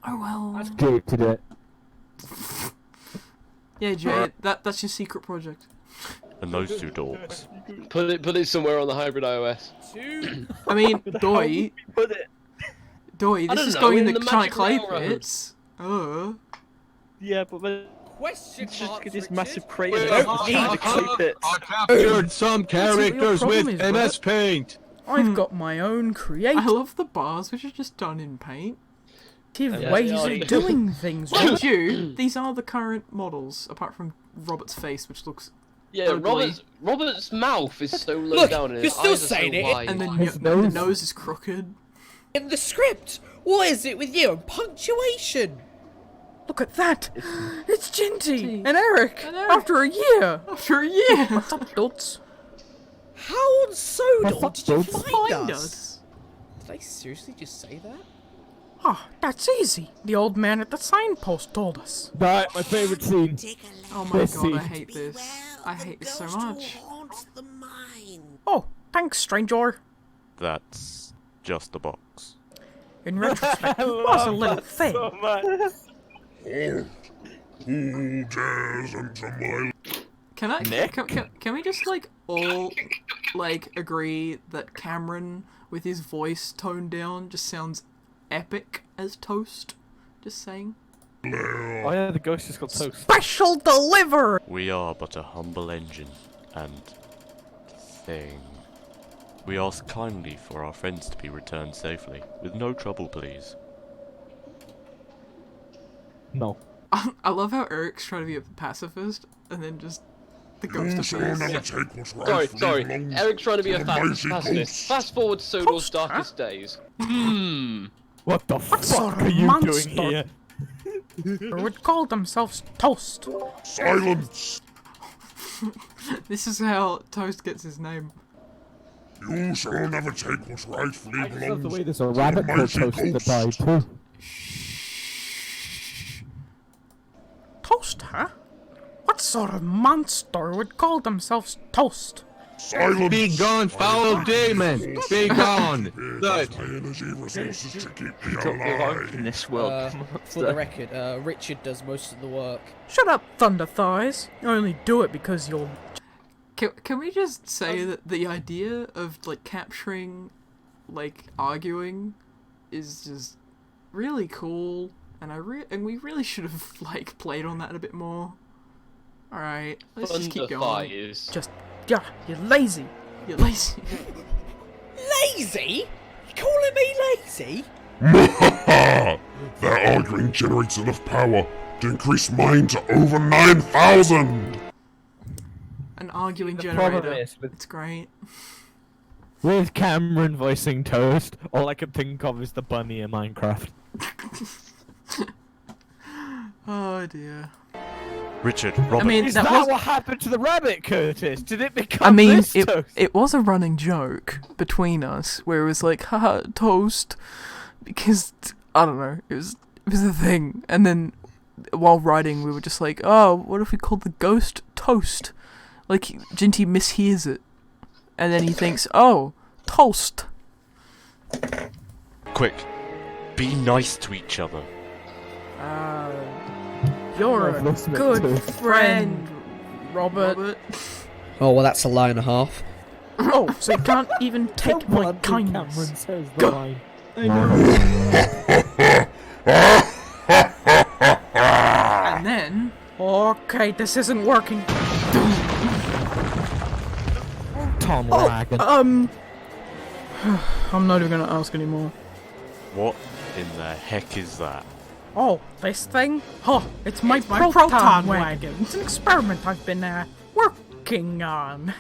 oh well. Let's get to that. Yeah, Jay, that's your secret project. And those two dogs. Put it somewhere on the hybrid iOS. I mean, Doi, I this don't is know, going in in the the China magic clay railroad. pits. Yeah, but then Question it's just marks, get this Richard. massive crater. We Don't don't need need the clay pits. I captured some characters problem with is, MS Paint. I've got my own creative. I love the bars, which are just done in paint. Yeah, Ways they are. of doing things. Mind you, these are the current models, apart from Robert's face, which looks Yeah, ugly. Robert's mouth is so low Look, down and you're his still eyes are saying so it, wide. And then His the nose. nose is crooked. In the script, what is it with you and punctuation? Look at that! It's Jinty and Eric after a year! After a year! What's up, dudes? How on Sodor What's did you up, dudes? find us? Did they seriously just say that? Oh, that's easy. The old man at the signpost told us. Right, my favourite scene. Oh my This god, scene. I hate this. I hate this so much. Oh, thanks, stranger. That's just a box. In retrospect, it was a little thing. So much. Can I? Nick? Can we just like all like agree that Cameron with his voice toned down just sounds epic as toast? Just saying. Oh yeah, the ghost just got toast. Special deliver. We are but a humble engine and thing. We ask kindly for our friends to be returned safely, with no trouble, please. No. I love how Eric's trying to be a pacifist and then just the ghost appears. Sorry. Eric's trying to be a pacifist. Fast forward to Sodor's Toast, huh? darkest days. What the fuck sort of are you monster? doing here? Or would call themselves Toast. Silence! This is how Toast gets his name. You shall never take what's rightfully I just love the belongs way there's a rabbit called Toast that died too. Toast, huh? What sort of monster would call themselves Toast? Silence! Be gone, foul demon! Be gone! That's my energy resources to keep me Got the life in alive. this world. For the record, Richard does most of the work. Shut up, Thunder Thighs. You only do it because you're... Can we just say that the idea of, like, capturing, like, arguing is just really cool, and and we really should have, like, played on that a bit more. Alright, let's just keep going. Yeah, you're lazy. You're lazy. Lazy? You calling me lazy? Their arguing generates enough power. to increase mine to over 9,000. An arguing The problem generator. is with- It's great. With Cameron voicing Toast, all I can think of is the bunny in Minecraft. Oh dear. Richard, Robert. I mean, Is that that was. what happened to the rabbit, Curtis? Did it become I mean, this it Toast? it was a running joke between us where it was like, haha, toast, because I don't know, it was a thing. And then while writing, we were just like, oh, what if we called the ghost Toast? Like Jinty mishears it, and then he thinks, oh, toast. Quick, be nice to each other. You're I've a lost a bit good too. friend, Robert. Oh, well, that's a lie and a half. Oh, so you can't even take my Cameron kindness. says the line. I know. And then. Okay, this isn't working. Tom Wagon. I'm not even gonna ask anymore. What in the heck is that? Oh, this thing? Oh, it's my my proton proton wagon. wagon. It's an experiment I've been working on.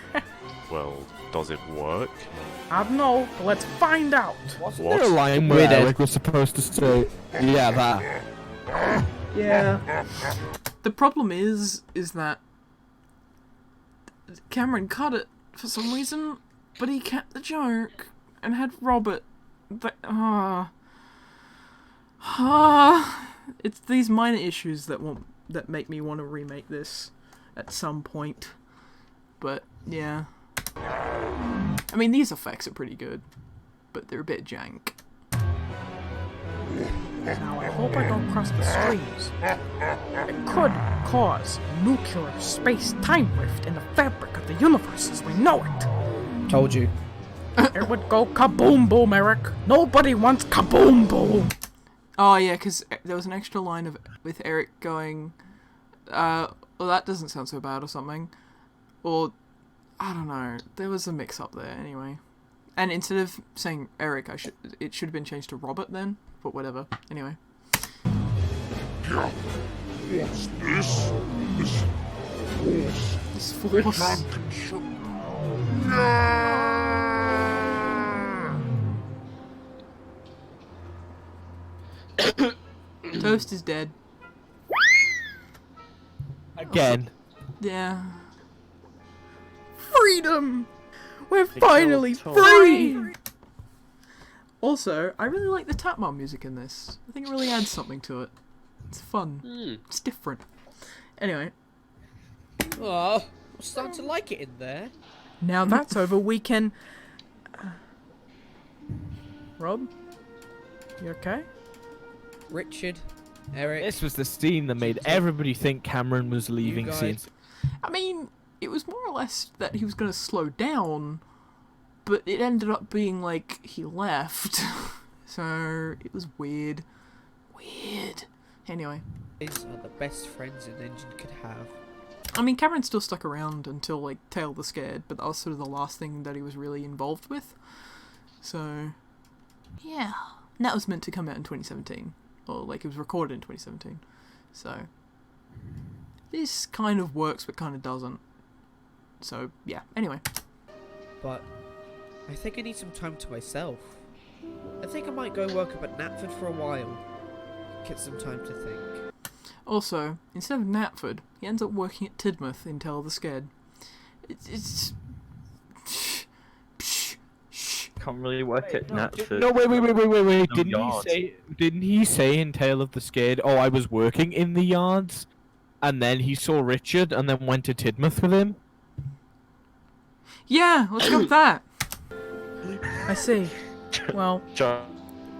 Well, does it work? I don't know, but let's find out. Wasn't there a line where Eric was supposed to say, yeah, that? Yeah. The problem is that Cameron cut it for some reason, but he kept the joke and had Robert. It's these minor issues that make me want to remake this at some point. But yeah, I mean these effects are pretty good, but they're a bit jank. Now, I hope I don't cross the streams. It could cause nuclear space-time rift in the fabric of the universe as we know it. Told you. It would go kaboom boom, Eric. Nobody wants kaboom boom. Oh yeah, because there was an extra line with Eric going, well that doesn't sound so bad or something. Or, I don't know, there was a mix-up there anyway. And instead of saying Eric, it should have been changed to Robert then, but whatever, anyway. What's this? This force. Toast is dead. Again. Yeah. Freedom! We're finally free! Also, I really like the Tapmar music in this. I think it really adds something to it. It's fun. It's different. Anyway. Oh, I'm starting to like it in there. Now that's over, we can... Rob? You okay? Richard, Eric. This was the scene that made everybody think Cameron was leaving scene. I mean, it was more or less that he was going to slow down, but it ended up being like he left. So, it was weird. Weird. Anyway. These are the best friends an engine could have. I mean, Cameron still stuck around until, like, Tale of the Scared, but that was sort of the last thing that he was really involved with. So, yeah. And that was meant to come out in 2017. Or, like, it was recorded in 2017. So, this kind of works, but kind of doesn't. So, yeah. Anyway. But I think I need some time to myself. I think I might go work up at Knapford for a while. Get some time to think. Also, instead of Knapford, he ends up working at Tidmouth in Tale of the Scared. It's... Can't really work at Knapford. No, wait. No Didn't yards. he say in Tale of the Scared, oh, I was working in the yards? And then he saw Richard and then went to Tidmouth with him? Yeah, let's go with that. I see. Well, Josh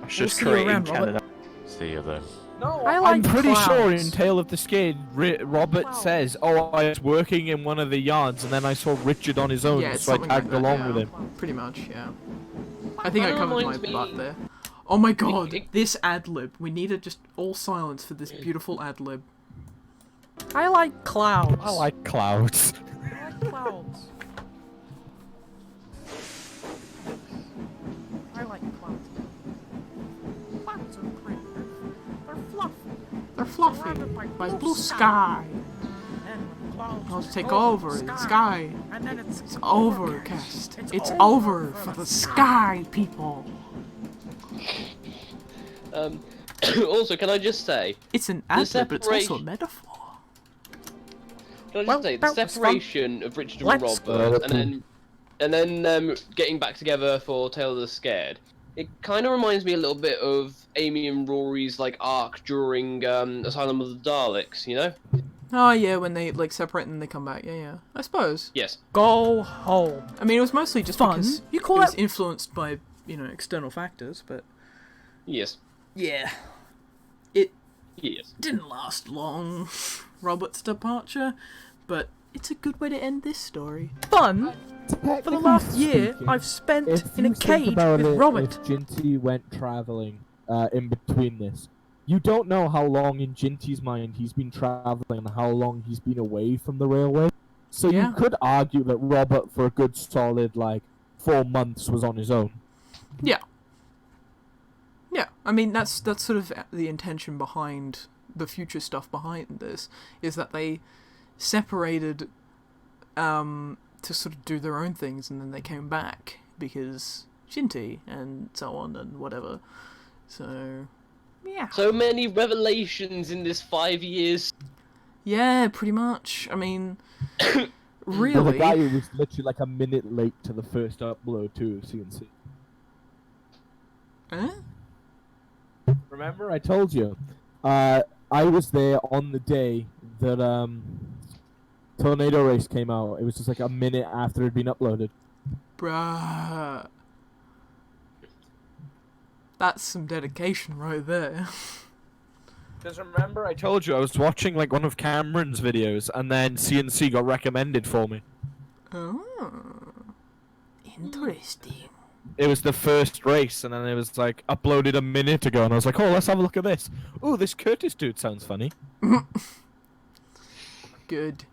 we'll is see you creating around, Robert. Canada. See you then. No, I like I'm pretty clouds. sure in Tale of the Scared, Robert says, oh, I was working in one of the yards and then I saw Richard on his own, Yeah, it's so I something tagged like that, along yeah. with him. Pretty much, yeah. I think I That covered my reminds me- butt there. Oh my god, this ad-lib. We needed just all silence for this beautiful ad-lib. I like clouds. I like clouds. I like clouds. I like clouds. Clouds are pretty. They're fluffy. They're fluffy by blue sky. Clouds take over the sky. It's overcast. It's over for the sky people. Also, can I just say... It's an adverb, but it's also a metaphor. Can I just say, the separation of Richard and Robert, and then getting back together for Tale of the Scared, it kind of reminds me a little bit of Amy and Rory's like arc during Asylum of the Daleks, you know? Oh yeah, when they like separate and they come back. Yeah. I suppose. Yes. Go home. I mean, it was mostly just Fun? because You call it was that- influenced by, you know, external factors, but Yes. yeah, it Yes. didn't last long, Robert's departure, but it's a good way to end this story. Fun? For the last year, I've spent in a cage with Robert. If Jinty went traveling in between this, you don't know how long in Jinty's mind he's been traveling and how long he's been away from the railway. So Yeah. you could argue that Robert, for a good solid, 4 months, was on his own. Yeah. Yeah, I mean, that's sort of the intention behind the future stuff behind this, is that they separated to sort of do their own things, and then they came back because Jinty and so on and whatever. So, yeah. So many revelations in this 5 years. Yeah, pretty much. I mean, Well, really. the guy who was literally a minute late to the first upload to CNC. Remember, I told you. I was there on the day that Tornado Race came out. It was just a minute after it had been uploaded. Bruh. That's some dedication right there. Because remember, I told you I was watching one of Cameron's videos, and then CNC got recommended for me. Oh. Interesting. It was the first race, and then it was uploaded a minute ago, and I was like, oh, let's have a look at this. Oh, this Curtis dude sounds funny. Good.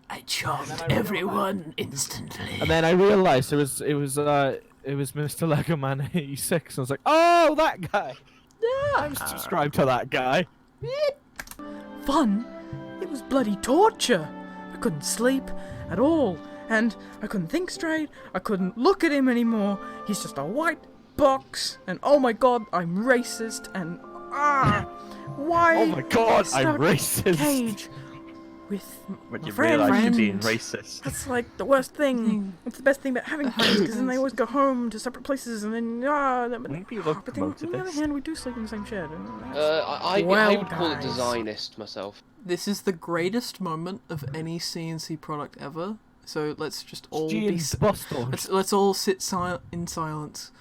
I charmed everyone instantly. And then I realized it was Mr. Lego Man 86. I was like, oh, that guy. Yeah. I'm subscribed to that guy. Fun? It was bloody torture. I couldn't sleep at all, and I couldn't think straight. I couldn't look at him anymore. He's just a white box, and oh my god, I'm racist, and why? Oh my god, I'm stuck racist. Cage with When my you friend. realise you're being racist. That's like the worst thing. It's the best thing about having friends, because then they always go home to separate places, and then Wouldn't you look but then, on the other motivist? hand, we do sleep in the same shed. I would call it designist myself. This is the greatest moment of any CNC product ever. So let's just all let's all sit in silence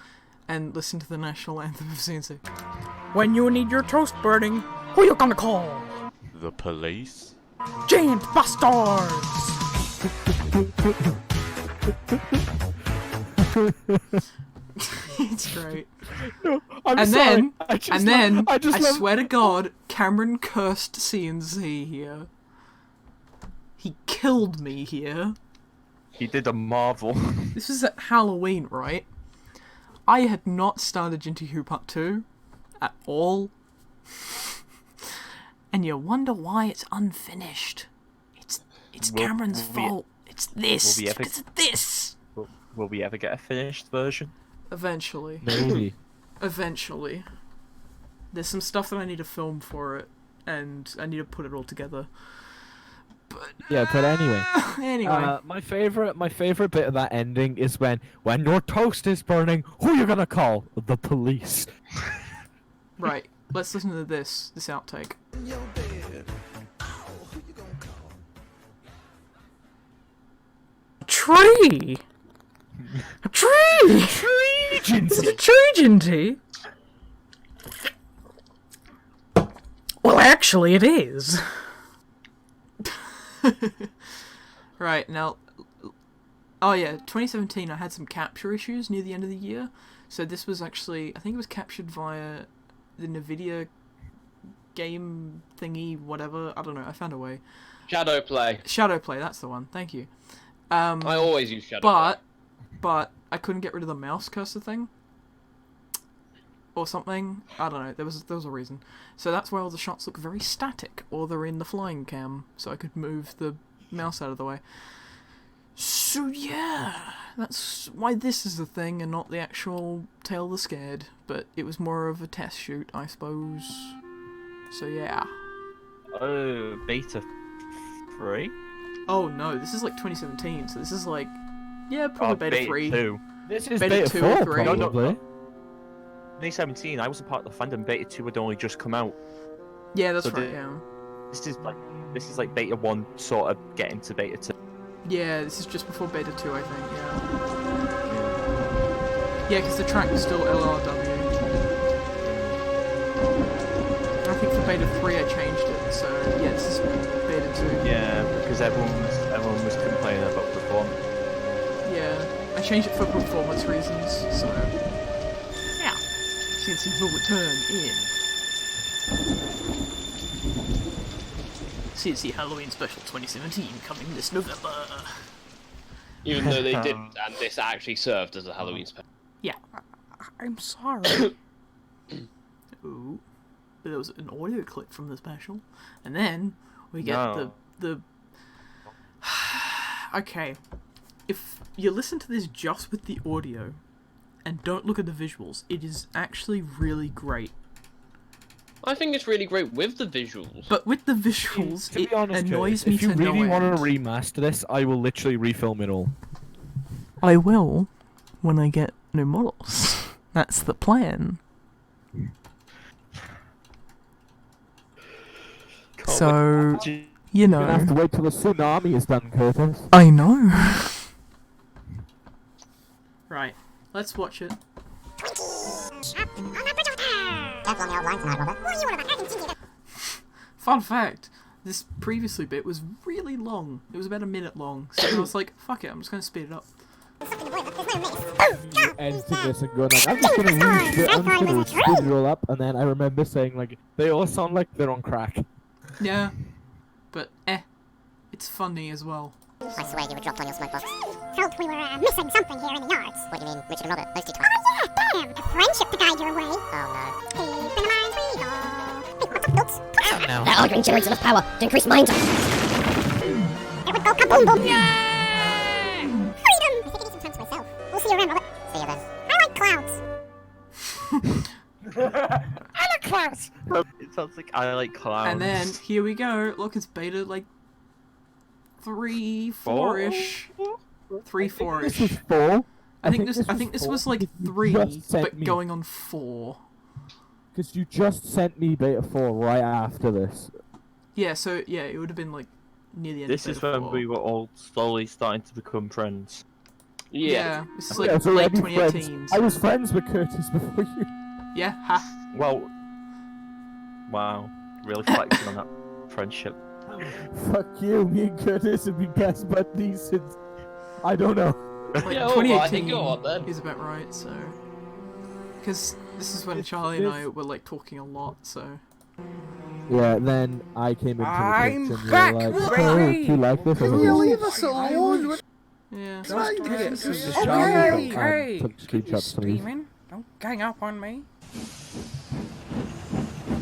and listen to the national anthem of CNC. When you need your toast burning, who you gonna call? The police? Giant bastards! It's great. No, I love- swear to God, Cameron cursed CNC here. He killed me here. He did a marvel. This was at Halloween, right? I had not started Jinty Who Part 2 at all. And you wonder why it's unfinished. It's Cameron's fault. It's this. Because of this. Will we ever get a finished version? Eventually. Maybe. Eventually. There's some stuff that I need to film for it, and I need to put it all together. Yeah, but anyway. Anyway. My favorite bit of that ending is when your toast is burning, who you gonna call? The police. Right. Let's listen to this outtake. Tree! A tree! Tree, Jinty! It's a tree, Jinty! Well, actually, it is. Right, now... Oh yeah, 2017 I had some capture issues near the end of the year. So this was actually... I think it was captured via the NVIDIA game thingy, whatever. I don't know, I found a way. Shadowplay, that's the one, thank you. I always use Shadowplay. But I couldn't get rid of the mouse cursor thing. or something. I don't know. There was a reason. So that's why all the shots look very static, or they're in the flying cam, so I could move the mouse out of the way. So yeah, that's why this is the thing and not the actual Tale of the Scared. But it was more of a test shoot, I suppose. So yeah. Oh, beta 3? Oh no, this is like 2017, so this is like, yeah, probably beta 3. 2. This is beta 2 or 3. probably. 2017, I wasn't part of the fandom. Beta 2 had only just come out. Yeah, that's So right. Yeah. This is like beta 1 sort of getting to beta 2. Yeah, this is just before beta 2, I think. Yeah. Yeah, because the track was still LRW. I think for beta 3 I changed it, so yeah, this is beta 2. Yeah, because everyone was complaining about performance. Yeah, I changed it for performance reasons, so yeah. Since he will return in CNC Halloween Special 2017 coming this November. Even though they didn't, and this actually served as a Halloween special. Yeah. I'm sorry. Ooh. But there was an audio clip from the special, and then we get the. Okay, if you listen to this just with the audio, and don't look at the visuals, it is actually really great. I think it's really great with the visuals. But with the visuals, To be it honest, annoys Curtis, me if you to no really want end. to remaster this, I will literally refilm it all. I will, when I get new models. That's the plan. So, you You're gonna have to know. wait till the tsunami is done, Curtis. I know. Right, let's watch it. Fun fact, this previously bit was really long. It was about a minute long, so I was like, fuck it, I'm just gonna speed it up. Editing this and going like, I'm just gonna speed it all up, and then I remember saying like, they all sound like they're on crack. Yeah, but it's funny as well. I swear you were dropped on your smoke box. Felt we were missing something here in the yards. What do you mean, Richard and Robert? Those two types. Oh yeah, damn! A friendship to guide your way. Oh no. Deep in the mines we go. Oops. No. They're arguing generates enough power to increase mines. It would go kaboom boom. Yay! Freedom! I think I need some time to myself. We'll see you around, Robert. See you then. I like clouds. I like clouds. It sounds like I like clowns. And then, here we go. Look, it's beta, like, 3, 4-ish. 3, 4-ish. This was 4. I think this was like 3, but going on 4. Because you just sent me beta 4 right after this. Yeah, so, yeah, it would have been, like, near the end This of is beta when 4. we were all slowly starting to become friends. Yeah, this is I like was late already 2018. friends. I was friends with Curtis before you. Yeah, ha. Well, wow, really flexing on that friendship. Fuck you, me and Curtis have been best buddies since... I don't know. Like, Yeah, 2018 go on then. is about right, so... Because this is when Charlie and I were, like, talking a lot, so... Yeah, then I came into I'm the picture back, and you were like, baby! oh, do you like this? I was like, leave us alone? Yeah. Okay, hey! Took screenshots from these. Steaming. Don't gang up on me.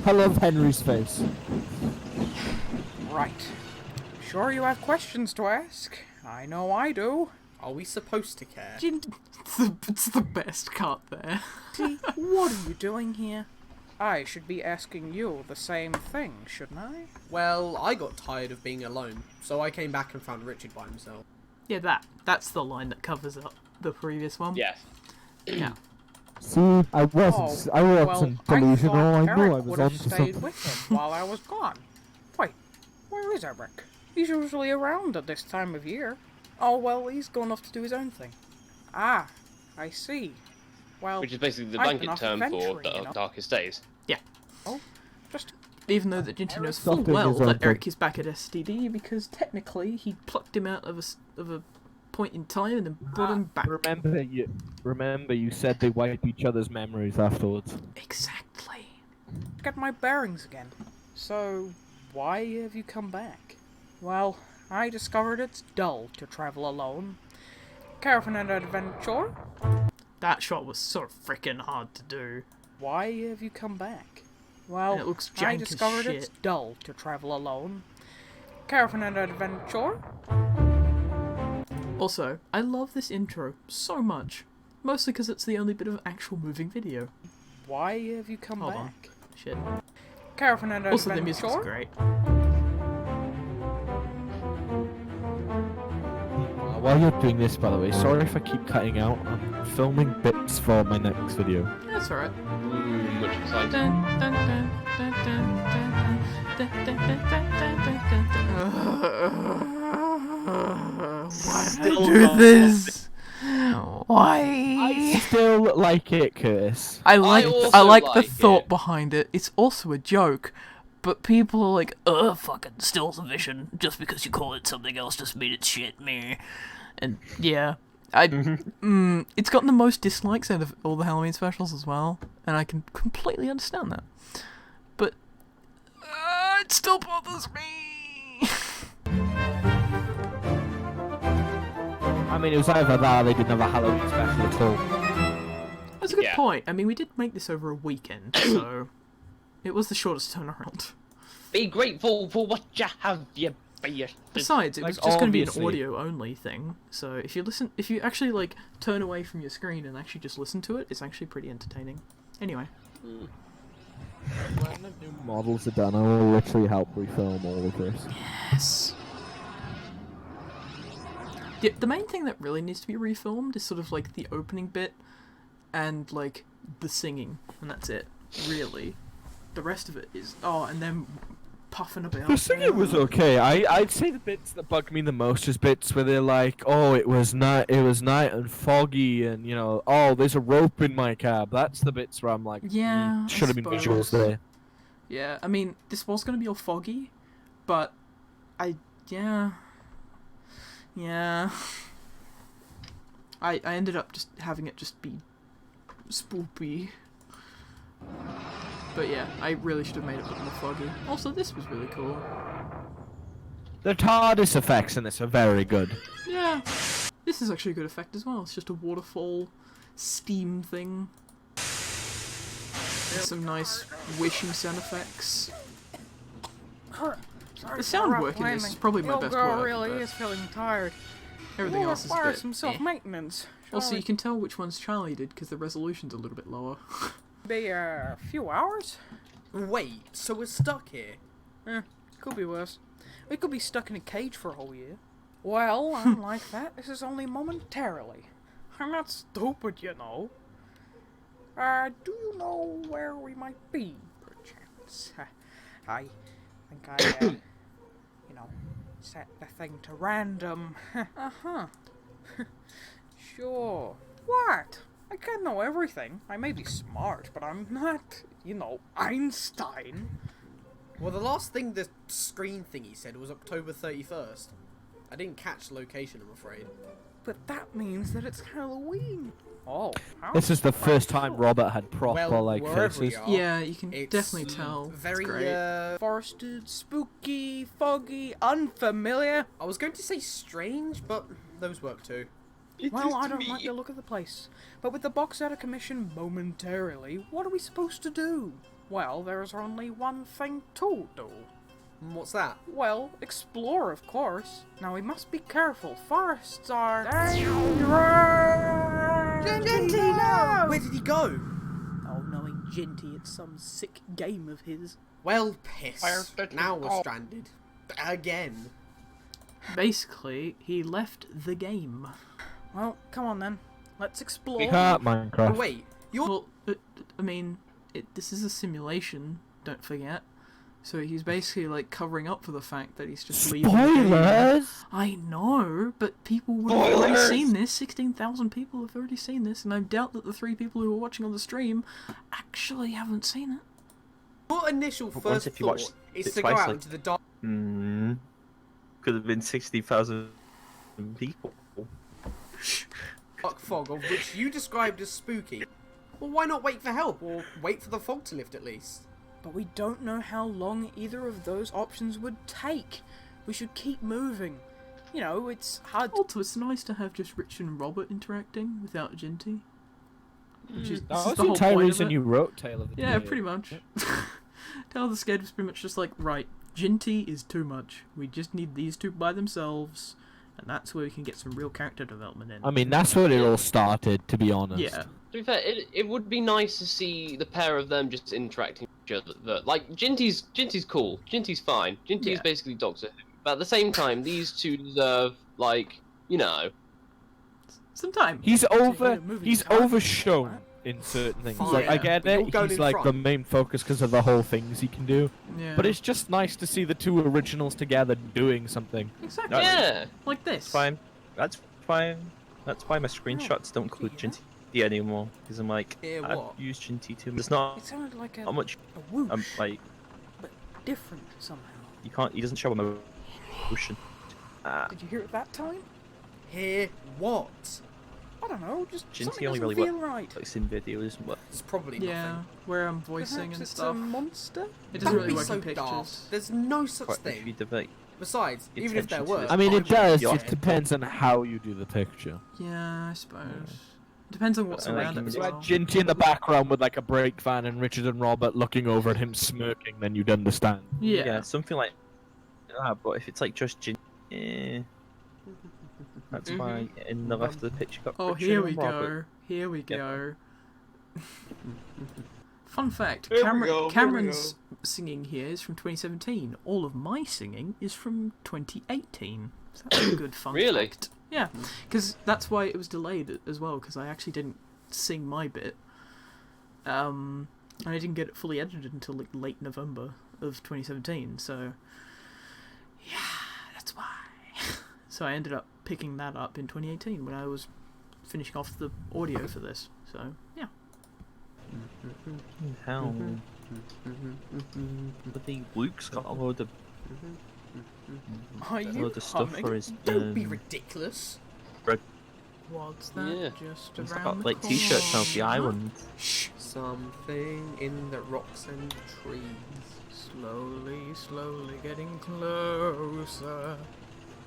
I love Henry's face. Right. Sure you have questions to ask? I know I do. Are we supposed to care? It's the best cut there. See, what are you doing here? I should be asking you the same thing, shouldn't I? Well, I got tired of being alone, so I came back and found Richard by himself. Yeah, that's the line that covers up the previous one. Yes. Yeah. See, I wasn't delusional. I knew I Eric was would on have to stayed something. with him while I was gone. Wait, where is Eric? He's usually around at this time of year. Oh, well, he's gone off to do his own thing. Ah, I see. Well, Which is basically the I've been blanket off term for adventuring, you know. darkest days. Yeah. Oh, just... Even though that Jinty knows full Stop doing well his own that thing. Eric is back at STD, because technically he plucked him out of a point in time and then brought him back. Remember you said they wipe each other's memories afterwards. Exactly. Get my bearings again. So, why have you come back? Well, I discovered it's dull to travel alone. Care for an adventure? That shot was so freaking hard to do. Why have you come back? Well, And it looks I jank as discovered shit. it's dull to travel alone. Care for an adventure? Also, I love this intro so much. Mostly because it's the only bit of actual moving video. Why have you come Hold on. back? Shit. Care for an adventure? Also, the music's great. While you're doing this, by the way, sorry if I keep cutting out. I'm filming bits for my next video. That's alright. Much exciting. Why did I do this? Why? I still like it, Curtis. I like also the like thought it. behind it. It's also a joke, but people are like, fucking stills of vision. Just because you call it something else just mean it's shit, me. And yeah, it's gotten the most dislikes out of all the Halloween specials as well, and I can completely understand that. But it still bothers me. I mean, it was either that or they didn't have a Halloween special at all. That's a good Yeah. point. I mean, we did make this over a weekend, so it was the shortest turnaround. Be grateful for what you have, you bastard. Besides, it was Like, just going to be an obviously. audio-only thing, so if you actually, like, turn away from your screen and actually just listen to it, it's actually pretty entertaining. Anyway. When the new models are done, I will literally help refilm all of this. Yes. Yeah, the main thing that really needs to be refilmed is sort of, like, the opening bit and, like, the singing, and that's it, really. The rest of it is, and then puffing about. The singing was okay. I'd say the bits that bug me the most is bits where they're like, oh, it was night and foggy, and you know, oh, there's a rope in my cab. That's the bits where I'm like, Yeah, should have been I visuals suppose. there. Yeah, I mean, this was going to be all foggy, but yeah. I ended up just having it just be spoopy. But yeah, I really should have made it a bit more foggy. Also, this was really cool. The TARDIS effects in this are very good. Yeah, this is actually a good effect as well. It's just a waterfall steam thing. Some nice wishing sound effects. The sound work in this is probably my best girl work. really but is feeling tired. everything else is a requires bit some self-maintenance. Also, you can tell which ones Charlie did because the resolution's a little bit lower. Be a few hours. Wait, so we're stuck here? Could be worse. We could be stuck in a cage for a whole year. Well, unlike that, this is only momentarily. I'm not stupid, you know. Do you know where we might be, perchance? I think I, you know, set the thing to random. Uh-huh. Sure. What? I can't know everything. I may be smart, but I'm not, you know, Einstein. Well, the last thing the screen thingy said was October 31st. I didn't catch the location, I'm afraid. But that means that it's Halloween. Oh, how This is the first time Robert had proper Well, like wherever we faces. are, Yeah, you can it's definitely tell. very, it's great. forested, spooky, foggy, unfamiliar. I was going to say strange, but those work too. Well, I don't like the look of the place. But with the box out of commission momentarily, what are we supposed to do? Well, there's only one thing to do. What's that? Well, explore, of course. Now, we must be careful. Forests are dangerous! Jinty, no! Where did he go? Oh, knowing Jinty, it's some sick game of his. Well, piss. Where did he Now we're go? stranded. Again. Basically, he left the game. Well, come on then. Let's explore. We can't Minecraft. Oh, wait, you're... Well, I mean, this is a simulation, don't forget. So he's basically, like, covering up for the fact that he's just leaving the game. Spoilers! I know, but people would have already seen this. 16,000 people have already seen this, and I doubt that the 3 people who are watching on the stream actually haven't seen it. Your initial What first if you watched thought is it to go twice, out like- into the dark. Could have been 60,000 people. Dark fog, of which you described as spooky. Well, why not wait for help, or wait for the fog to lift at least? But we don't know how long either of those options would take. We should keep moving. You know, it's hard to... Also, it's nice to have just Rich and Robert interacting without Jinty. Which is, That this is was the the whole entire point reason of it. you wrote Tale of the Yeah, Tail. pretty much. Tale of the Sked was pretty much just like, right, Jinty is too much. We just need these two by themselves, and that's where we can get some real character development in. I mean, that's where it all started, to be honest. Yeah. To be fair, it would be nice to see the pair of them just interacting with each other. Like, Jinty's cool. Jinty's fine. Jinty's Yeah. basically Doctor Who. But at the same time, these two deserve, like, you know... Sometime. He's movie overshown in certain things. Fine. Like, I Yeah. get You're it, going he's in like the front. main focus because of the whole things he can do. Yeah. But it's just nice to see the two originals together doing something. Exactly. Yeah! Like this. Fine. That's fine. That's why my screenshots don't include Jinty anymore. Because I'm like, Hear I've what? used Jinty too much. It's not It sounded like a, how much. a whoosh, Like, but different somehow. you can't. He doesn't show emotion. Did you hear it that time? Hear what? I don't know, just Jinty something only doesn't really feel right. works in videos. But It's probably Yeah, nothing. where I'm voicing Perhaps and it's stuff. a monster? It doesn't really Don't work be so in pictures. daft. There's no such quite a few thing. debate. Besides, even if there attention to were... it. I mean, it does. Yeah. It depends on how you do the picture. Yeah, I suppose. Depends on what's And, like, around it as It's like well. Jinty in the background with like a brake van and Richard and Robert looking over at him smirking, then you'd understand. Yeah. Something like that. But if it's like just Jinty, that's why in the left of the picture got. Oh, Richard here and we Robert. go. Here we go. Fun fact, Here we go, here we Cameron's singing here is from 2017. All of my singing is from 2018. So that's a good fun Really? fact. Yeah, because that's why it was delayed as well, because I actually didn't sing my bit. And I didn't get it fully edited until like late November of 2017, so... Yeah, that's why. So I ended up picking that up in 2018 when I was finishing off the audio for this, so yeah. Hell. But the Luke's got a load of Are you load of stuff humming? for his. Don't be ridiculous. What's that? Yeah. Just He's around got the like t-shirts off the corner? island. Something in the rocks and trees. Slowly, slowly getting closer.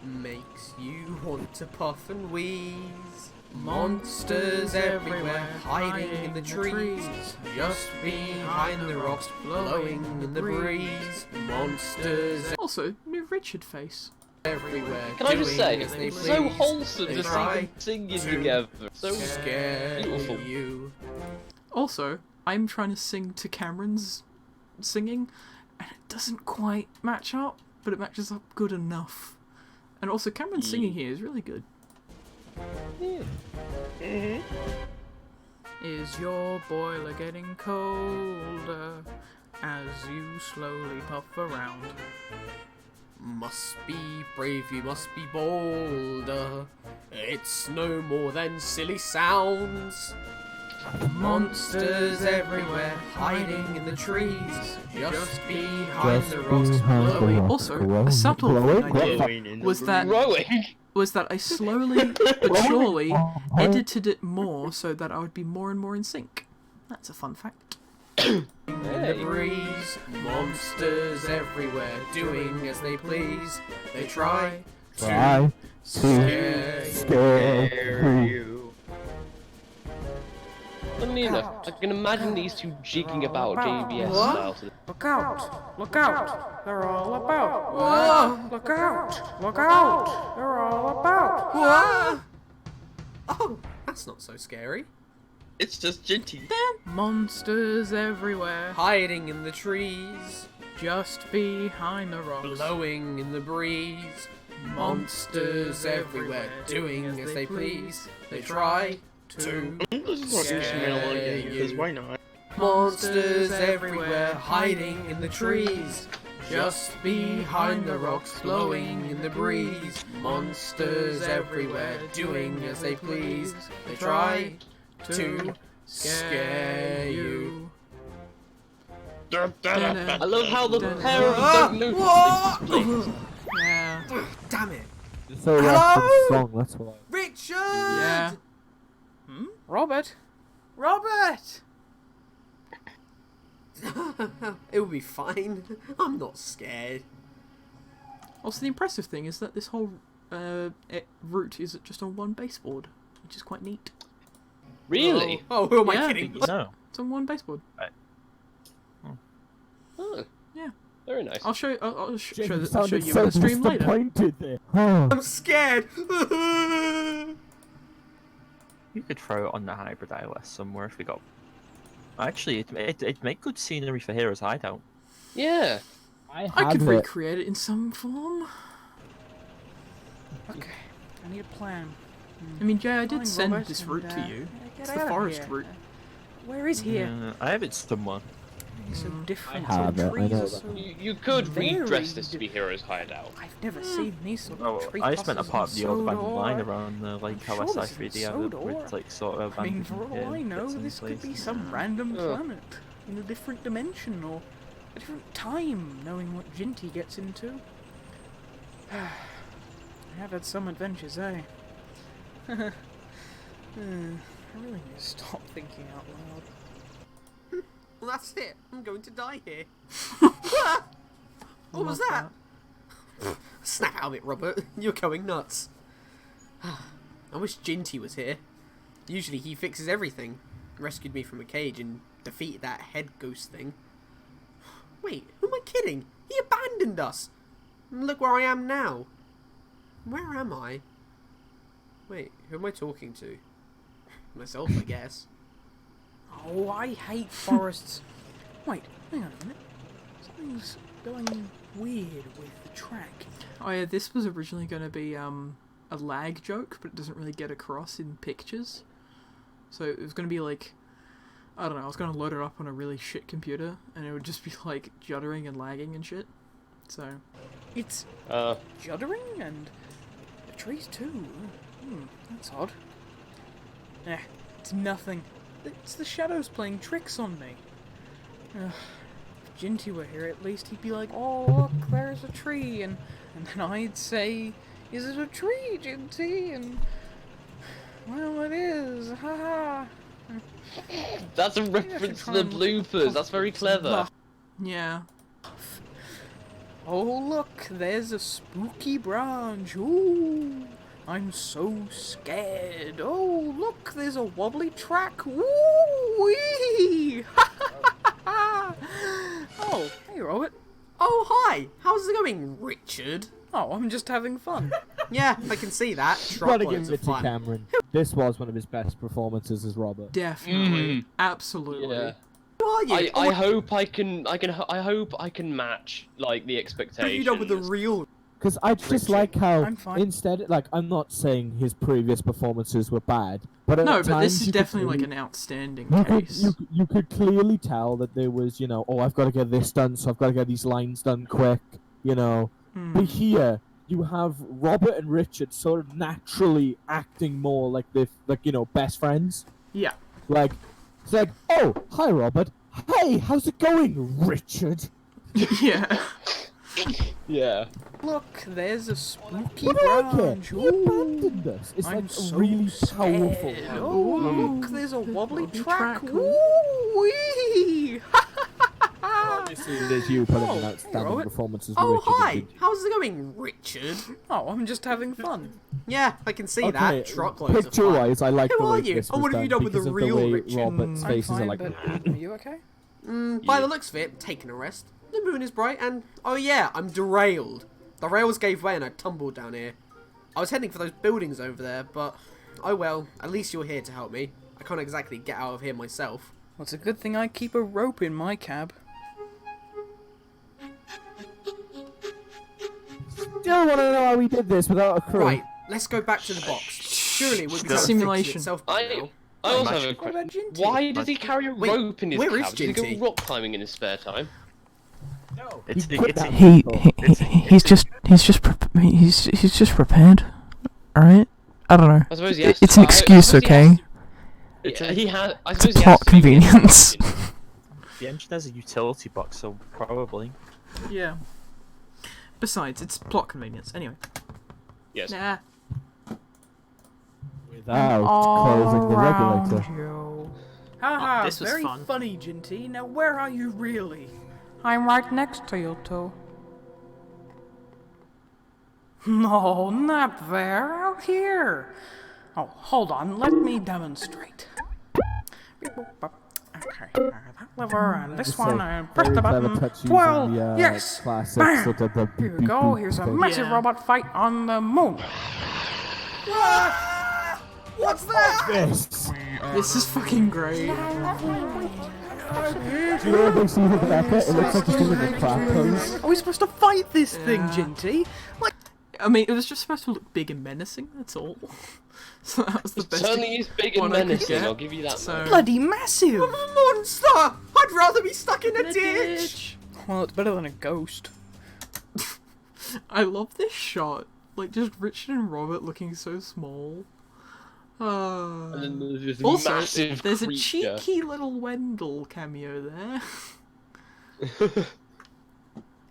Makes you want to puff and wheeze. Monsters everywhere, hiding in the trees. Just behind the rocks, blowing in the breeze. Monsters Also, new Richard face. everywhere. Can I just say, doing as they it's so please. wholesome They to see try them singing to together. So scare beautiful. you. Also, I'm trying to sing to Cameron's singing, and it doesn't quite match up, but it matches up good enough. And also, Cameron's singing here is really good. Is your boiler getting colder as you slowly puff around? Must be brave, you must be bolder. It's no more than silly sounds. Monsters everywhere, hiding in the trees. Just behind the rocks, blowing. Also, a subtle thing I did was that I slowly but surely edited it more so that I would be more and more in sync. That's a fun fact. In the breeze, monsters everywhere, doing as they please. They try to scare you. Funnily enough, I can imagine these two jigging about JBS style. Look out! Look out! They're all about! Whoa! Look out! Look out! They're all about! Whoa! Oh, that's not so scary. It's just Jinty. Monsters everywhere, Hiding in the trees, just behind the rocks. blowing in the breeze. Monsters everywhere, doing as they please. They try to scare you. Why not? Monsters everywhere, hiding in the trees. Just behind the rocks, blowing in the breeze. Monsters everywhere, doing as they please. They try to scare you. I love how the pair of them don't notice they split. Yeah. Damn it. So lost in the song, that's why. Richard! Yeah. Robert? Robert! It will be fine. I'm not scared. Also, the impressive thing is that this whole route is just on one baseboard, which is quite neat. Really? Oh, who am I Yeah. kidding? No. It's on one baseboard. Oh, Yeah. very nice. I'll show you. I'll show you sounded in so the stream later. disappointed there. I'm scared. You could throw it on the hybrid ILS somewhere if we got. Actually, it'd make good scenery for Heroes Hideout. Yeah. I could recreate it in some form. Okay, I need a plan. I mean, Jay, I did Fine, send Robert, this route to and, you. get It's out the of forest here. route. Where is here? I have it somewhere. It's so different. have the it, I trees know are that. so You could very redress this to be Heroes Hideout. I've never seen these sort of Oh, tree I just meant a crosses part of the old in abandoned line Sodor. around the like I'm how sure SI3D this is have it, where Sodor. it's like sort of I mean, abandoned. for all I know, this could be some random planet in a different dimension or a different time, knowing what Jinty gets into. I have had some adventures, eh? I really need to stop thinking out loud. Well, that's it. I'm going to die here. What was that? Snap out of it, Robert. You're going nuts. I wish Jinty was here. Usually he fixes everything. Rescued me from a cage and defeated that head ghost thing. Wait, who am I kidding? He abandoned us. And look where I am now. Where am I? Wait, who am I talking to? Myself, I guess. Oh, I hate forests. Wait, hang on a minute. Something's going weird with the track. Oh yeah, this was originally going to be a lag joke, but it doesn't really get across in pictures. So it was going to be like, I don't know, I was going to load it up on a really shit computer, and it would just be like juddering and lagging and shit. So It's juddering and the trees too. That's odd. it's nothing. It's the shadows playing tricks on me. If Jinty were here, at least he'd be like, Oh, look, there's a tree, and and then I'd say, is it a tree, Jinty? And, well, it is, haha. That's a reference to the bloopers. That's very clever. Yeah. Oh, look, there's a spooky branch. Ooh, I'm so scared. Oh, look, there's a wobbly track. Woo-wee! Oh, hey, Robert. Oh, hi! How's it going, Richard? Oh, I'm just having fun. Yeah, I can see that. Gotta Truckloads give it of to fun. Cameron. This was one of his best performances as Robert. Definitely. Absolutely. Yeah. Who are you? I hope I can match like the Who expectations. are you done with the real? Because I just like how I'm fine. instead, like, I'm not saying his previous performances were bad, but at No, but times this is you could definitely like really- an outstanding you could, case. you could clearly tell that there was, you know, oh, I've got to get this done, so I've got to get these lines done quick, you know. But here, you have Robert and Richard sort of naturally acting more like they're, like, you know, best friends. Yeah. Like, it's like, oh, hi, Robert. Hey, how's it going, Richard? Yeah. Yeah. Look, there's a spooky What do I care? branch. He abandoned us. It's I'm like so a really powerful. scared. Oh, look, there's a wobbly track. Woo-wee! Obviously, there's you putting Oh, an outstanding Robert. performances. Oh, Richard hi! did. How's it going, Richard? Oh, I'm just having fun. Yeah, I can see Okay, that. Truckloads of fun. picture-wise, I like Who the are way you? this Oh, was what have you done with the because of real way Richard? Robert's I'm faces fine, are like. but are you okay? By the looks of it, taking a rest. The moon is bright and... Oh yeah, I'm derailed. The rails gave way and I tumbled down here. I was heading for those buildings over there, but... Oh well, at least you're here to help me. I can't exactly get out of here myself. Well, it's a good thing I keep a rope in my cab. Still want to know how we did this without a crew. Right, let's go back to the box. Surely we'll be able to Simulation. fix it itself by now. I also have a What about question. Jinty? Why does he carry a Wait, rope in his where cab? is Does he Jinty? go rock climbing in his spare time? It's, He could it's, have- He's just prepared. All right. I don't know. I suppose he has It's to- an I excuse, suppose he okay? has Yeah, he has. I suppose he has Plot to be in the convenience. The engine has a utility box, so probably. Yeah. Besides, it's plot convenience. Anyway. Yes. Nah. Without closing the regulator. Haha, this was very fun. funny, Jinty. Now where are you really? I'm right next to you two. No, not there. Out here. Oh, hold on. Let me demonstrate. Okay, that lever and this It's one, like and press very the clever button. touch using 12, the, yes! classics Bam! with the Here beep, we go, beep, here's a thing. massive robot fight on the moon. What's that? This is fucking great. Do you know what they see with Rebecca? It looks like he's doing a crap pose. Are we supposed to fight this thing, Jinty? Like, I mean, it was just supposed to look big and menacing, that's all. So that was the It best. certainly is big and one I could menacing, get. I'll give you that. So- bloody massive! Monster! I'd rather be stuck in a ditch! Well, it's better than a ghost. I love this shot. Like, just Richard and Robert looking so small. And then there's this Also, massive there's a creature. cheeky little Wendell cameo there.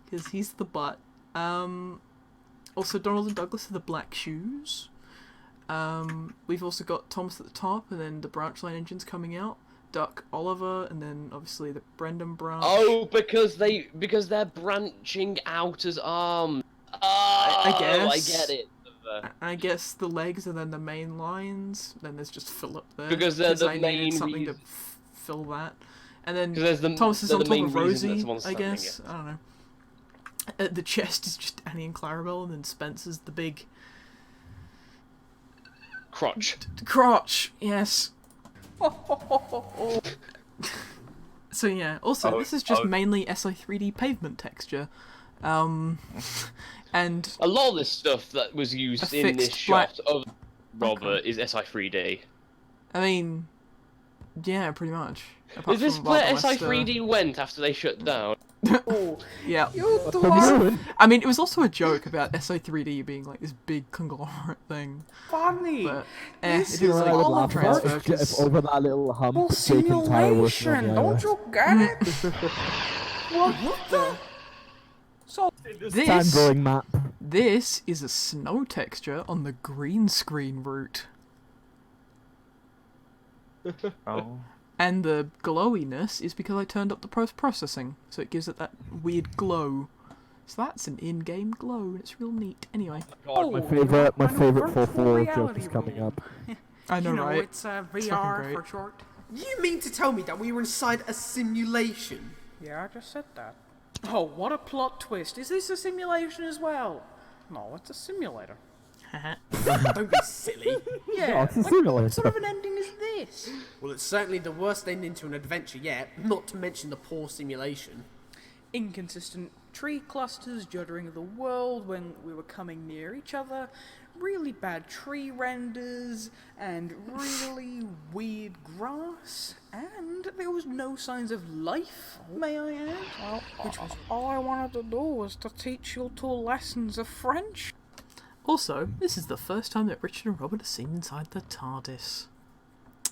Because he's the butt. Also, Donald and Douglas are the black shoes. We've also got Thomas at the top, and then the branch line engines coming out. Duck, Oliver, and then obviously the Brendan branch. Oh, because they're branching out as arms. Oh, I guess. I get it. I guess the legs and then the main lines. Then there's just Philip there. Because they're the I main needed something reason. to fill that. And then 'Cause there's the- Thomas is they're on the top main of reason that Rosie, someone's I standing guess. I don't know. The chest is just Annie and Clarabelle, and then Spencer's the big crotch. Crotch, yes. So yeah. Also, this is just mainly SI3D pavement texture, and a lot of this stuff that was used in this shot of Robert is SI3D. I mean, yeah, pretty much. Apart Is this from where Wild West, SI3D went after they shut down? Yeah. dwarf. I mean, it was also a joke about SI3D being like this big conglomerate thing. Funny. But, This it is is like all a a transfer. work. If over that little hump, Well, Jake and Tyler were simulation, don't you get it? What the? So, Sand drawing map. This is a snow texture on the green screen route. Oh. And the glowiness is because I turned up the post-processing, so it gives it that weird glow. So that's an in-game glow. It's real neat. Anyway. My favorite 4-4 joke is coming up. I know, you know, right? it's fucking VR great. for short. You mean to tell me that we were inside a simulation? Yeah, I just said that. Oh, what a plot twist. Is this a simulation as well? No, it's a simulator. Don't be silly. Yeah, it's a simulator. what sort of an ending is this? Well, it's certainly the worst ending to an adventure yet, not to mention the poor simulation. Inconsistent tree clusters juddering the world when we were coming near each other, really bad tree renders, and really weird grass, and there was no signs of life, may I add? Well, which was all I wanted to do was to teach you two lessons of French. Also, this is the first time that Richard and Robert are seen inside the TARDIS.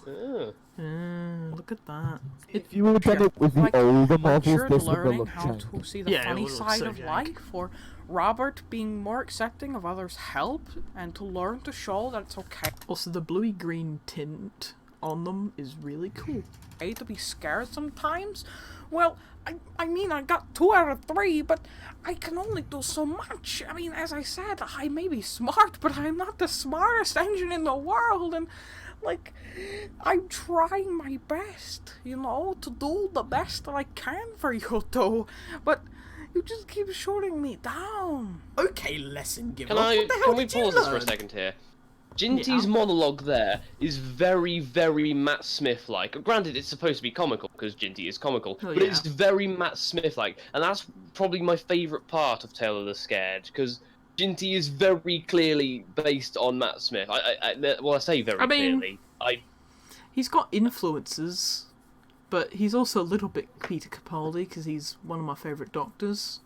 Look at that. If you would have done it with the older models, this would have learning looked how jank. to see the Yeah, it funny would look side so of jank. life, or Robert being more accepting of others' help, and to learn to show that it's okay. Also, the bluey-green tint on them is really cool. To be scared sometimes? Well, I mean, I got 2 out of 3, but I can only do so much. I mean, as I said, I may be smart, but I'm not the smartest engine in the world, and, like, I'm trying my best, you know, to do the best that I can for you two, but you just keep shooting me down. Okay, lesson giver. Can we pause this for a second here? Jinty's monologue there is very, very Matt Smith-like. Granted, it's supposed to be comical, because Jinty is comical, Oh, but yeah. it's very Matt Smith-like, and that's probably my favourite part of Tale of the Scared, because Jinty is very clearly based on Matt Smith. I say very I mean, clearly. He's got influences, but he's also a little bit Peter Capaldi, because he's one of my favourite doctors.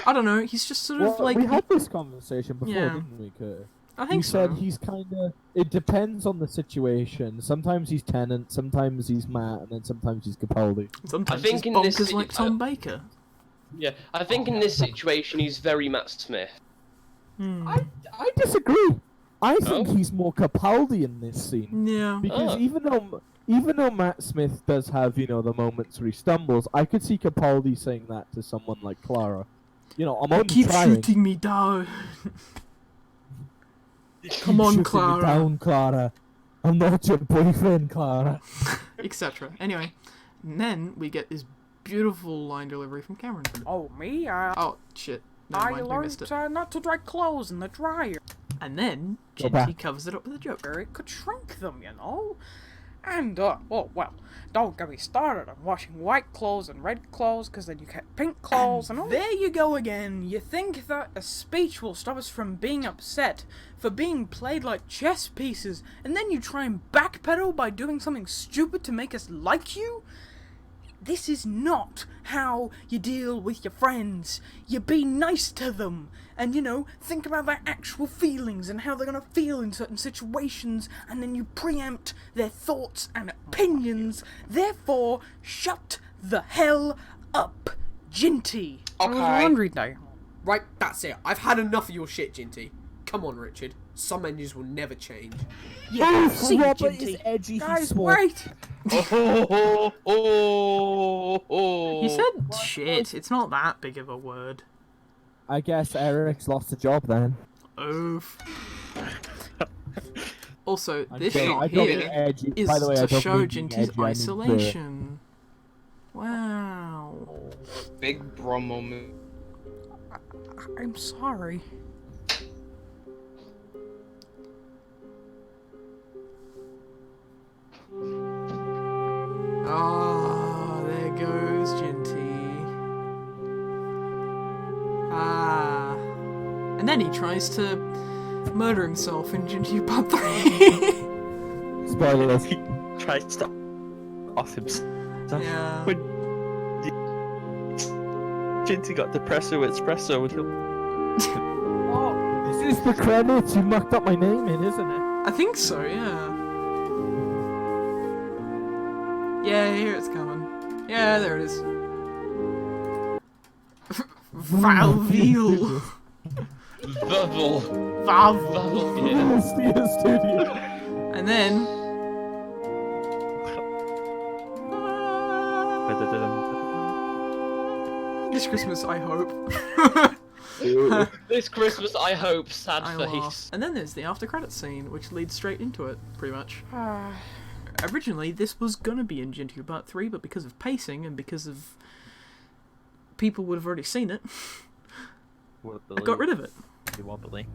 I don't know, he's just sort of like... we had this conversation before, Yeah. didn't we, Kurt? I think you said so. he's kind of... It depends on the situation. Sometimes he's Tennant, sometimes he's Matt, and then sometimes he's Capaldi. Sometimes I think he's in this bonkers like Tom Baker. Yeah, I think in this situation he's very Matt Smith. I disagree. I think he's more Capaldi in this scene. Yeah. Because even though Matt Smith does have, you know, the moments where he stumbles, I could see Capaldi saying that to someone like Clara. You know, I'm only Keep trying. shooting me down. Keep Come on, shooting me Clara. down, Clara. I'm not your boyfriend, Clara. etc. Anyway, and then we get this beautiful line delivery from Cameron. Oh, me? Oh, shit. Never I mind, we learned missed it. not to dry clothes in the dryer. And then, Go Jinty back. covers it up with a joke. It could shrink them, you know? And, oh, well, don't get me started on washing white clothes and red clothes, because then you get pink clothes and all. There you go again. You think that a speech will stop us from being upset for being played like chess pieces, and then you try and backpedal by doing something stupid to make us like you? This is not how you deal with your friends. You be nice to them. And, you know, think about their actual feelings and how they're going to feel in certain situations, and then you preempt their thoughts and opinions. Therefore, shut the hell up, Jinty. Okay. I was laundry day. Right, that's it. I've had enough of your shit, Jinty. Come on, Richard. Some engines will never change. Yeah, see, Robert Jinty. is edgy. Guys, he's small. wait! He said shit. It's not that big of a word. I guess Eric's lost a job then. Oof. Also, I'm this kidding. shot I don't mean here edgy. is By the way, I to don't show mean being Jinty's edgy, I mean isolation. Wow. Big bro moment. I'm sorry. Oh, there goes Jinty. Ah. And then he tries to murder himself in Jinty Part 3. Spoilers. He tries to off himself. Yeah. When Jinty got depresso espresso with him. Oh, this is the credits you mucked up my name in, isn't it? I think so, yeah. Yeah, here it's coming. Yeah, there it is. Valveal. Bubble. Valveal. Yeah. Studio. And then... This Christmas, I hope. This Christmas, I hope. Sad I face. laugh. And then there's the after credits scene, which leads straight into it, pretty much. Originally, this was gonna be in Jinty Part 3, but because of pacing and because of people would have already seen it, I got rid of it. Wobbly.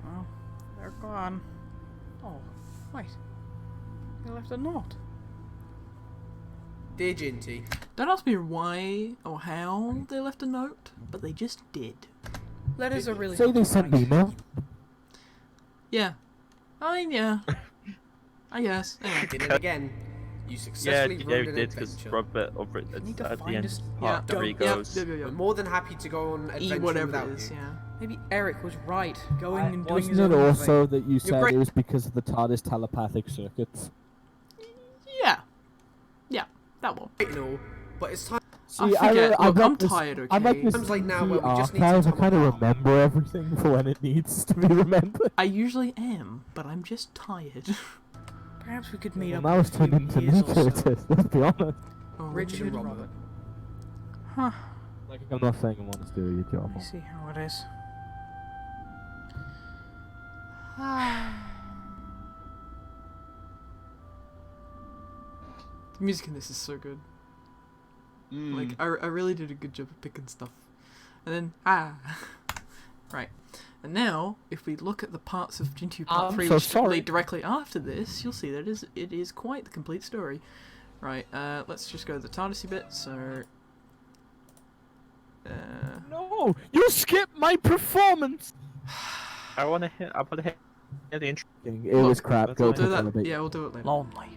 Well, they're gone. Oh, wait. You left a note. Dear Jinty. Don't ask me why or how they left a note, but they just did. Letters are really... Say they sent an email. Yeah. I mean, yeah. I guess. Anyway. Did it again. You successfully Yeah, ruined it an did because adventure. Robert over it need to at the find end. us- Part yeah, 3 go- goes. We're more than happy to go on adventure whatever without it is, you. yeah. Maybe Eric was right, going and doing his Wasn't it own also thing. that you said great. it was because of the TARDIS telepathic circuits? Yeah. Yeah, that one. And all, but it's time. See, I forget. I Look, read I'm this- tired, okay? I like this Times like now where we TV just need archive. some I kind time of remember everything for when it needs to be remembered. I usually am, but I'm just tired. Perhaps we could meet Well, up now in a it's turned few into years me, or so. Curtis. Let's be honest. Oh, Richard and Robert. Huh. Like, I'm not saying I want to do your job. Let me see how it is. The music in this is so good. Like, I really did a good job of picking stuff. And then, right. And now, if we look at the parts of Jinty Part 3 so which sorry. lead directly after this, you'll see that it is quite the complete story. Right, let's just go to the TARDIS bit, so... No! You skipped my performance! I want to hear the intro. It was crap. Go We'll to do that. Elevate. Yeah, we'll do it later. Lonely.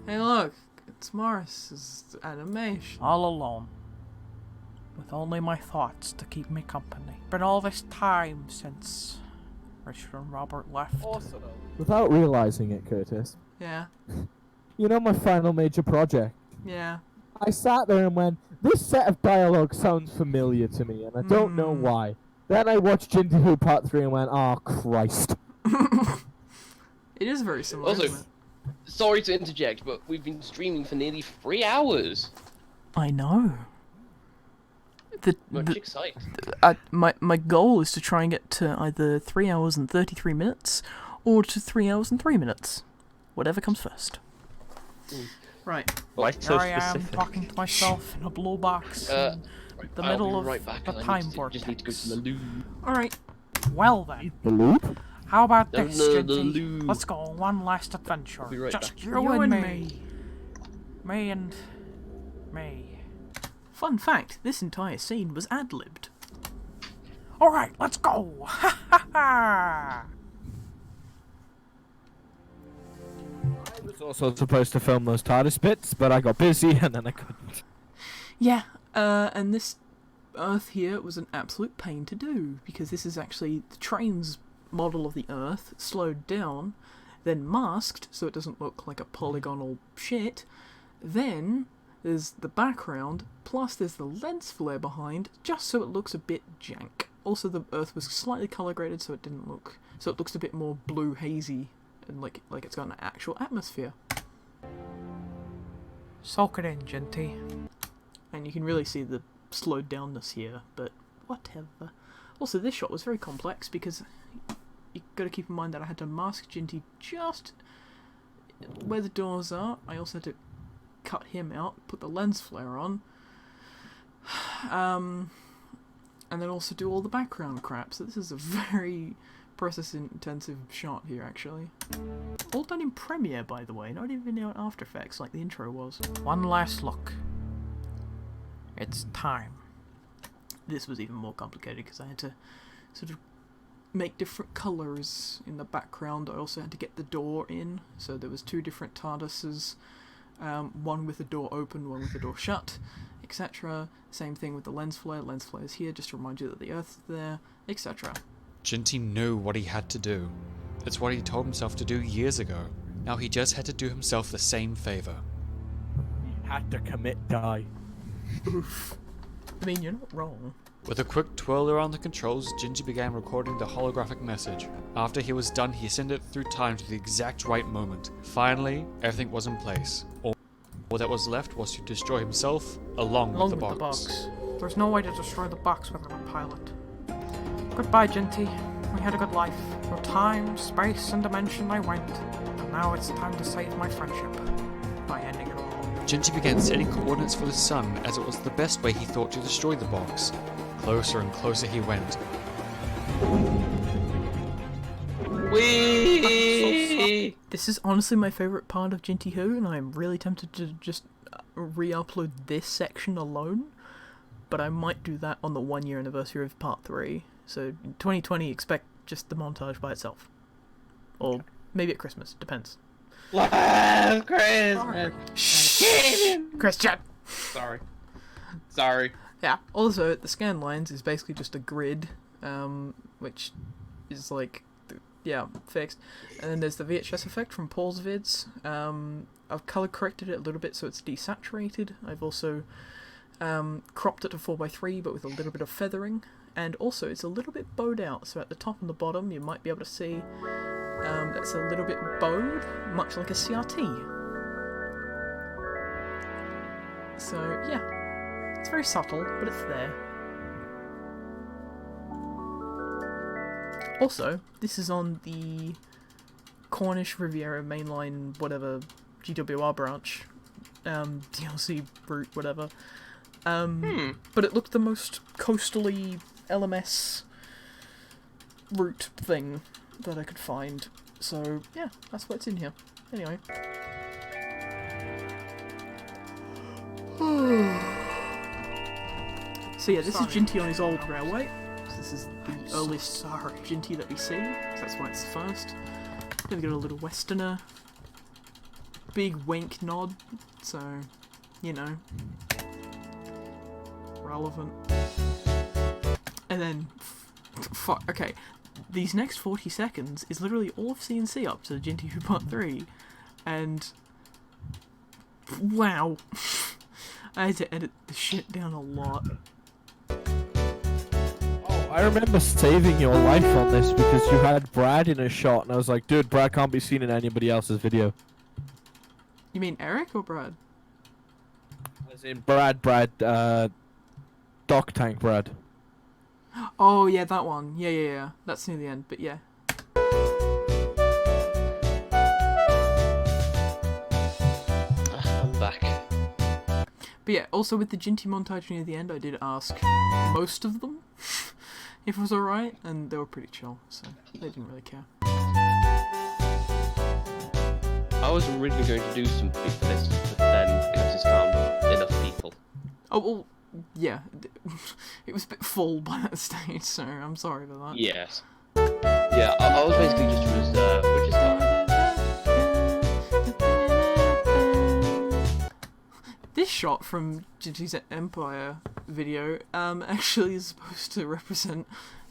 Hey, look, it's Morris's animation. All alone. With only my thoughts to keep me company. Been all this time since Richard and Robert left. Without realizing it, Curtis, Yeah, you know my final major project? yeah. I sat there and went, this set of dialogue sounds familiar to me, and I don't know why. Then I watched Jinty Part 3 and went, oh, Christ. It is very similar. Also, isn't it? sorry to interject, but we've been streaming for nearly 3 hours. I know. Much excited. My goal is to try and get to either 3 hours and 33 minutes, or to 3 hours and 3 minutes. Whatever comes first. Right. Why so Here I am specific? talking to myself in a blue box in the middle of a time vortex. Just need to go to the loo. Alright. Well then. The loop? How about No, this, no, the Jinty? loo. Let's go on one last adventure. be right Just back. you and me. Me and me. Fun fact, this entire scene was ad-libbed. Alright, let's go! Ha ha ha! I was also supposed to film those TARDIS bits, but I got busy and then I couldn't. Yeah, and this Earth here was an absolute pain to do, because this is actually the Trainz model of the Earth, slowed down, then masked so it doesn't look like a polygonal shit, then there's the background, plus there's the lens flare behind, just so it looks a bit jank. Also, the Earth was slightly color graded so it looks a bit more blue hazy, and like it's got an actual atmosphere. Soak it in, Jinty. And you can really see the slowed downness here, but whatever. Also, this shot was very complex because you got to keep in mind that I had to mask Jinty just where the doors are. I also had to cut him out, put the lens flare on, and then also do all the background crap. So this is a very process-intensive shot here, actually. All done in Premiere, by the way, not even in After Effects like the intro was. One last look. It's time. This was even more complicated because I had to sort of make different colours in the background. I also had to get the door in, so there was 2 different TARDISes, one with the door open, one with the door shut, etc. Same thing with the lens flare. Lens flare is here just to remind you that the Earth's there, etc. Jinty knew what he had to do. It's what he told himself to do years ago. Now he just had to do himself the same favour. He had to commit die. Oof. I mean, you're not wrong. With a quick twirl around the controls, Jinty began recording the holographic message. After he was done, he sent it through time to the exact right moment. Finally, everything was in place. All that was left was to destroy himself, along with the box. There's no way to destroy the box without a pilot. Goodbye, Jinty. We had a good life. Through time, space, and dimension I went. And now it's time to save my friendship. By ending it all. Jinty began setting coordinates for the sun, as it was the best way he thought to destroy the box. Closer and closer he went. Whee! This is honestly my favourite part of Jinty Who, and I'm really tempted to just re-upload this section alone. But I might do that on the 1-year anniversary of Part 3. So in 2020, expect just the montage by itself. Or maybe at Christmas, depends. Last Christmas. Christian! Sorry. Yeah, also, the scan lines is basically just a grid, which is like, fixed. And then there's the VHS effect from Paul's vids. I've color corrected it a little bit so it's desaturated. I've also cropped it to 4:3 but with a little bit of feathering. And also, it's a little bit bowed out, so at the top and the bottom you might be able to see that's a little bit bowed, much like a CRT. So, yeah. It's very subtle, but it's there. Also, this is on the Cornish Riviera mainline, whatever, GWR branch, DLC route, whatever. But it looked the most coastally LMS route thing that I could find. So, yeah, that's what's in here. Anyway. So yeah, this is Jinty on his old railway. This is the earliest Jinty that we see, so that's why it's first. Then we got a little westerner. Big wink nod, so, you know. Relevant. And then, okay, these next 40 seconds is literally all of CNC up to Jinty Who Part 3, and wow, I had to edit the shit down a lot. Oh, I remember saving your life on this because you had Brad in a shot, and I was like, dude, Brad can't be seen in anybody else's video. You mean Eric or Brad? As in Brad, Dock Tank Brad. Oh, yeah, that one. Yeah. That's near the end, but yeah. But yeah, also with the Jinty montage near the end, I did ask most of them if it was alright, and they were pretty chill, so they didn't really care. I was originally going to do something for this, but then Curtis found enough people. Oh, well, yeah. It was a bit full by that stage, so I'm sorry for that. Yes. Yeah, I was basically just reserved, which is fine. This shot from Jinty's Empire video actually is supposed to represent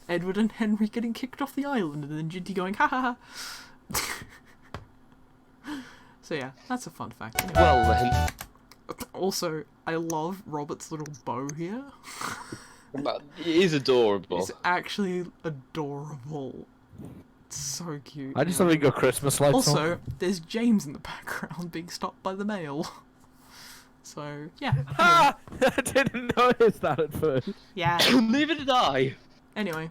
Edward and Henry getting kicked off the island, and then Jinty going, ha ha ha. So yeah, that's a fun fact. Anyway. Well then. Also, I love Robert's little bow here. It is adorable. It's actually adorable. It's so cute. I just thought we got Christmas lights also, on. there's James in the background being stopped by the mail. So, yeah. Ha! I didn't notice that at first. Yeah. Neither did I. Anyway.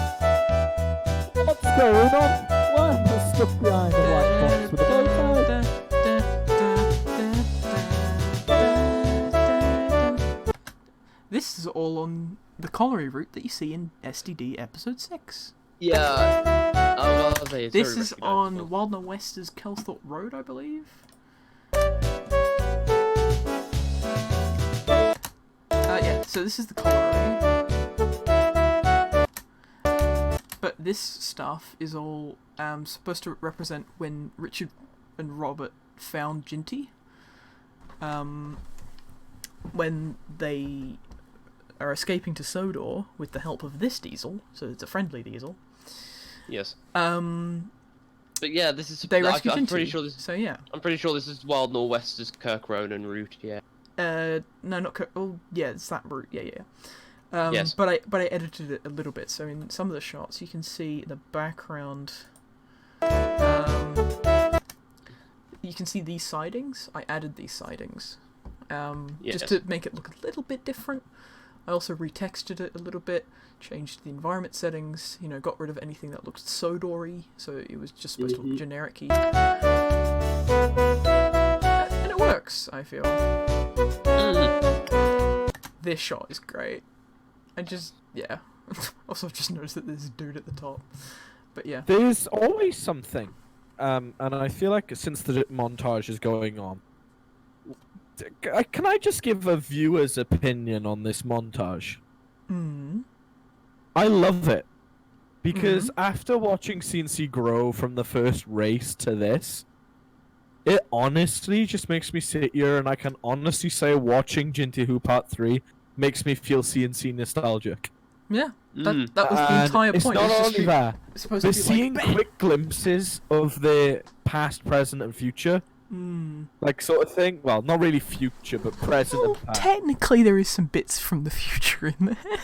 What's going on? Why am I stuck behind a white box with a bow tie? This is all on the colliery route that you see in STD episode 6. Yeah. This is on Wild No Wester's Kelthorpe Road, I believe. Yeah, so this is the colliery. But this stuff is all supposed to represent when Richard and Robert found Jinty. When they are escaping to Sodor with the help of this diesel, so it's a friendly diesel. Yes. But yeah, this is. They rescue I'm Jinty. pretty sure this. So yeah. I'm pretty sure this is Wild Northwest's Kirk Ronan route. Yeah. No, not oh yeah, it's that route. Yeah. Yes. But I edited it a little bit, so in some of the shots you can see in the background. You can see these sidings. I added these sidings. Just to make it look a little bit different. I also retextured it a little bit, changed the environment settings, got rid of anything that looked Sodor-y, so it was just supposed to look generic-y. And it works, I feel. This shot is great. Yeah. Also, I've just noticed that there's a dude at the top. But yeah. There's always something, and I feel like since the montage is going on, can I just give a viewer's opinion on this montage? I love it. Because after watching CNC grow from the first race to this, it honestly just makes me sit here and I can honestly say watching Jinty Who Part 3 makes me feel CNC nostalgic. Yeah, that was the entire point. It's not only that, supposed we're to be seeing like, quick glimpses of the past, present, and future. Like sort of thing. Well, not really future, but present and past. Technically, there is some bits from the future in there.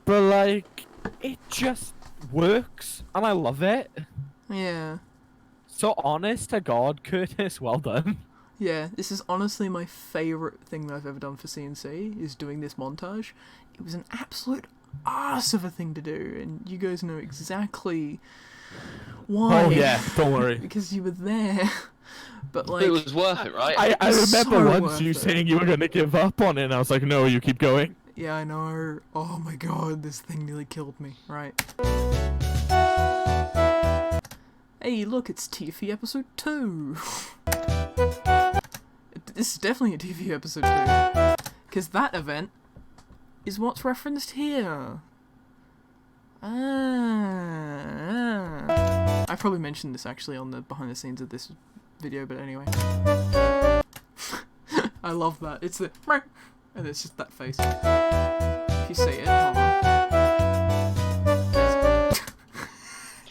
But like, it just works, and I love it. Yeah. So honest to God, Curtis, well done. Yeah, this is honestly my favourite thing that I've ever done for CNC, is doing this montage. It was an absolute arse of a thing to do, and you guys know exactly why. Oh yeah, don't worry. Because you were there. But like, it was worth it, right? I remember so once you saying you were going to give up on it, and I was like, no, you keep going. Yeah, I know. Oh my god, this thing nearly killed me. Right. Hey, look, it's TV episode 2. This is definitely a TV episode 2. Because that event is what's referenced here. I probably mentioned this actually on the behind the scenes of this video, but anyway. I love that. It's the and it's just that face. If you see it.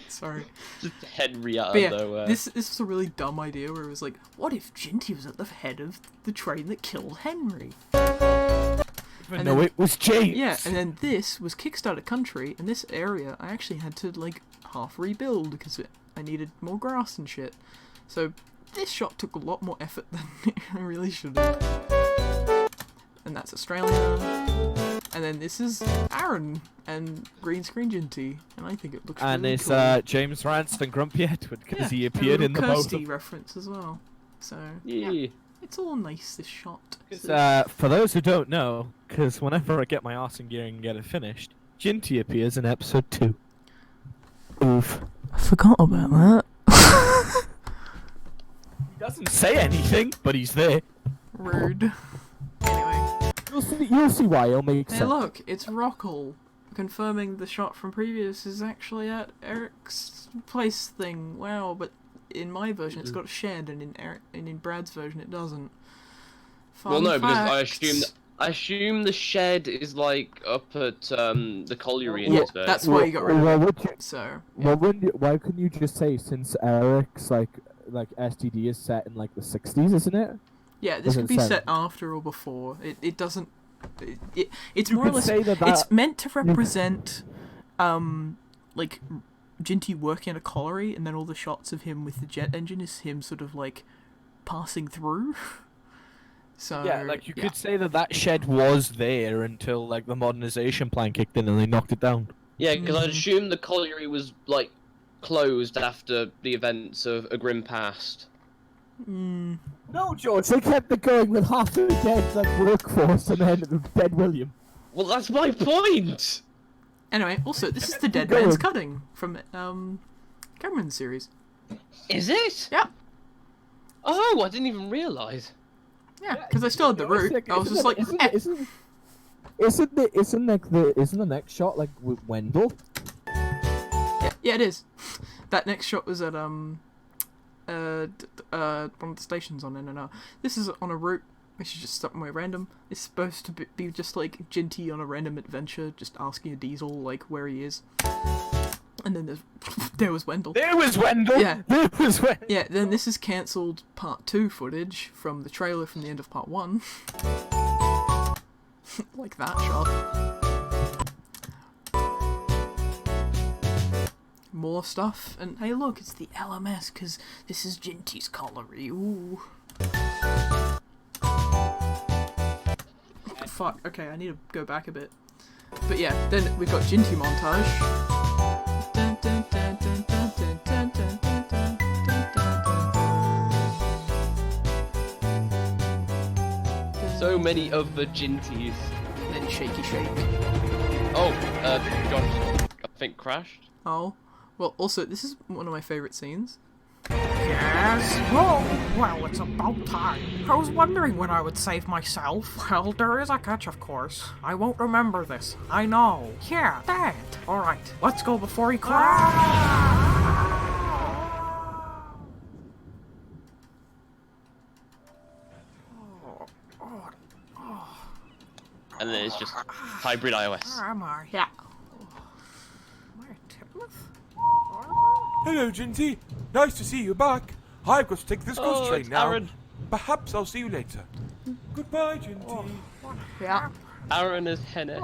Sorry. Just Henry out But yeah, though. this was a really dumb idea where it was like, what if Jinty was at the head of the train that killed Henry? And no, it was James. Yeah, and then this was Kickstarter country, and this area I actually had to like half rebuild because I needed more grass and shit. So this shot took a lot more effort than I really should have. And that's Australia. And then this is Aaron and Green Screen Jinty, and I think it looks And really it's cool. James Ranston Grumpy Edward because he Yeah, appeared a in the little both. Kirsty reference as well. So yeah. It's all nice, this shot. For those who don't know, because whenever I get my arse in gear and get it finished, Jinty appears in episode 2. Oof. I forgot about that. He doesn't say anything, but he's there. Rude. Anyway. You'll see why, it'll make sense. Hey look, it's Rockall, confirming the shot from previous is actually at Eric's place thing. Wow, but in my version it's got a shed, and in Brad's version it doesn't. Well, no, facts. because I assume the shed is like up at the colliery in his version. That's why you got rid of it. So. Yeah. Why couldn't you just say, since Eric's like STD is set in like the 60s, isn't it? Yeah, this could be set after or before. It doesn't. It's more or less. Say that it's meant to represent, like, Jinty working at a colliery, and then all the shots of him with the jet engine is him sort of like passing through. So yeah, like you could say that shed was there until like the modernization plan kicked in and they knocked it down. Yeah, because I'd assume the colliery was like closed after the events of A Grim Past. No, George, they kept it going with half the dead like workforce and then the dead William. Well, that's my point. Anyway, also this is the Dead Man's Cutting from Cameron's series. Is it? Yeah. Oh, I didn't even realise. Yeah, because I still had the route. I was just like, Isn't the next shot like with Wendell? Yeah, it is. That next shot was at one of the stations on NNR. This is on a route which is just somewhere random. It's supposed to be just like Jinty on a random adventure, just asking a diesel like where he is. And then there was Wendell. There was Wendell! Yeah. There was Wendell! Yeah, then this is cancelled part 2 footage from the trailer from the end of part 1. Like that shot. More stuff, and hey look, it's the LMS, because this is Jinty's colliery. Ooh. Fuck, okay, I need to go back a bit. But yeah, then we've got Jinty montage. So many other Jinties. Then shaky shake. Oh, Josh, I think crashed. Oh, well, also, this is one of my favourite scenes. Yes? Oh, well, it's about time. I was wondering when I would save myself. Well, there is a catch, of course. I won't remember this. I know. Yeah, that. Alright, let's go before he crashes. And then it's just hybrid iOS. Where am I? Yeah. Where, Timoth? Hello, Jinty. Nice to see you back. I've got to take this ghost train now. Aaron. Perhaps I'll see you later. Goodbye, Jinty. Yeah. Aaron as Henry.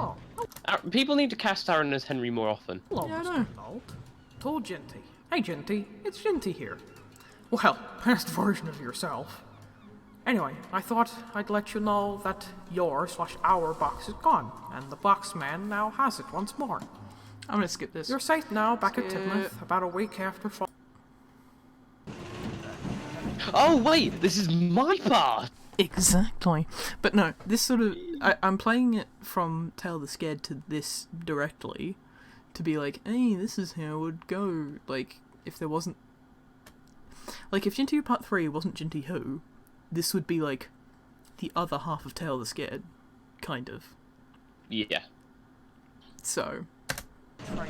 People need to cast Aaron as Henry more often. Hello, Mr. Nolt. Told Jinty. Hey, Jinty. It's Jinty here. Well, past version of yourself. Anyway, I thought I'd let you know that your/our box is gone, and the boxman now has it once more. I'm gonna skip this. You're safe now, back at Timoth, about a week after fall. Oh wait, this is my part! Exactly. But no, this sort of... I'm playing it from Tale the Scared to this directly, to be like, hey, this is how it would go, like, if there wasn't... Like, if Jinty Part 3 wasn't Jinty Who, this would be like the other half of Tale the Scared, kind of. Yeah. So. I was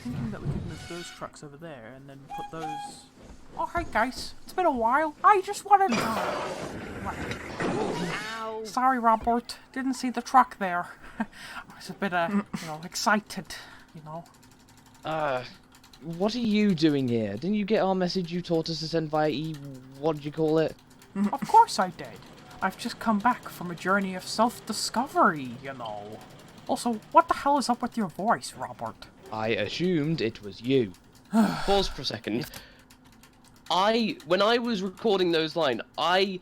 thinking that we could move those trucks over there and then put those. Oh, hey guys, it's been a while. I just wanted. Sorry, Robert. Didn't see the truck there. I was a bit, excited, you know. What are you doing here? Didn't you get our message you taught us to send via what did you call it? Of course I did. I've just come back from a journey of self-discovery, you know. Also, what the hell is up with your voice, Robert? I assumed it was you. Pause for a second. When I was recording those lines, I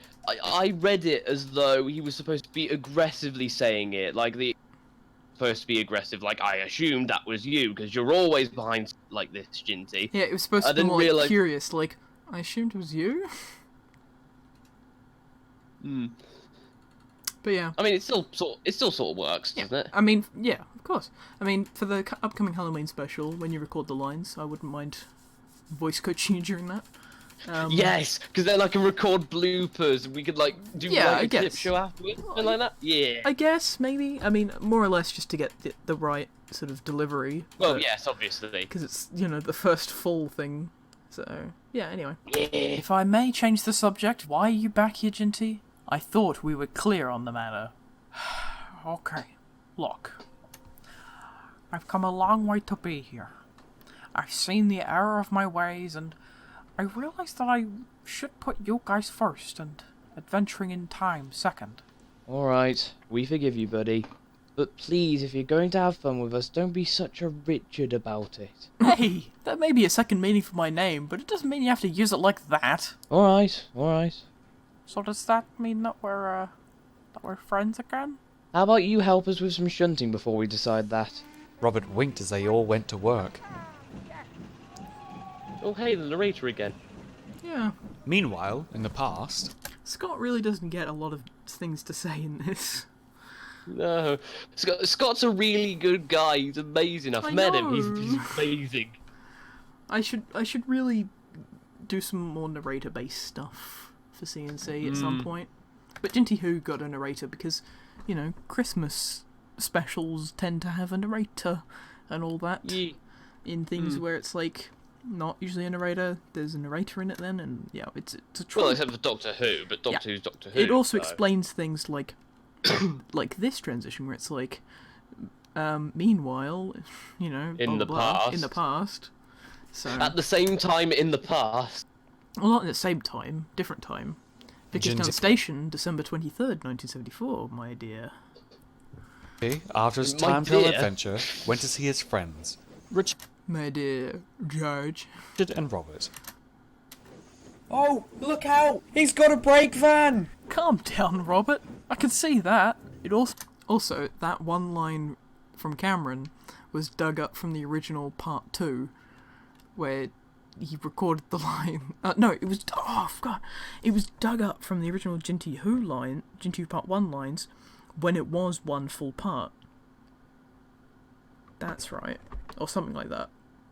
read it as though he was supposed to be aggressively saying it, like supposed to be aggressive, like I assumed that was you, because you're always behind like this, Jinty. Yeah, it was supposed to be more like, curious, like, I assumed it was you? But yeah. I mean, it still sort of works, doesn't it? I mean, yeah, of course. I mean, for the upcoming Halloween special, when you record the lines, I wouldn't mind voice coaching you during that. Yes, because then I can record bloopers and we could like do I a clip guess. show afterwards, something like that. Yeah. I guess, maybe. I mean, more or less just to get the right sort of delivery. Well, yes, obviously. Because it's, the first full thing. So, yeah, anyway. If I may change the subject, why are you back here, Jinty? I thought we were clear on the matter. Okay, look. I've come a long way to be here. I've seen the error of my ways, and I realized that I should put you guys first, and adventuring in time second. Alright, we forgive you, buddy. But please, if you're going to have fun with us, don't be such a Richard about it. Hey, that may be a second meaning for my name, but it doesn't mean you have to use it like that. Alright. So does that mean that we're friends again? How about you help us with some shunting before we decide that? Robert winked as they all went to work. Oh, hey, the narrator again. Yeah. Meanwhile, in the past... Scott really doesn't get a lot of things to say in this. No. Scott's a really good guy. He's amazing. I've met him. He's amazing. I should really do some more narrator-based stuff for CNC at some point. But Jinty Who got a narrator because, Christmas specials tend to have a narrator and all that. Yeah. In things where it's like... not usually a narrator, there's a narrator in it then, and it's a trope. Well, except for Doctor Who, but Doctor Who's Doctor Who. It also explains things like like this transition where it's like meanwhile, in the past. So at the same time in the past. Well, not at the same time, different time. Vickerstown Station, December 23rd, 1974, my dear. After his time travel adventure, went to see his friends. My dear George. Richard and Robert. Oh, look out! He's got a brake van! Calm down, Robert. I can see that. It also that one line from Cameron was dug up from the original part 2, where he recorded the line. No, it was it was dug up from the original Jinty Who part 1 lines, when it was one full part. That's right, or something like that.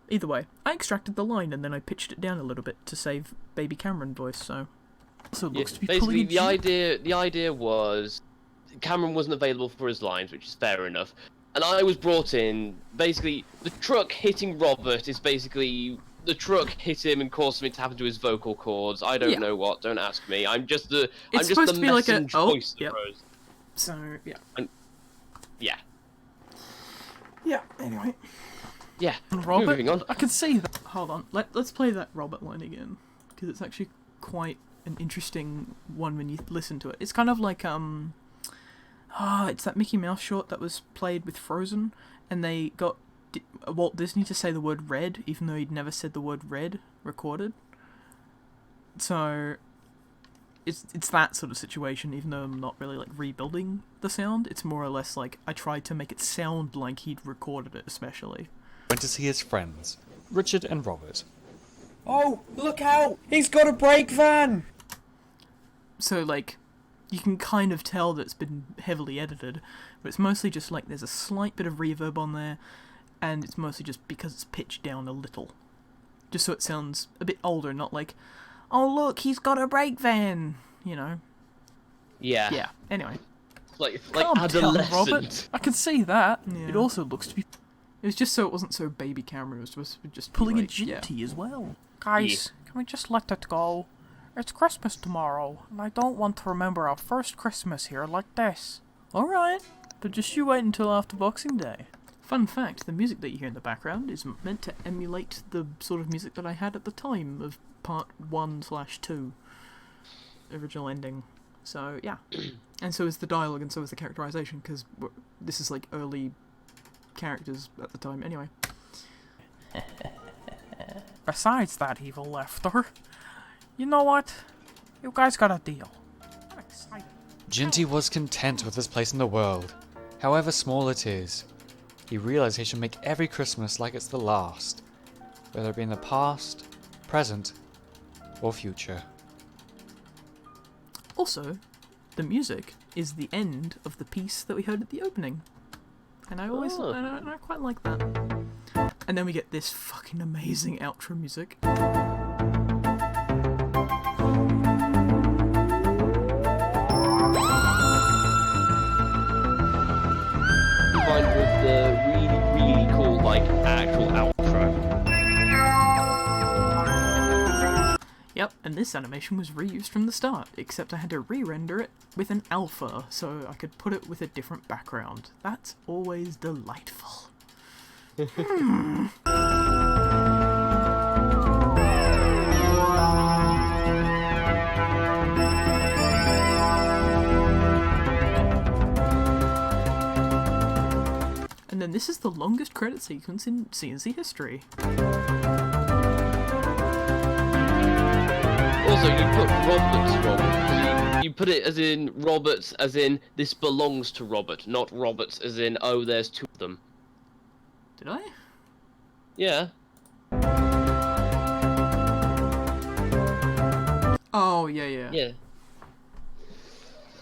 Either way, I extracted the line and then I pitched it down a little bit to save Baby Cameron voice, so it looks to be basically pulling the idea was Cameron wasn't available for his lines, which is fair enough. And I was brought in, basically the truck hitting Robert is basically the truck hit him and caused something to happen to his vocal cords. I don't know what, don't ask me. I'm just the messenger voice that rose. So yeah. Yeah, anyway. Yeah, Robert, moving on. I can see that. Hold on, let's play that Robert line again, because it's actually quite an interesting one when you listen to it. It's kind of like it's that Mickey Mouse short that was played with Frozen, and they got Walt Disney to say the word red, even though he'd never said the word red recorded. So it's that sort of situation, even though I'm not really like rebuilding the sound. It's more or less like I tried to make it sound like he'd recorded it, especially. Went to see his friends, Richard and Robert. Oh, look out! He's got a brake van! So, like, you can kind of tell that it's been heavily edited, but it's mostly just like there's a slight bit of reverb on there, and it's mostly just because it's pitched down a little. Just so it sounds a bit older, not like, oh look, he's got a brake van, Yeah. Yeah, anyway. Like Calm adolescent. down, Robert. I can see that. Yeah. It also looks to be... It was just so it wasn't so Baby Cameron, it was supposed to be just Pulling like, a Jinty as well. Guys, can we just let it go? It's Christmas tomorrow, and I don't want to remember our first Christmas here like this. Alright, but just you wait until after Boxing Day. Fun fact, the music that you hear in the background is meant to emulate the sort of music that I had at the time of part 1/2 original ending. So, yeah. And so is the dialogue, and so is the characterization, because this is like early characters at the time. Anyway. Besides that evil laughter, you know what? You guys got a deal. I'm excited. Jinty was content with his place in the world, however small it is. He realized he should make every Christmas like it's the last, whether it be in the past, present, or future. Also, the music is the end of the piece that we heard at the opening. And I always, I quite like that. And then we get this fucking amazing outro music. Combined with the really, really cool, like, actual outro. Yep, and this animation was reused from the start, except I had to re-render it with an alpha, so I could put it with a different background. That's always delightful. And then this is the longest credit sequence in CNC history. Also, you put Roberts wrong. You put it as in Roberts, as in this belongs to Robert, not Roberts as in, oh, there's two of them. Did I? Yeah. Oh, yeah. Yeah.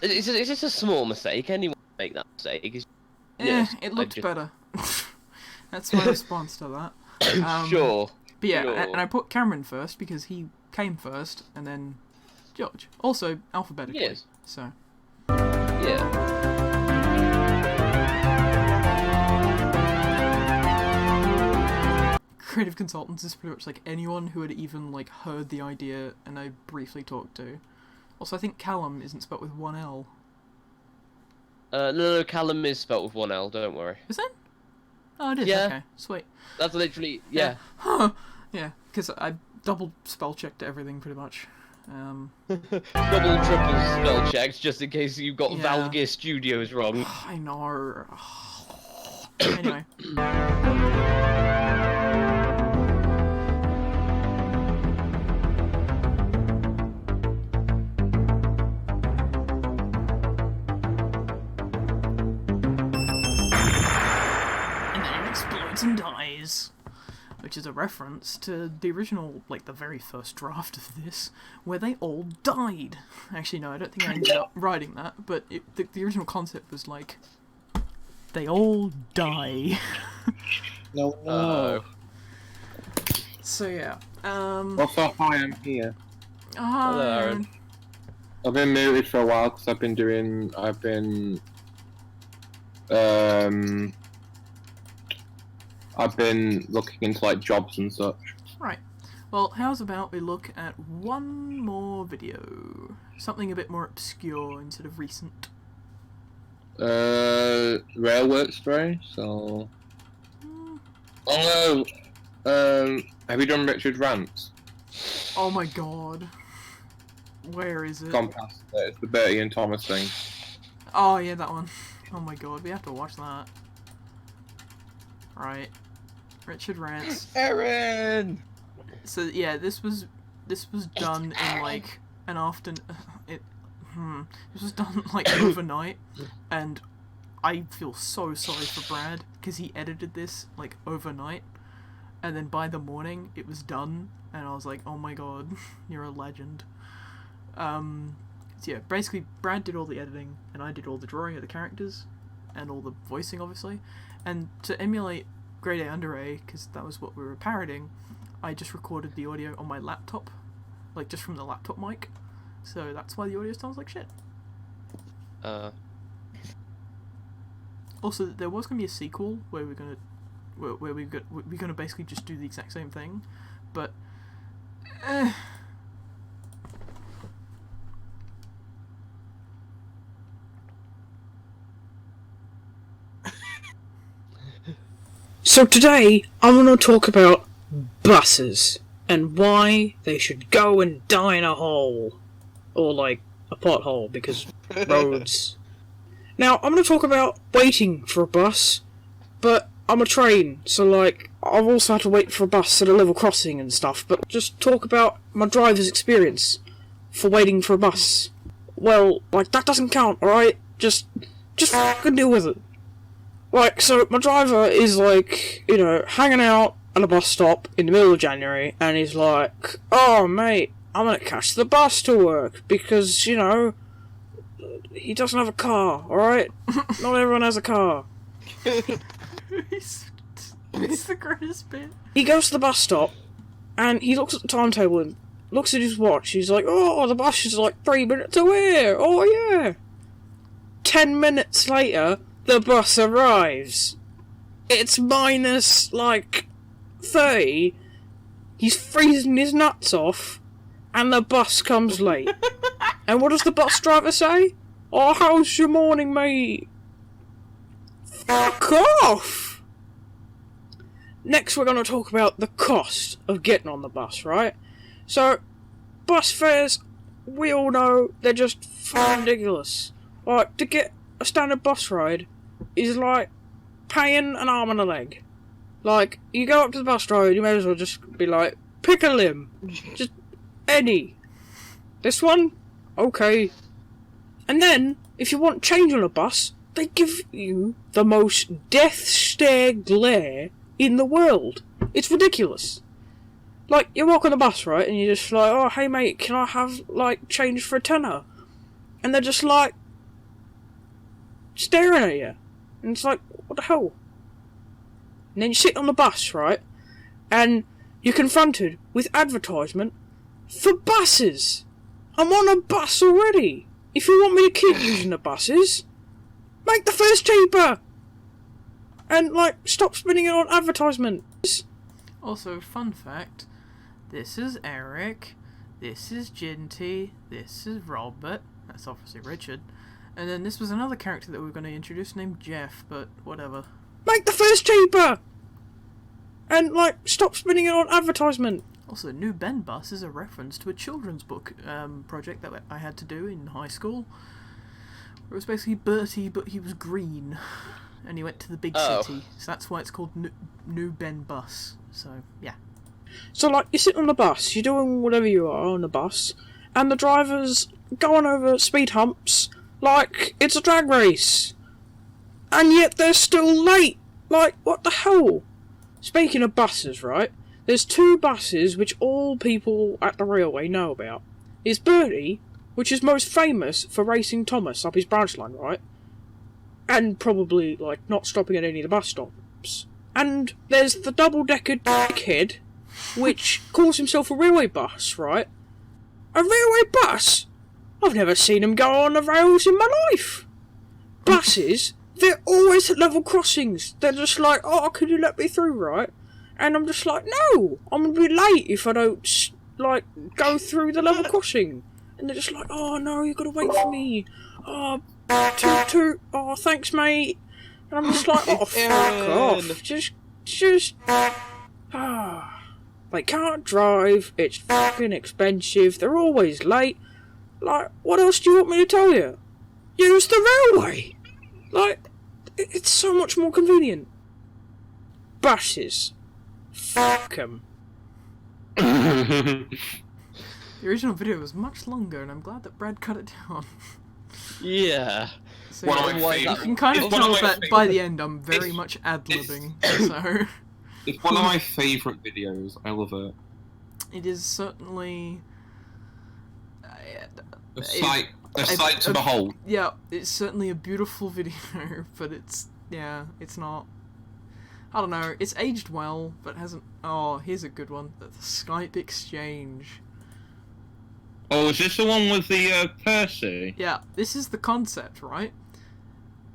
It's just a small mistake. Anyone can make that mistake. Yeah, it looked better. That's my response to that. Sure. But yeah, sure. and I put Cameron first because he came first, and then George. Also alphabetically. Yes. So. Yeah. Creative consultants is pretty much like anyone who had even like heard the idea and I briefly talked to. Also, I think Callum isn't spelt with one L. No, Callum is spelt with one L. Don't worry. Is it? Oh, it is. Yeah. Okay, sweet. That's literally yeah. Yeah, because I double spell checked everything pretty much. Double, triple spell checks just in case you got Valgear Studios wrong. I know. Anyway. And dies, which is a reference to the original, like the very first draft of this, where they all died. Actually, no, I don't think I ended up writing that, but the original concept was like, they all die. No. So yeah. What's up? Hi, I'm here. Hi. Hello, Aaron. I've been muted for a while because I've been looking into like jobs and such. Right. Well, how's about we look at one more video? Something a bit more obscure instead of recent. Railworks race or... Oh no! Have you done Richard Rants? Oh my god. Where is it? Gone past it. It's the Bertie and Thomas thing. Oh yeah, that one. Oh my god, we have to watch that. Right. Richard Rants. Aaron! So yeah, this was done in like an afternoon. This was done like overnight, and I feel so sorry for Brad because he edited this like overnight, and then by the morning it was done, and I was like, oh my god, you're a legend. So yeah, basically Brad did all the editing, and I did all the drawing of the characters, and all the voicing obviously, and to emulate Grade A Under A, because that was what we were parodying, I just recorded the audio on my laptop, like just from the laptop mic, so that's why the audio sounds like shit. Also, there was gonna be a sequel where we're gonna basically just do the exact same thing, but So today, I'm going to talk about buses, and why they should go and die in a hole. Or, like, a pothole, because roads. Now, I'm going to talk about waiting for a bus, but I'm a train, so, like, I've also had to wait for a bus at a level crossing and stuff, but just talk about my driver's experience for waiting for a bus. Well, like, that doesn't count, alright? Just fucking deal with it. Like, so my driver is like, you know, hanging out at a bus stop in the middle of January, and he's like, oh mate, I'm gonna catch the bus to work, because, you know, he doesn't have a car, alright? Not everyone has a car. It's the greatest bit. He goes to the bus stop, and he looks at the timetable and looks at his watch. He's like, oh, the bus is like 3 minutes away. Oh, yeah. 10 minutes later, the bus arrives. It's minus, like, 30. He's freezing his nuts off, and the bus comes late. And what does the bus driver say? Oh, how's your morning, mate? Fuck off! Next, we're going to talk about the cost of getting on the bus, right? So, bus fares, we all know, they're just fucking ridiculous. Like, to get a standard bus ride is like paying an arm and a leg. Like, you go up to the bus driver, you may as well just be like, pick a limb. Just any. This one? Okay. And then, if you want change on a bus, they give you the most death stare glare in the world. It's ridiculous. Like, you walk on the bus, right, and you're just like, oh, hey mate, can I have, like, change for a tenner? And they're just like, staring at you. And it's like, what the hell? And then you sit on the bus, right, and you're confronted with advertisement for buses. I'm on a bus already. If you want me to keep using the buses, make the fares cheaper. And, like, stop spending it on advertisements. Also, fun fact, this is Eric, this is Jinty, this is Robert, that's obviously Richard, and then this was another character that we were going to introduce named Jeff, but whatever. Make the fares cheaper! And, like, stop spending it on advertisement. Also, New Ben Bus is a reference to a children's book project that I had to do in high school. It was basically Bertie, but he was green, and he went to the big city, so that's why it's called New Ben Bus. So, yeah. So, like, you sit on the bus, you're doing whatever you are on the bus, and the driver's going over speed humps like it's a drag race. And yet they're still late. Like, what the hell? Speaking of buses, right? There's two buses which all people at the railway know about. There's Bertie, which is most famous for racing Thomas up his branch line, right? And probably, like, not stopping at any of the bus stops. And there's the double-decker dickhead, which calls himself a railway bus, right? A railway bus? I've never seen him go on the rails in my life. Buses, they're always at level crossings. They're just like, oh, could you let me through, right? And I'm just like, no, I'm going to be late if I don't, like, go through the level crossing. And they're just like, oh, no, you've got to wait for me. Oh, toot, oh, thanks, mate. And I'm just like, oh, fuck off. Just, they can't drive, it's fucking expensive, they're always late. Like, what else do you want me to tell you? Use the railway. Like, it's so much more convenient. Buses. Fuck 'em. The original video was much longer, and I'm glad that Brad cut it down. Yeah. So you can kind of tell that by the end I'm very much ad-libbing, so... It's one of my favourite videos. I love it. It is certainly... A sight to behold. Yeah, it's certainly a beautiful video, but it's... Yeah, it's not... I don't know, it's aged well, but hasn't... Oh, here's a good one. The Skype exchange. Oh, is this the one with the Percy? Yeah, this is the concept, right?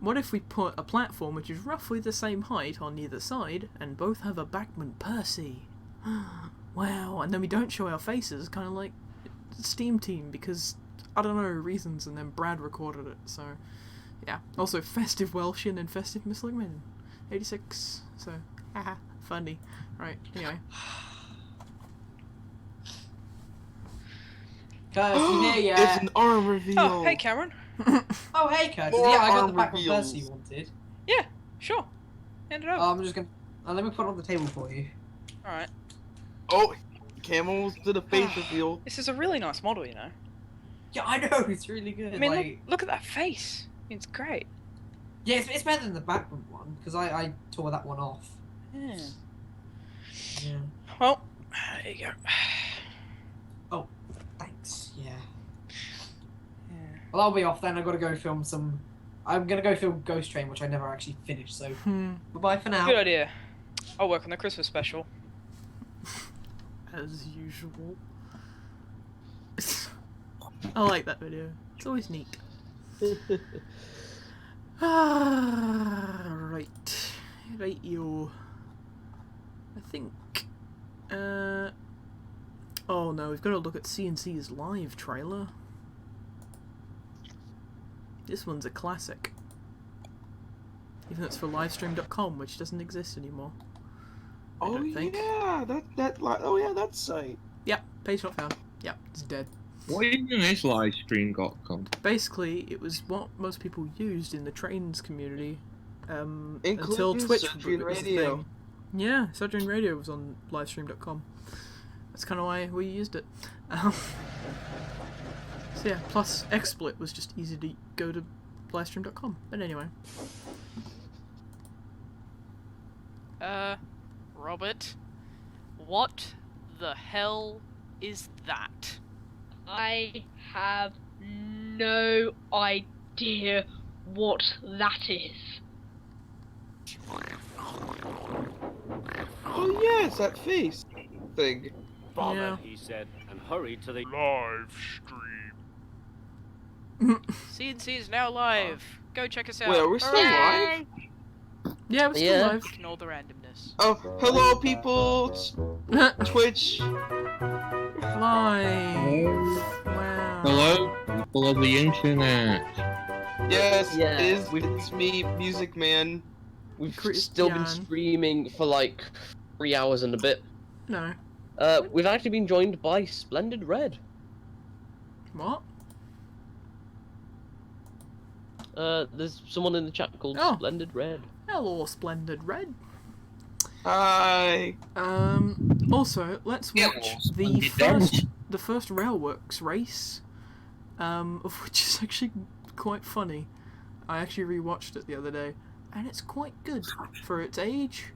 What if we put a platform which is roughly the same height on either side, and both have a backman Percy? Wow, and then we don't show our faces, kind of like Steam Team, because, I don't know, reasons, and then Brad recorded it, so... Yeah. Also, Festive Welshin and Festive Miss Ligman. 86, so, haha, funny. Right, anyway. Guys, you here yet? It's an arm reveal. Oh, hey, Cameron. Oh, hey, Curtis. More Yeah, I got arm the back of reveals. Percy you wanted. Yeah, sure. Hand it over. I'm just gonna... let me put it on the table for you. Alright. Oh, camels to the face reveal. This is a really nice model, you know. Yeah, I know, it's really good. I mean, like... look at that face. It's great. Yeah, it's better than the background one, because I tore that one off. Yeah. Yeah. Well, there you go. Oh, thanks, yeah. Yeah. Well, I'll be off then. I've got to go film some. I'm gonna go film Ghost Train, which I never actually finished. So bye for now. Good idea. I'll work on the Christmas special. As usual. I like that video. It's always neat. Right. Right-yo. I think... Oh no, we've got to look at CNC's live trailer. This one's a classic. Even though it's for livestream.com, which doesn't exist anymore. I don't think. Yeah, that site. Yep, page not found. Yep, it's dead. What even is livestream.com? Basically, it was what most people used in the Trainz community until Including Twitch Submarine was a Radio. thing. Yeah, Submarine Radio was on livestream.com. That's kind of why we used it. So yeah, plus XSplit was just easy to go to livestream.com. But anyway. Robert, what the hell is that? I have no idea what that is. Oh yes, that face thing. Bother, he said, and hurried to the live stream. CNC is now live. Go check us out. Wait, are we still live? Yeah, we're still live. Ignore the randomness. Oh, hello people! Twitch. Live. Wow. Hello, people of the internet. Yes, Yeah, it's me, Music Man. We've still been streaming for like 3 hours and a bit. No. We've actually been joined by Splendid Red. What? There's someone in the chat called Splendid Red. Hello, Splendid Red. Hi. Also, let's watch the first Railworks race, of which is actually quite funny. I actually rewatched it the other day, and it's quite good for its age,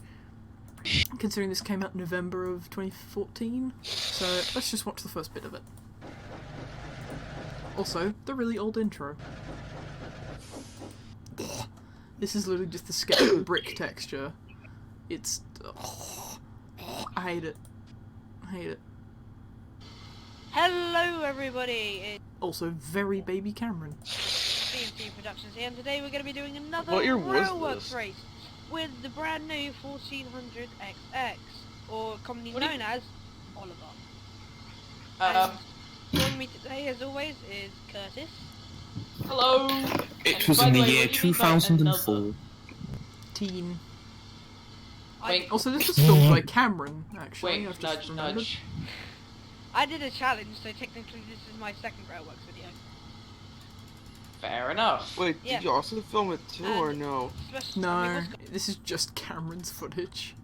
considering this came out in November of 2014. So let's just watch the first bit of it. Also, the really old intro. This is literally just the sketch brick texture. It's... I hate it. I hate it. Hello everybody, Also, very baby Cameron. it's CNC Productions here, and today we're going to be doing another What year was Railworks this? race with the brand new 1400XX, or commonly known as Oliver. Joining me today, as always, is Curtis. Hello! It was in the year 2004. Teen. Wait. Also, this was filmed by Cameron, actually. Wait, nudge. I did a challenge, so technically this is my second Railworks video. Fair enough. Wait, Yeah. did you also film it too, or no? No, this is just Cameron's footage.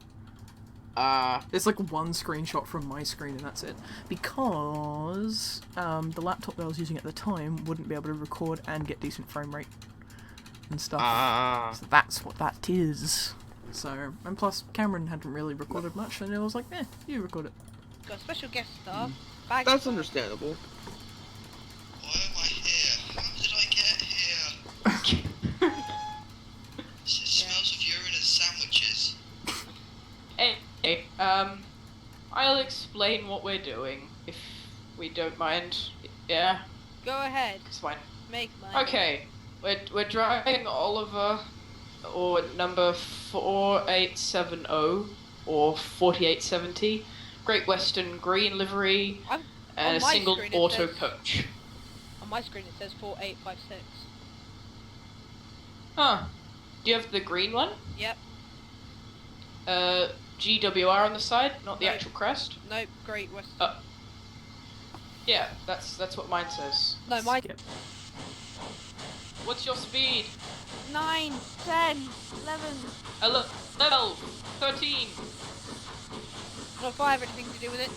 There's like one screenshot from my screen and that's it. Because the laptop that I was using at the time wouldn't be able to record and get decent frame rate and stuff. So that's what that is. So, and plus Cameron hadn't really recorded much and I was like, you record it. Got a special guest star. That's understandable. Smells of urine and sandwiches. Hey, I'll explain what we're doing, if we don't mind. Yeah? Go ahead. It's fine. Make mine. Okay, we're driving Oliver, or number 4870, or 4870, Great Western green livery, and a single auto coach. On my screen it says 4856. Huh. Do you have the green one? Yep. GWR on the side, not the Nope. actual crest? Nope, Great Western. Yeah, that's what mine says. No, mine. What's your speed? 9, 10, 11. 12, 13. Not if I have anything to do with it.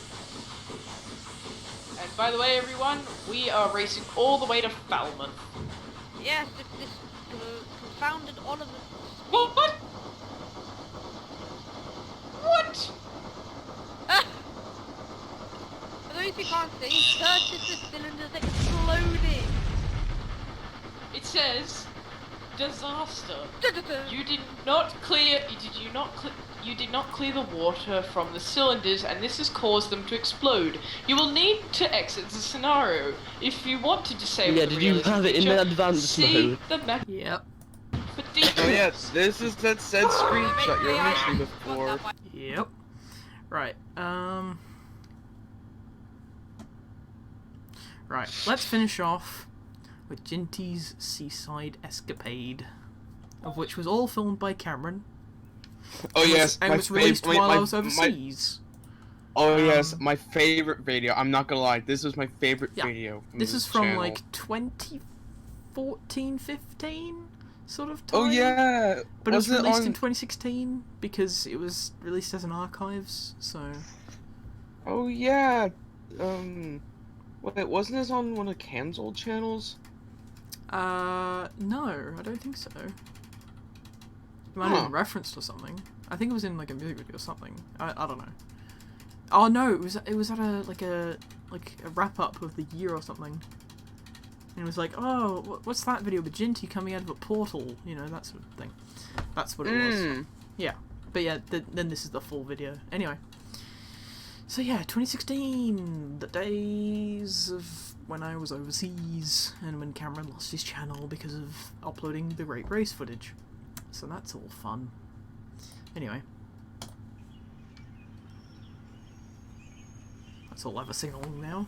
And by the way, everyone, we are racing all the way to Falmouth. Yes, this confounded Oliver. What? What? For those who can't see, Curtis' cylinder's exploding. It says, disaster. You did not clear. You did not clear the water from the cylinders, and this has caused them to explode. You will need to exit the scenario if you want to disable. Yeah, the did you realism have it in feature, advanced see mode? the map. Yep. Oh yeah, this is that said screenshot you were mentioning before. Yep. Right. Right. Let's finish off with Jinty's seaside escapade, of which was all filmed by Cameron. Oh yes, and was released while I was overseas. Oh yes, my favorite video. I'm not gonna lie, this was my favorite video. From This is from channel. like 2014, 15 sort of time. Oh yeah, but it was released on... in 2016 because it was released as an archives. So. Oh yeah, wait, wasn't this on one of Cam's old channels? No, I don't think so. It might have been referenced or something. I think it was in like a music video or something. I don't know. Oh no, it was at a wrap up of the year or something. And it was like, oh, what's that video with Jinty coming out of a portal? You know, that sort of thing. That's what it was. Yeah, but yeah, then this is the full video. Anyway. So yeah, 2016, the days of when I was overseas and when Cameron lost his channel because of uploading the Great Race footage. So that's all fun. Anyway. That's all ever sing along now.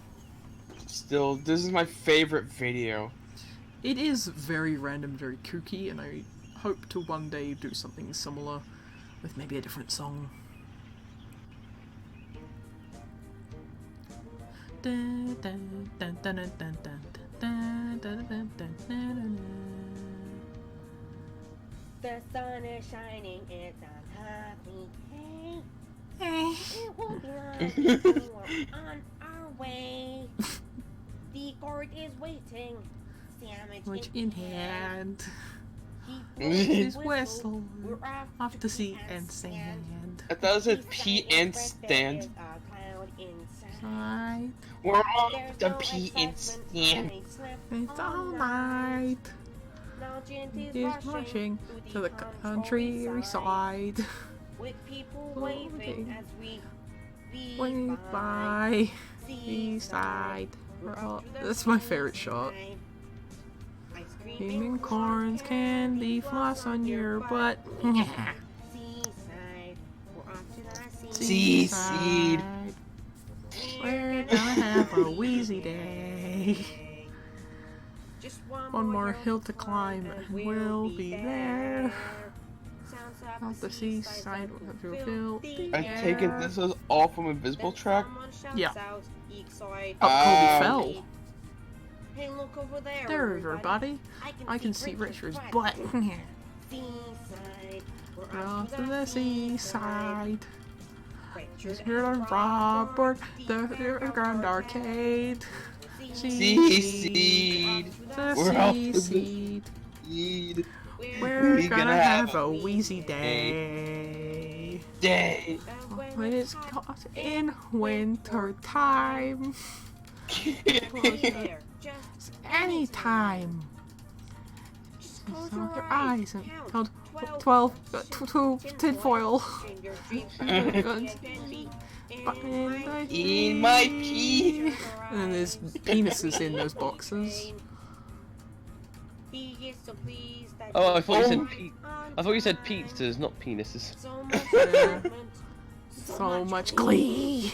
Still, this is my favorite video. It is very random, very kooky, and I hope to one day do something similar with maybe a different song. The sun is shining, it's a happy day. It won't be long until we're on our way. The court is waiting, sandwich in hand. His whistle, off to sea and sand. I thought it said P and stand. We're off the P and stand. It's all night. He's marching to the countryside. With people waving as we wave by seaside. That's my favorite shot. Eating corns, candy, floss on your butt. Seaseed. We're gonna have a wheezy day. One more hill to climb and we'll be there. Off the seaside, we'll feel the I take it this is all from Invisible Track? Yeah. Oh, Colby fell. Hey, look over there. There, everybody. I can see Richard's butt. We're off to the seaside. We're on Robert, the Grand Arcade. Seaseed. The seaseed. We're gonna have a wheezy day. When it's caught in winter time. Anytime. Close your eyes and count 12, 2 tinfoil. In my pee. And then there's penises in those boxes. Oh, I thought you said I thought you said pizzas, not penises. So much glee.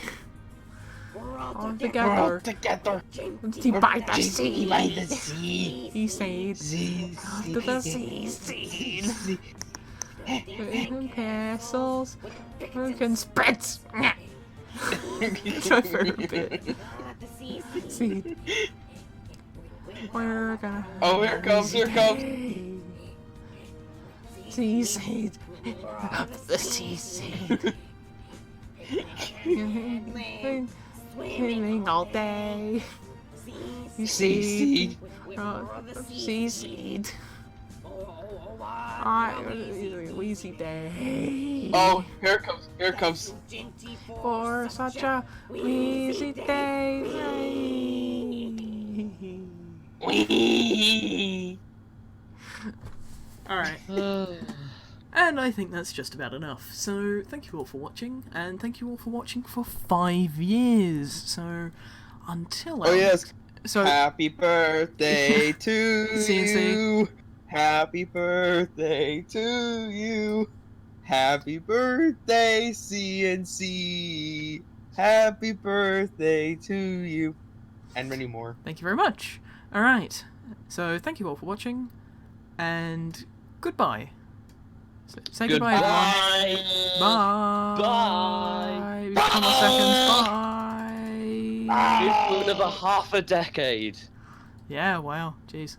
All together. By the sea. Seaseed. To the seaseed. Castles. Broken spreads. It's my favorite bit. Seed. We're gonna. Oh, here it comes, here it comes. Seaseed. The seaseed. Swimming all day. Seaseed. Seaseed. Wheezy day. Oh, here it comes, here it comes. For such a wheezy day. Wee. Alright. And I think that's just about enough. So, thank you all for watching, and thank you all for watching for 5 years. So, until... Oh, yes. So, happy birthday to CNC. you. Happy birthday to you. Happy birthday, CNC. Happy birthday to you. And many more. Thank you very much. Alright. So, thank you all for watching, and goodbye. Say goodbye, everyone. Bye. Bye. We've got 10 more seconds. Bye. Live for another half a decade. Yeah, wow. Jeez.